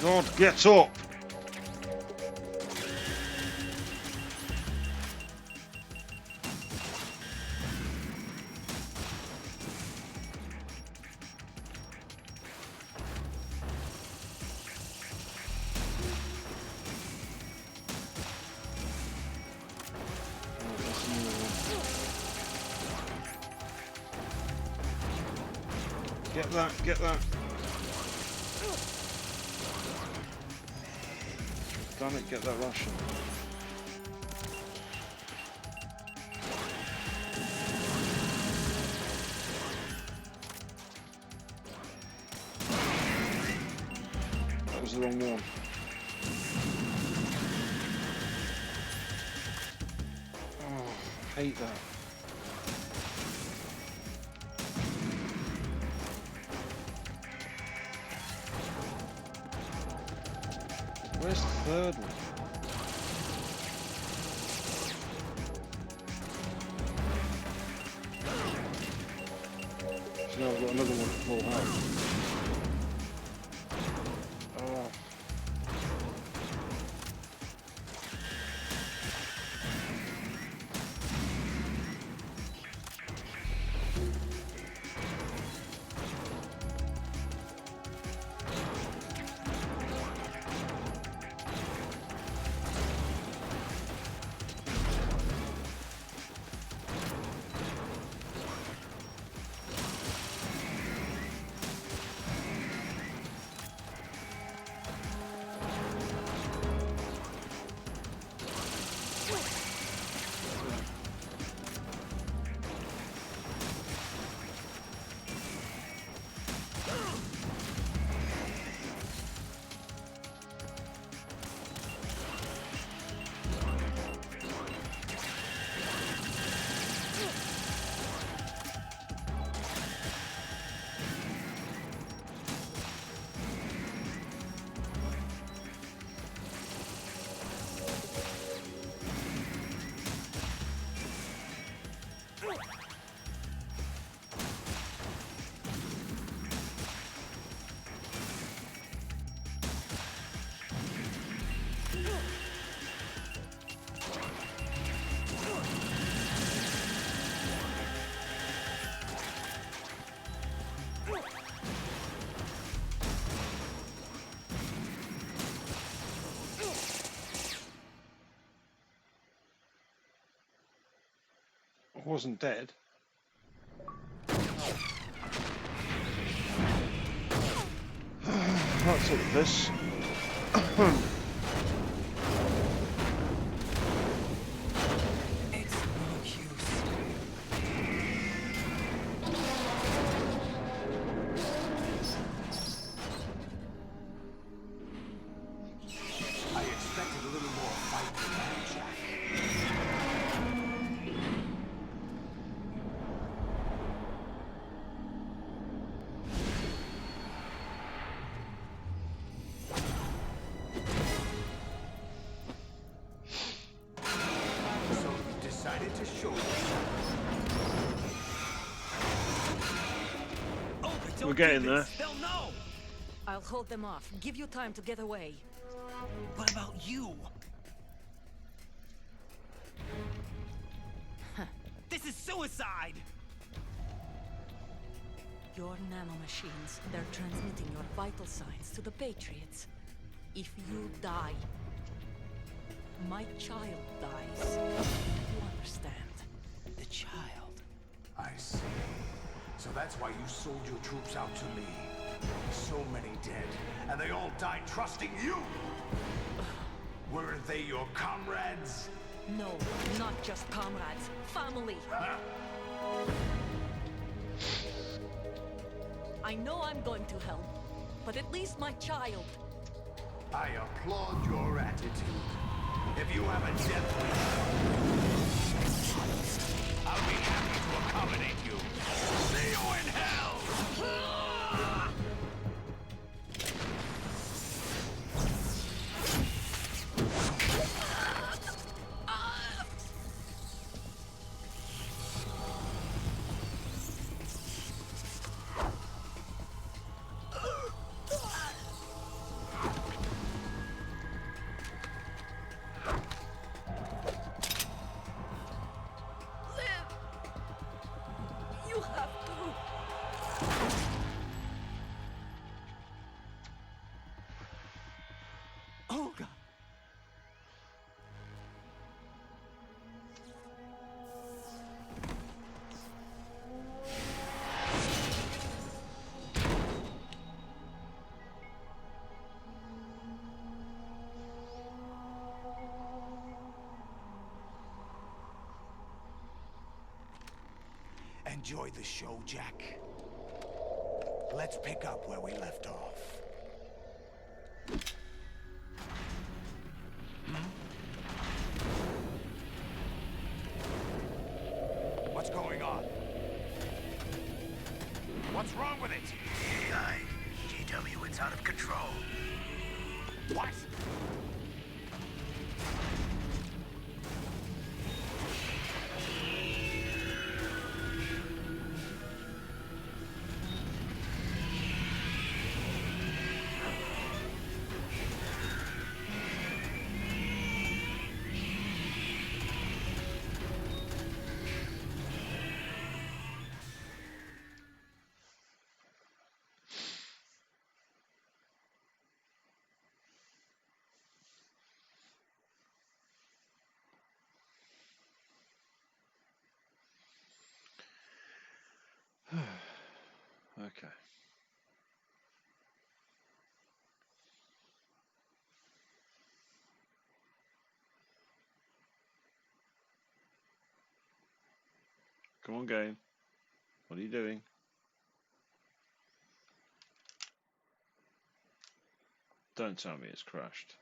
God, get up! Get that, get that. Damn it, get that Russian. That was the wrong one. Oh, I hate that. Where's the third one? So now I've got another one at full health. Oh. I wasn't dead. That's all this. I expected a little more fight than that, Jack. So you decided to show yourself. We're getting there. They'll know. I'll hold them off. Give you time to get away. What about you? This is suicide! Your nanomachines, they're transmitting your vital signs to the Patriots. If you die, My child dies. You understand? The child. I see. So that's why you sold your troops out to me. So many dead, and they all died trusting you! Weren't they your comrades? No, not just comrades. Family. I know I'm going to hell, but at least my child. I applaud your attitude. If you have a death wish, I'll be happy to accommodate you. See you in hell! You have to. Olga! Enjoy the show, Jack. Let's pick up where we left off. What's going on? What's wrong with it? GW, it's out of control. What? Okay. Come on, game. What are you doing? Don't tell me it's crashed.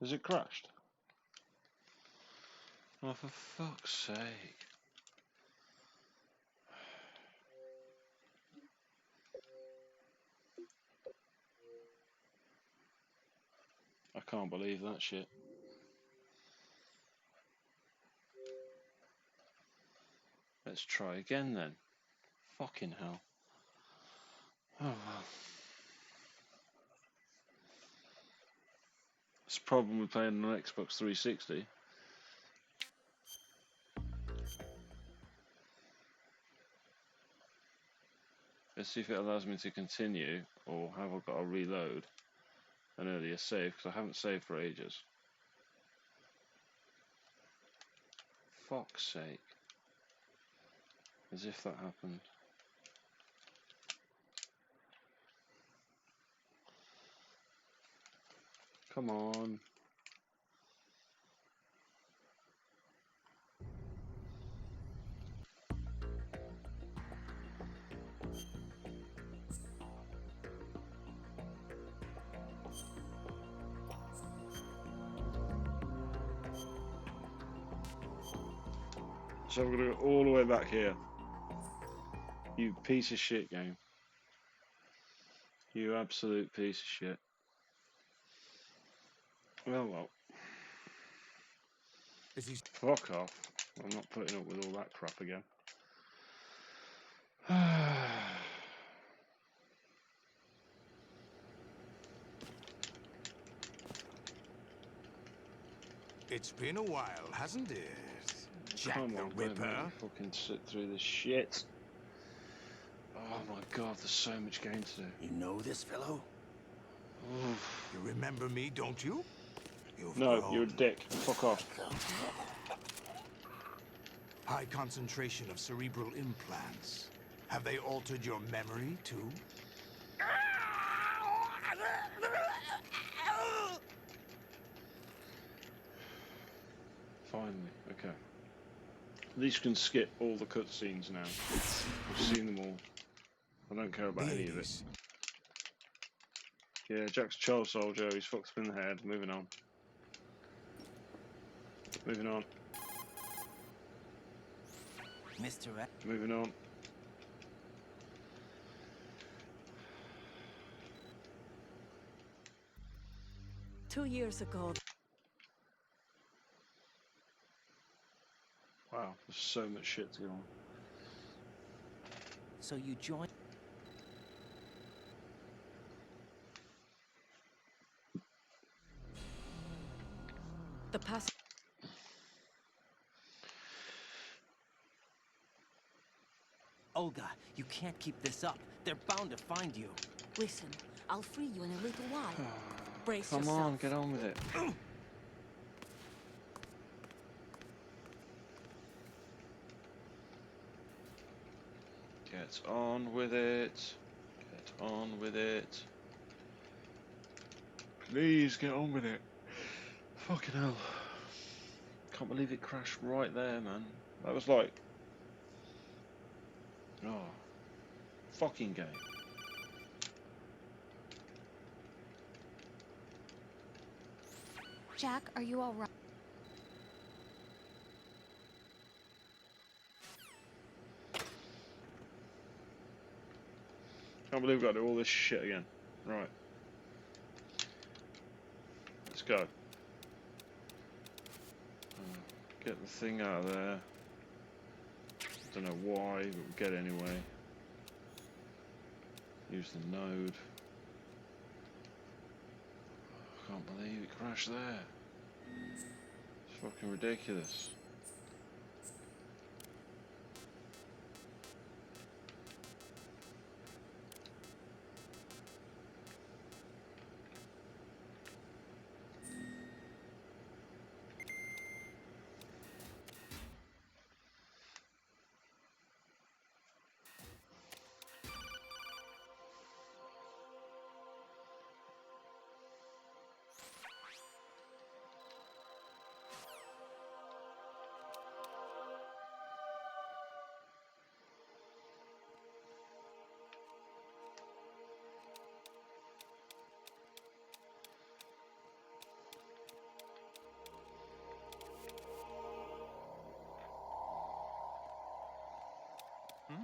Has it crashed? Oh, for fuck's sake. I can't believe that shit. Let's try again then. Fucking hell. Oh well. It's a problem with playing on an Xbox 360. Let's see if it allows me to continue, or have I got to reload an earlier save, because I haven't saved for ages. Fuck's sake. As if that happened. Come on. So we're going to go all the way back here. You piece of shit game. You absolute piece of shit. Well. Fuck off. I'm not putting up with all that crap again. It's been a while, hasn't it? Jack Come the on, Ripper. let me fucking sit through this shit. Oh my god, there's so much game to do. You know this fellow? You remember me, don't you? You've No, grown. you're a dick. Fuck off. High concentration of cerebral implants. Have they altered your memory, too? Finally, okay. At least you can skip all the cutscenes now. I've seen them all. I don't care about any of it. Yeah, Jack's a child soldier, he's fucked up in the head. Moving on. Moving on. Mr. Moving on. Two years ago, Wow, there's so much shit to go on. So you joined. the past. Olga, you can't keep this up. They're bound to find you. Listen, I'll free you in a little while. Brace Come yourself. on, get on with it. Get on with it. Get on with it. Please get on with it. Fucking hell. Can't believe it crashed right there, man. That was like... Oh. Fucking game. Jack, are you all right? Can't believe we've got to do all this shit again. Right. Let's go. Get the thing out of there. Don't know why, but we'll get it anyway. Use the node. Can't believe it crashed there. It's fucking ridiculous. Is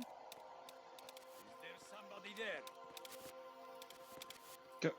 there somebody there? Go.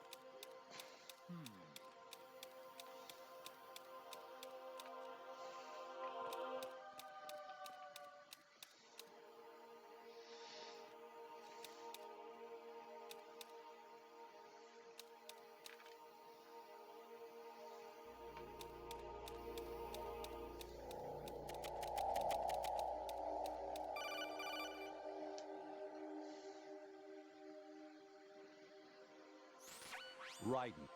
Raiden.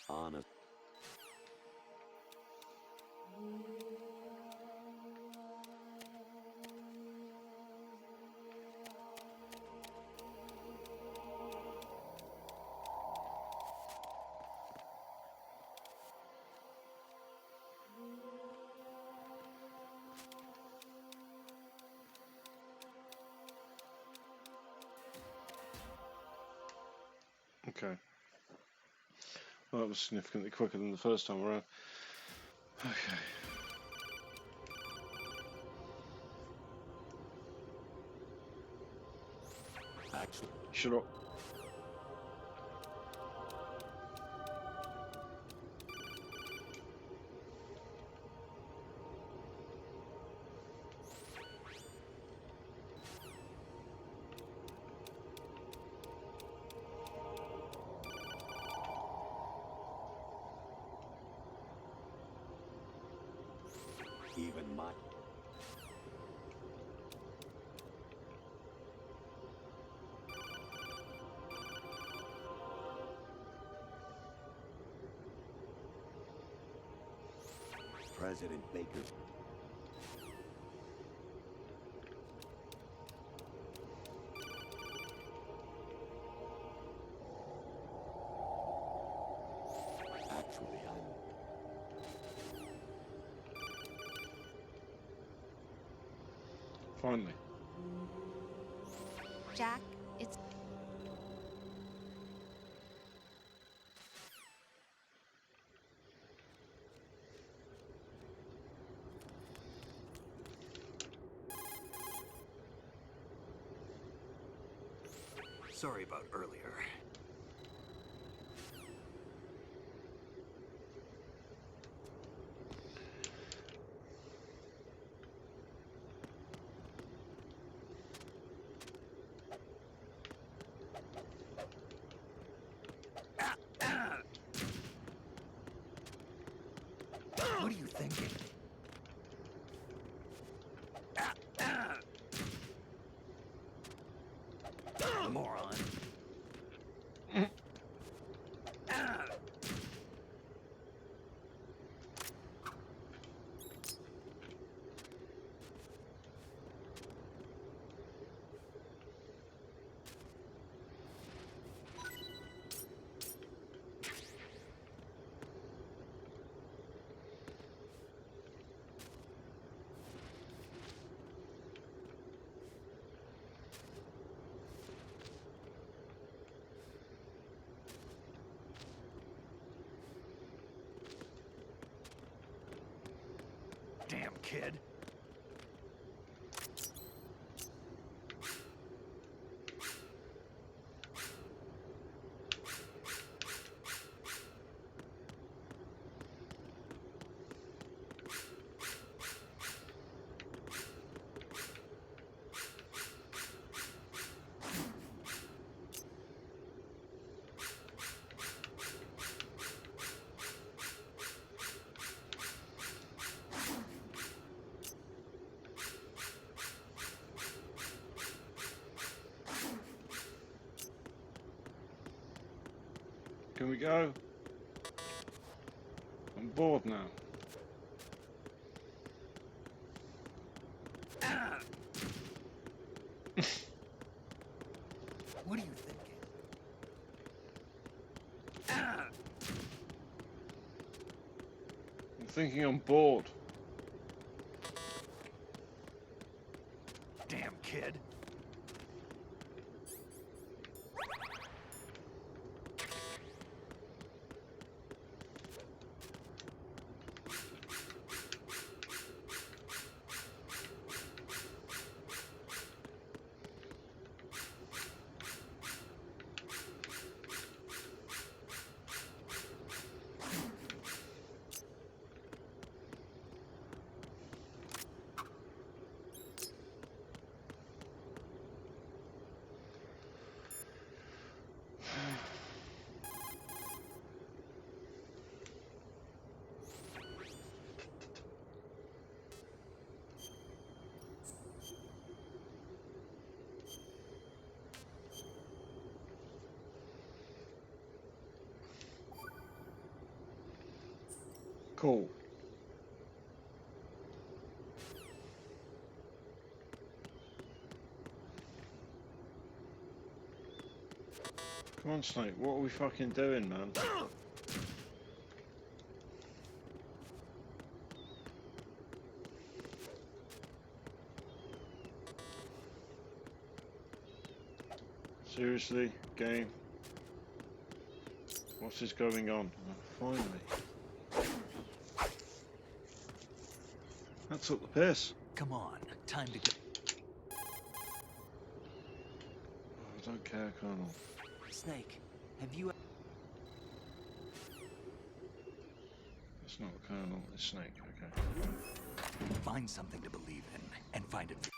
Honest. Okay. Well, that was significantly quicker than the first time around. Okay. Actually, Shut up. Even my... President Baker. Actually, Finally. Jack, it's... Sorry about earlier. What are you thinking? Moron. Damn kid. Can we go? I'm bored now. What are you thinking? I'm thinking I'm bored. Damn kid. Cool. Come on, Snake, what are we fucking doing, man? Seriously, game? What is going on? Oh, finally. That took the piss. Come on, time to go. I don't care, Colonel. Snake, have you... It's not the Colonel, it's Snake, okay. Find something to believe in, and find it.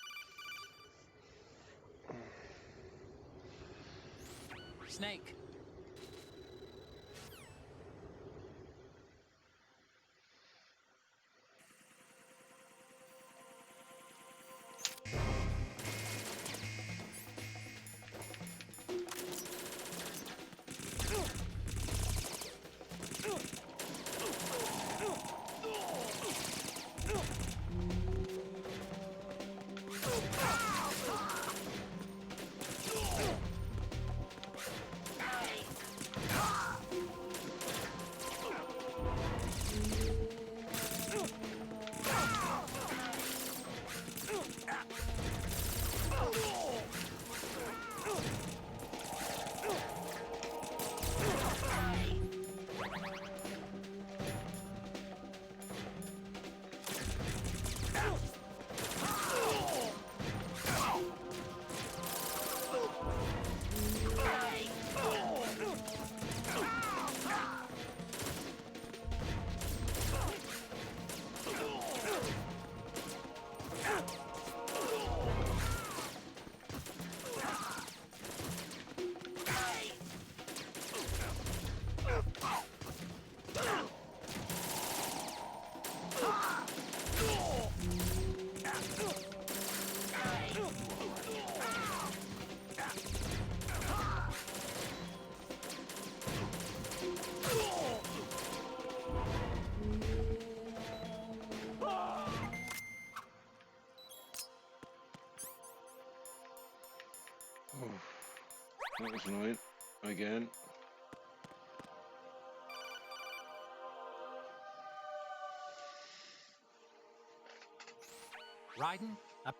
Snake. That was annoying. Again. Raiden, up.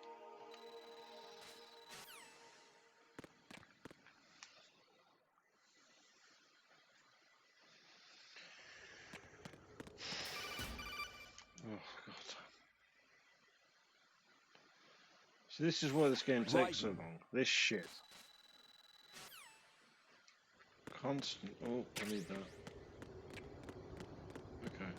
Oh, God. So this is why this game takes so long. This shit. Constant. Oh, I need that. Okay.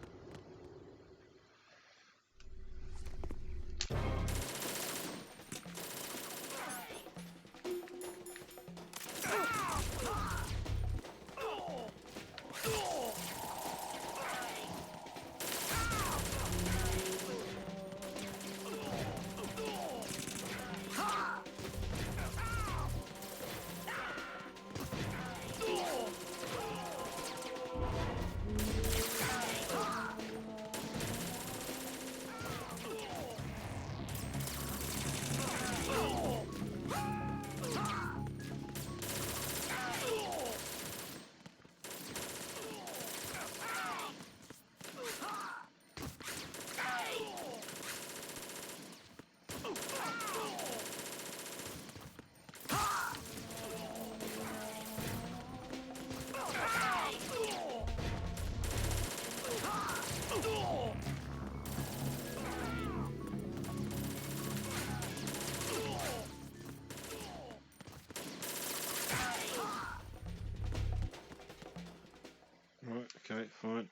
Right, okay, fine.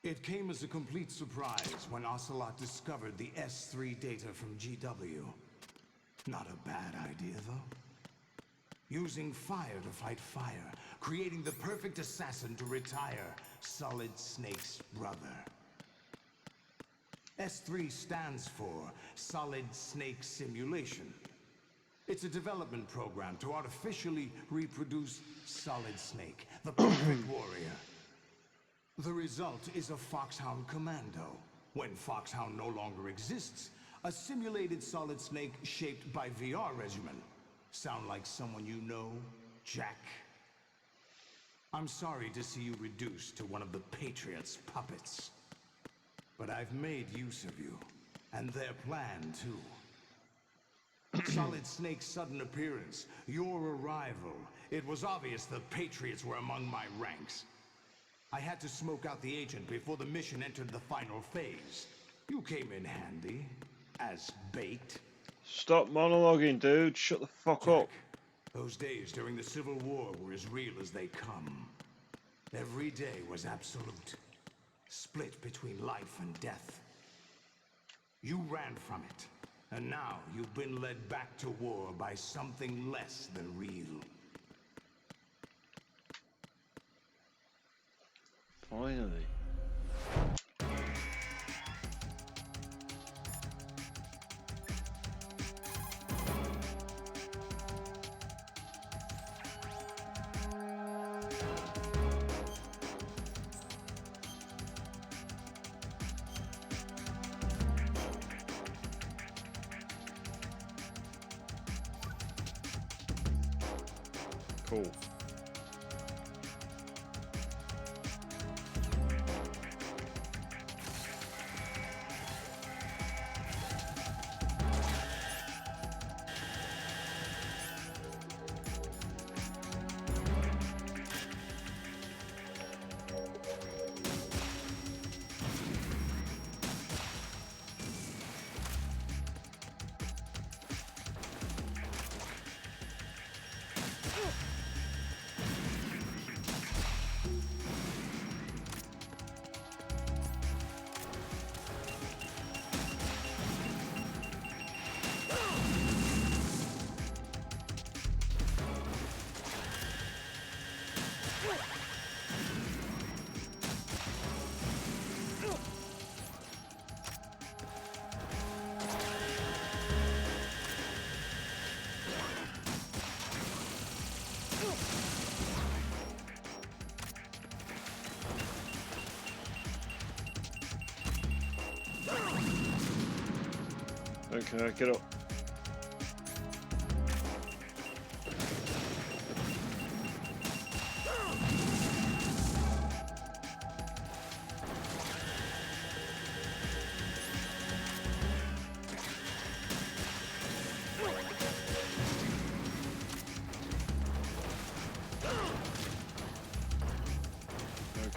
It came as a complete surprise when Ocelot discovered the S3 data from GW. Not a bad idea, though. Using fire to fight fire, creating the perfect assassin to retire Solid Snake's brother. S3 stands for Solid Snake Simulation. It's a development program to artificially reproduce Solid Snake, the perfect warrior. The result is a Foxhound Commando. When Foxhound no longer exists, a simulated Solid Snake shaped by VR regimen. Sound like someone you know, Jack? I'm sorry to see you reduced to one of the Patriots' puppets. But I've made use of you, and their plan too. Solid Snake's sudden appearance, your arrival. It was obvious the Patriots were among my ranks. I had to smoke out the agent before the mission entered the final phase. You came in handy, as bait. Stop monologuing, dude. Shut the fuck up. Those days during the Civil War were as real as they come. Every day was absolute. Split between life and death. You ran from it, and now you've been led back to war by something less than real. Finally. Cool. Okay, get up.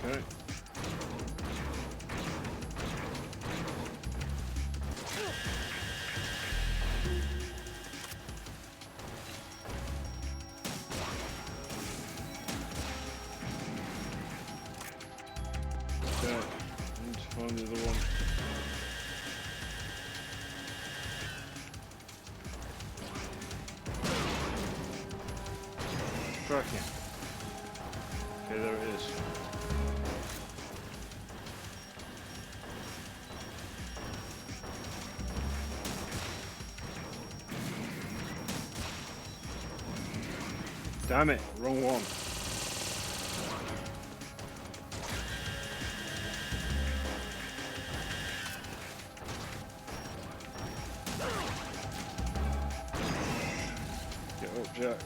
Okay. Okay, need to find the other one. Tracking. Okay, there it is. Damn it, wrong one. Get up, Jack.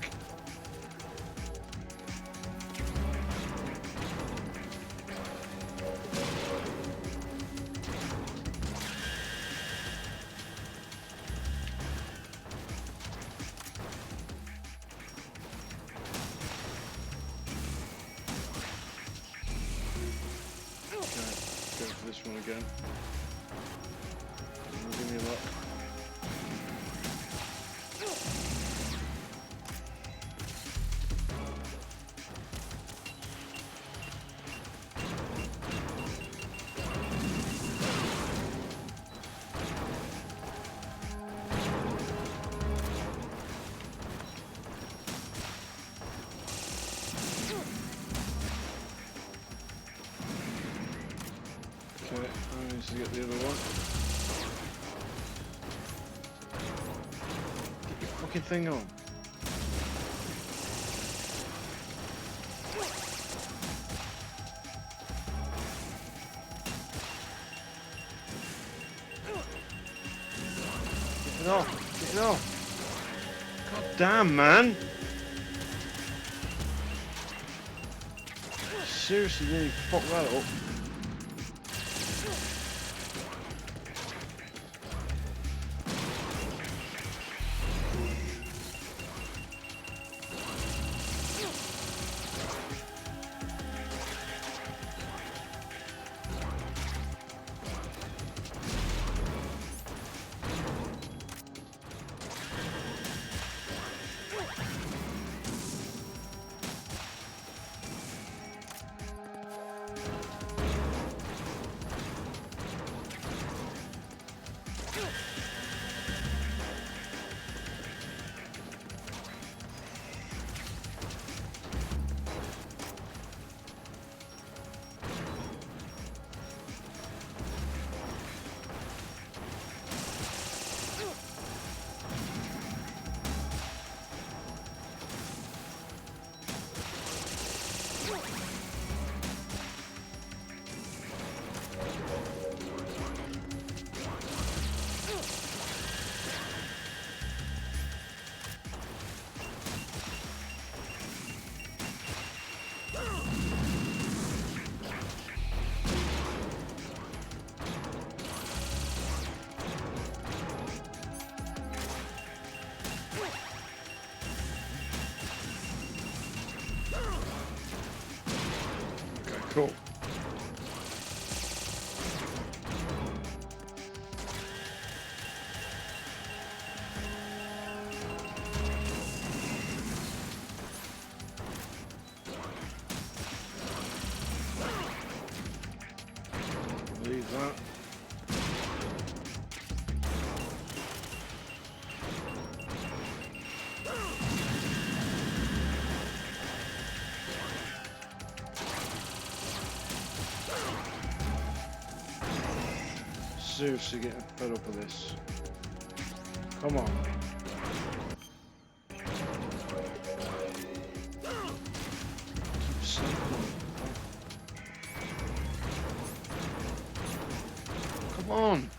Go for this one again. Give me luck. Okay, I need to get the other one. Get your fucking thing on. Get it off! Get it off! God damn, man! Seriously, nearly fucked that up. Cool. Leave that. Seriously getting fed up with this. Come on. Keep cycling. Come on.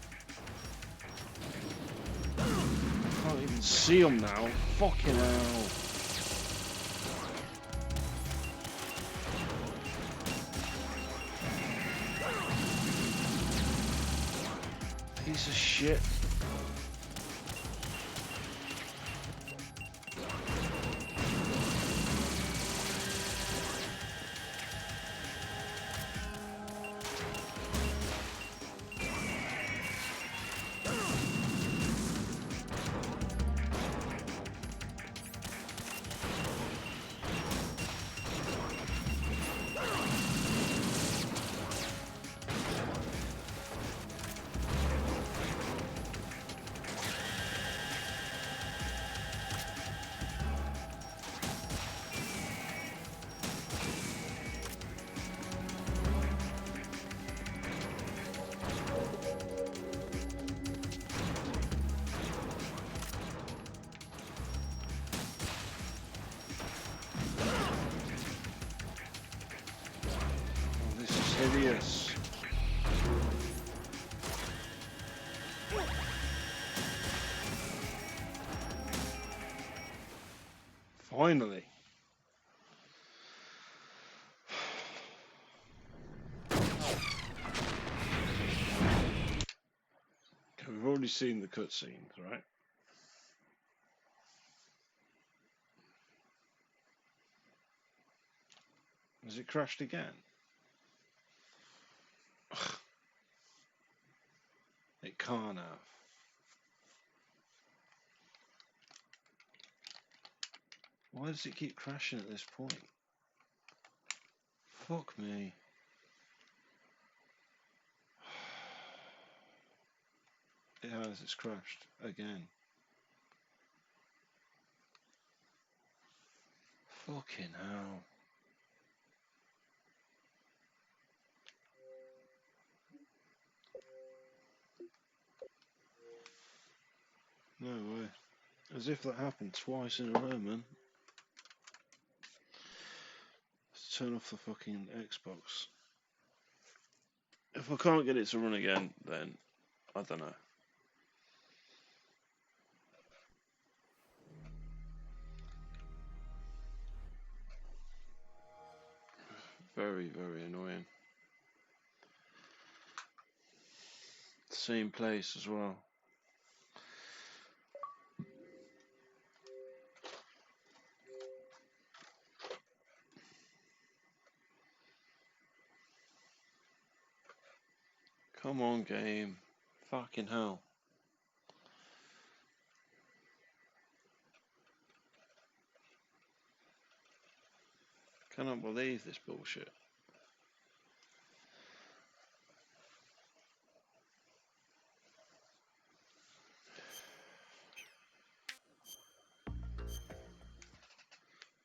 can see them now. Fucking hell. Piece of shit. Hideous. Finally. We've already seen the cutscenes, right? Has it crashed again? It can't have. Why does it keep crashing at this point? Fuck me. It has, it's crashed again. Fucking hell. No way. As if that happened twice in a row, man. Let's turn off the fucking Xbox. If I can't get it to run again, then I don't know. Very, very annoying. Same place as well. Come on, game. Fucking hell. Cannot believe this bullshit.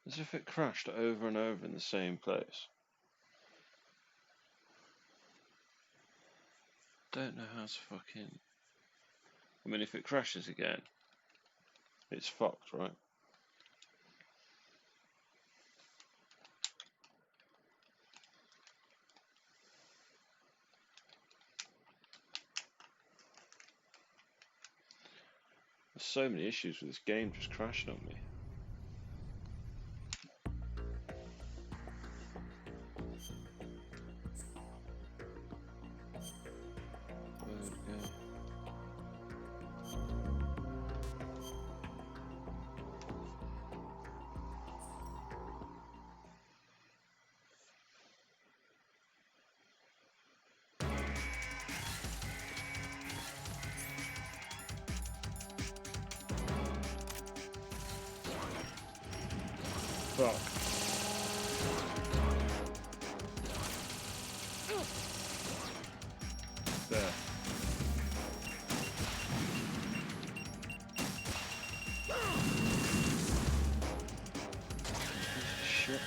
As if it crashed over and over in the same place. Don't know how to fucking... I mean, if it crashes again, it's fucked, right? There's so many issues with this game just crashing on me. Fuck. There. Shit.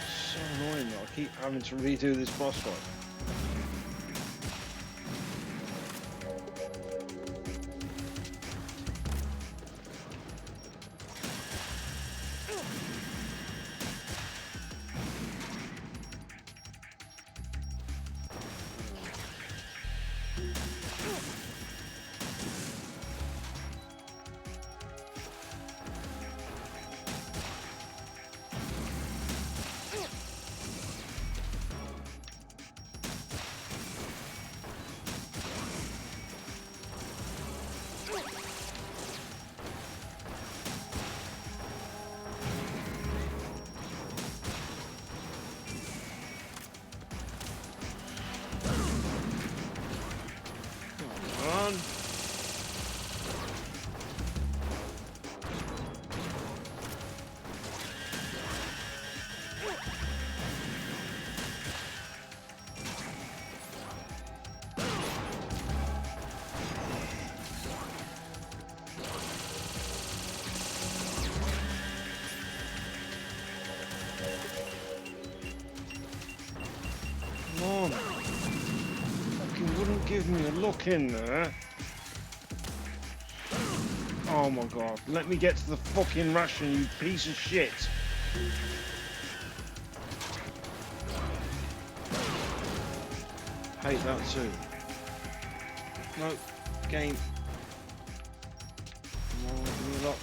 So annoying that I keep having to redo this boss fight. give me a look in there. Oh my god. Let me get to the fucking ration, you piece of shit. Hate that too. No. Game. Come on, give me a lock.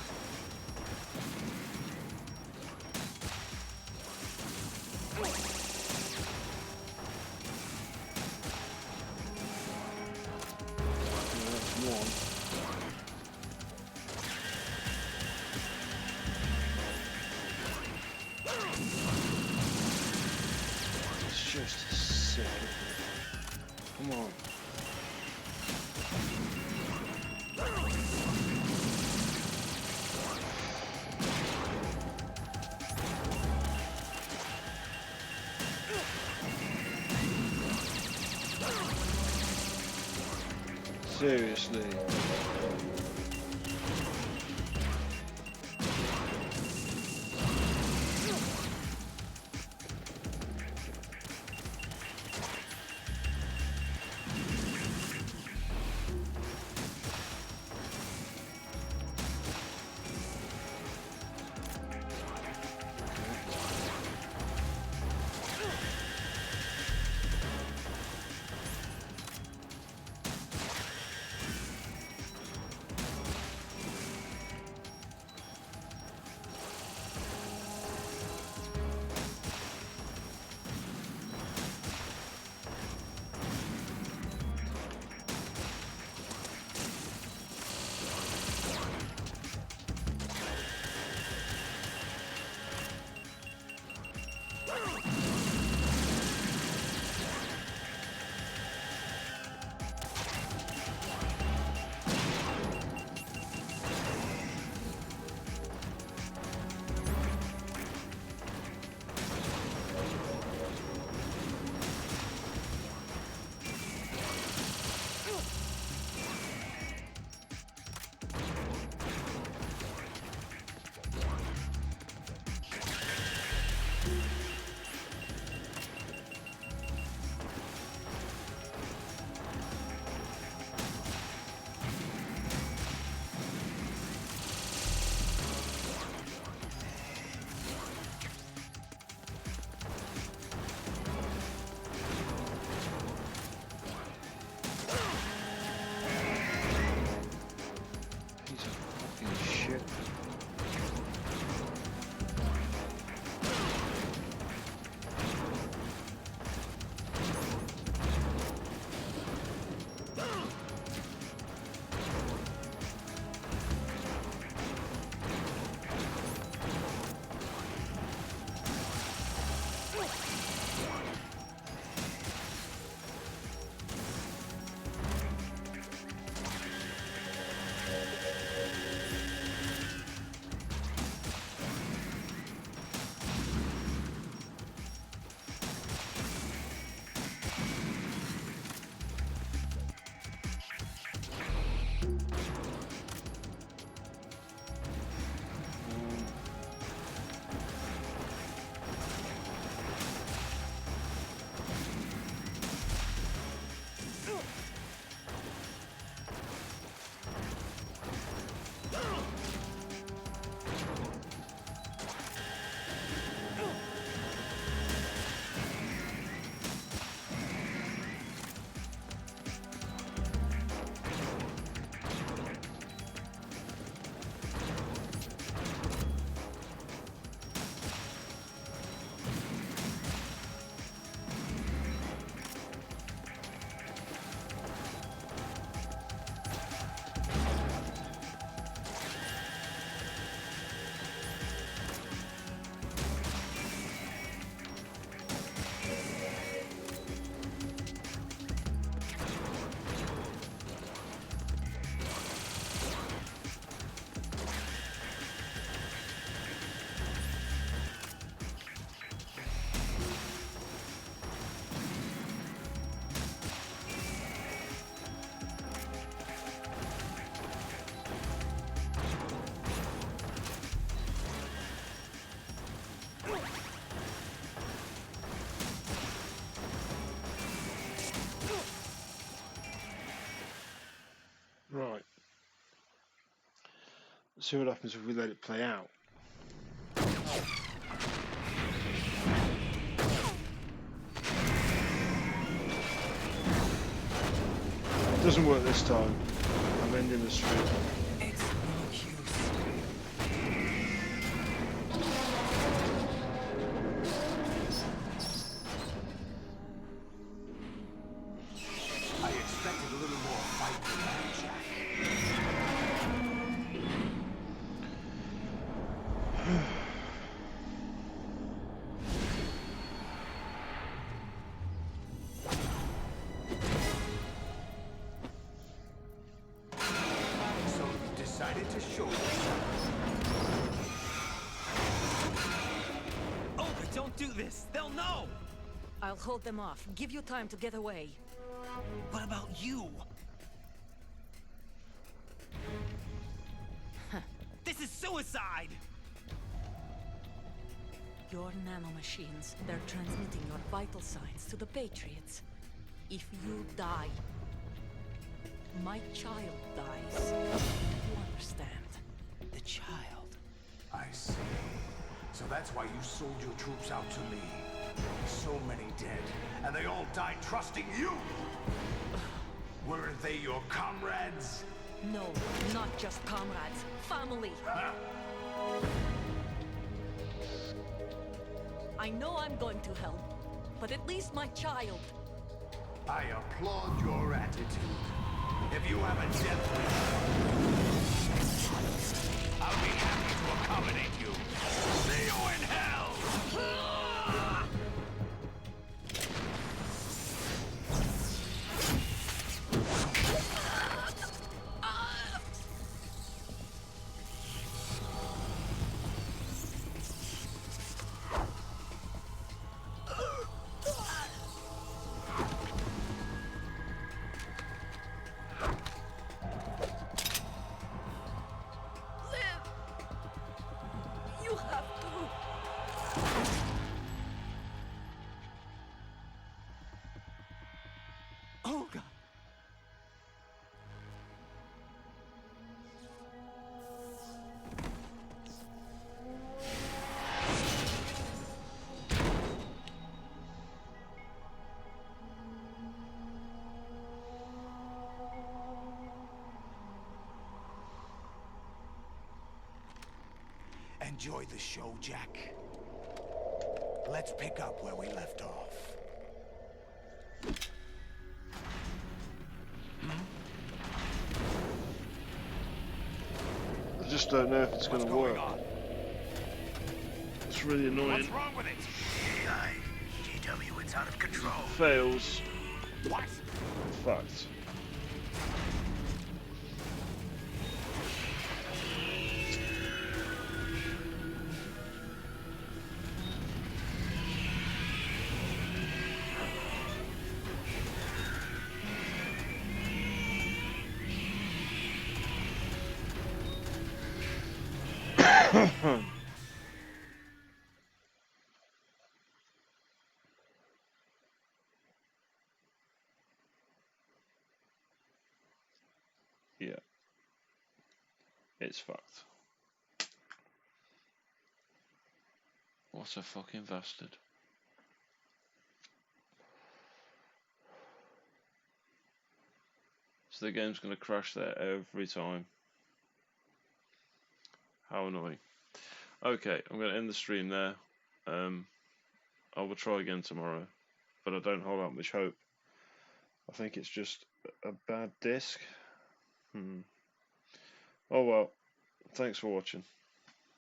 Come on. Seriously. See what happens if we let it play out. It doesn't work this time. I'm ending the stream. It's no use. I expected a little more fight than that, Jack. So you decided to show yourself. Oh, but don't do this! They'll know! I'll hold them off. Give you time to get away. What about you? This is suicide! Your nanomachines, they're transmitting your vital signs to the Patriots. If you die, my child dies. You understand? The child. I see. So that's why you sold your troops out to me. So many dead, and they all died trusting you! Weren't they your comrades? No, not just comrades. Family! I know I'm going to hell, but at least my child. I applaud your attitude. If you have a death wish, I'll be happy to accommodate you. See you in hell! You have to. Olga! Enjoy the show, Jack. Let's pick up where we left off. I just don't know if it's going to work. It's really annoying. What's wrong with it? GW, it's out of control. If it fails. What? Fucked. Yeah. It's fucked. What a fucking bastard. So the game's going to crash there every time. How annoying. Okay, I'm going to end the stream there. I will try again tomorrow, but I don't hold out much hope. I think it's just a bad disc. Oh well, thanks for watching.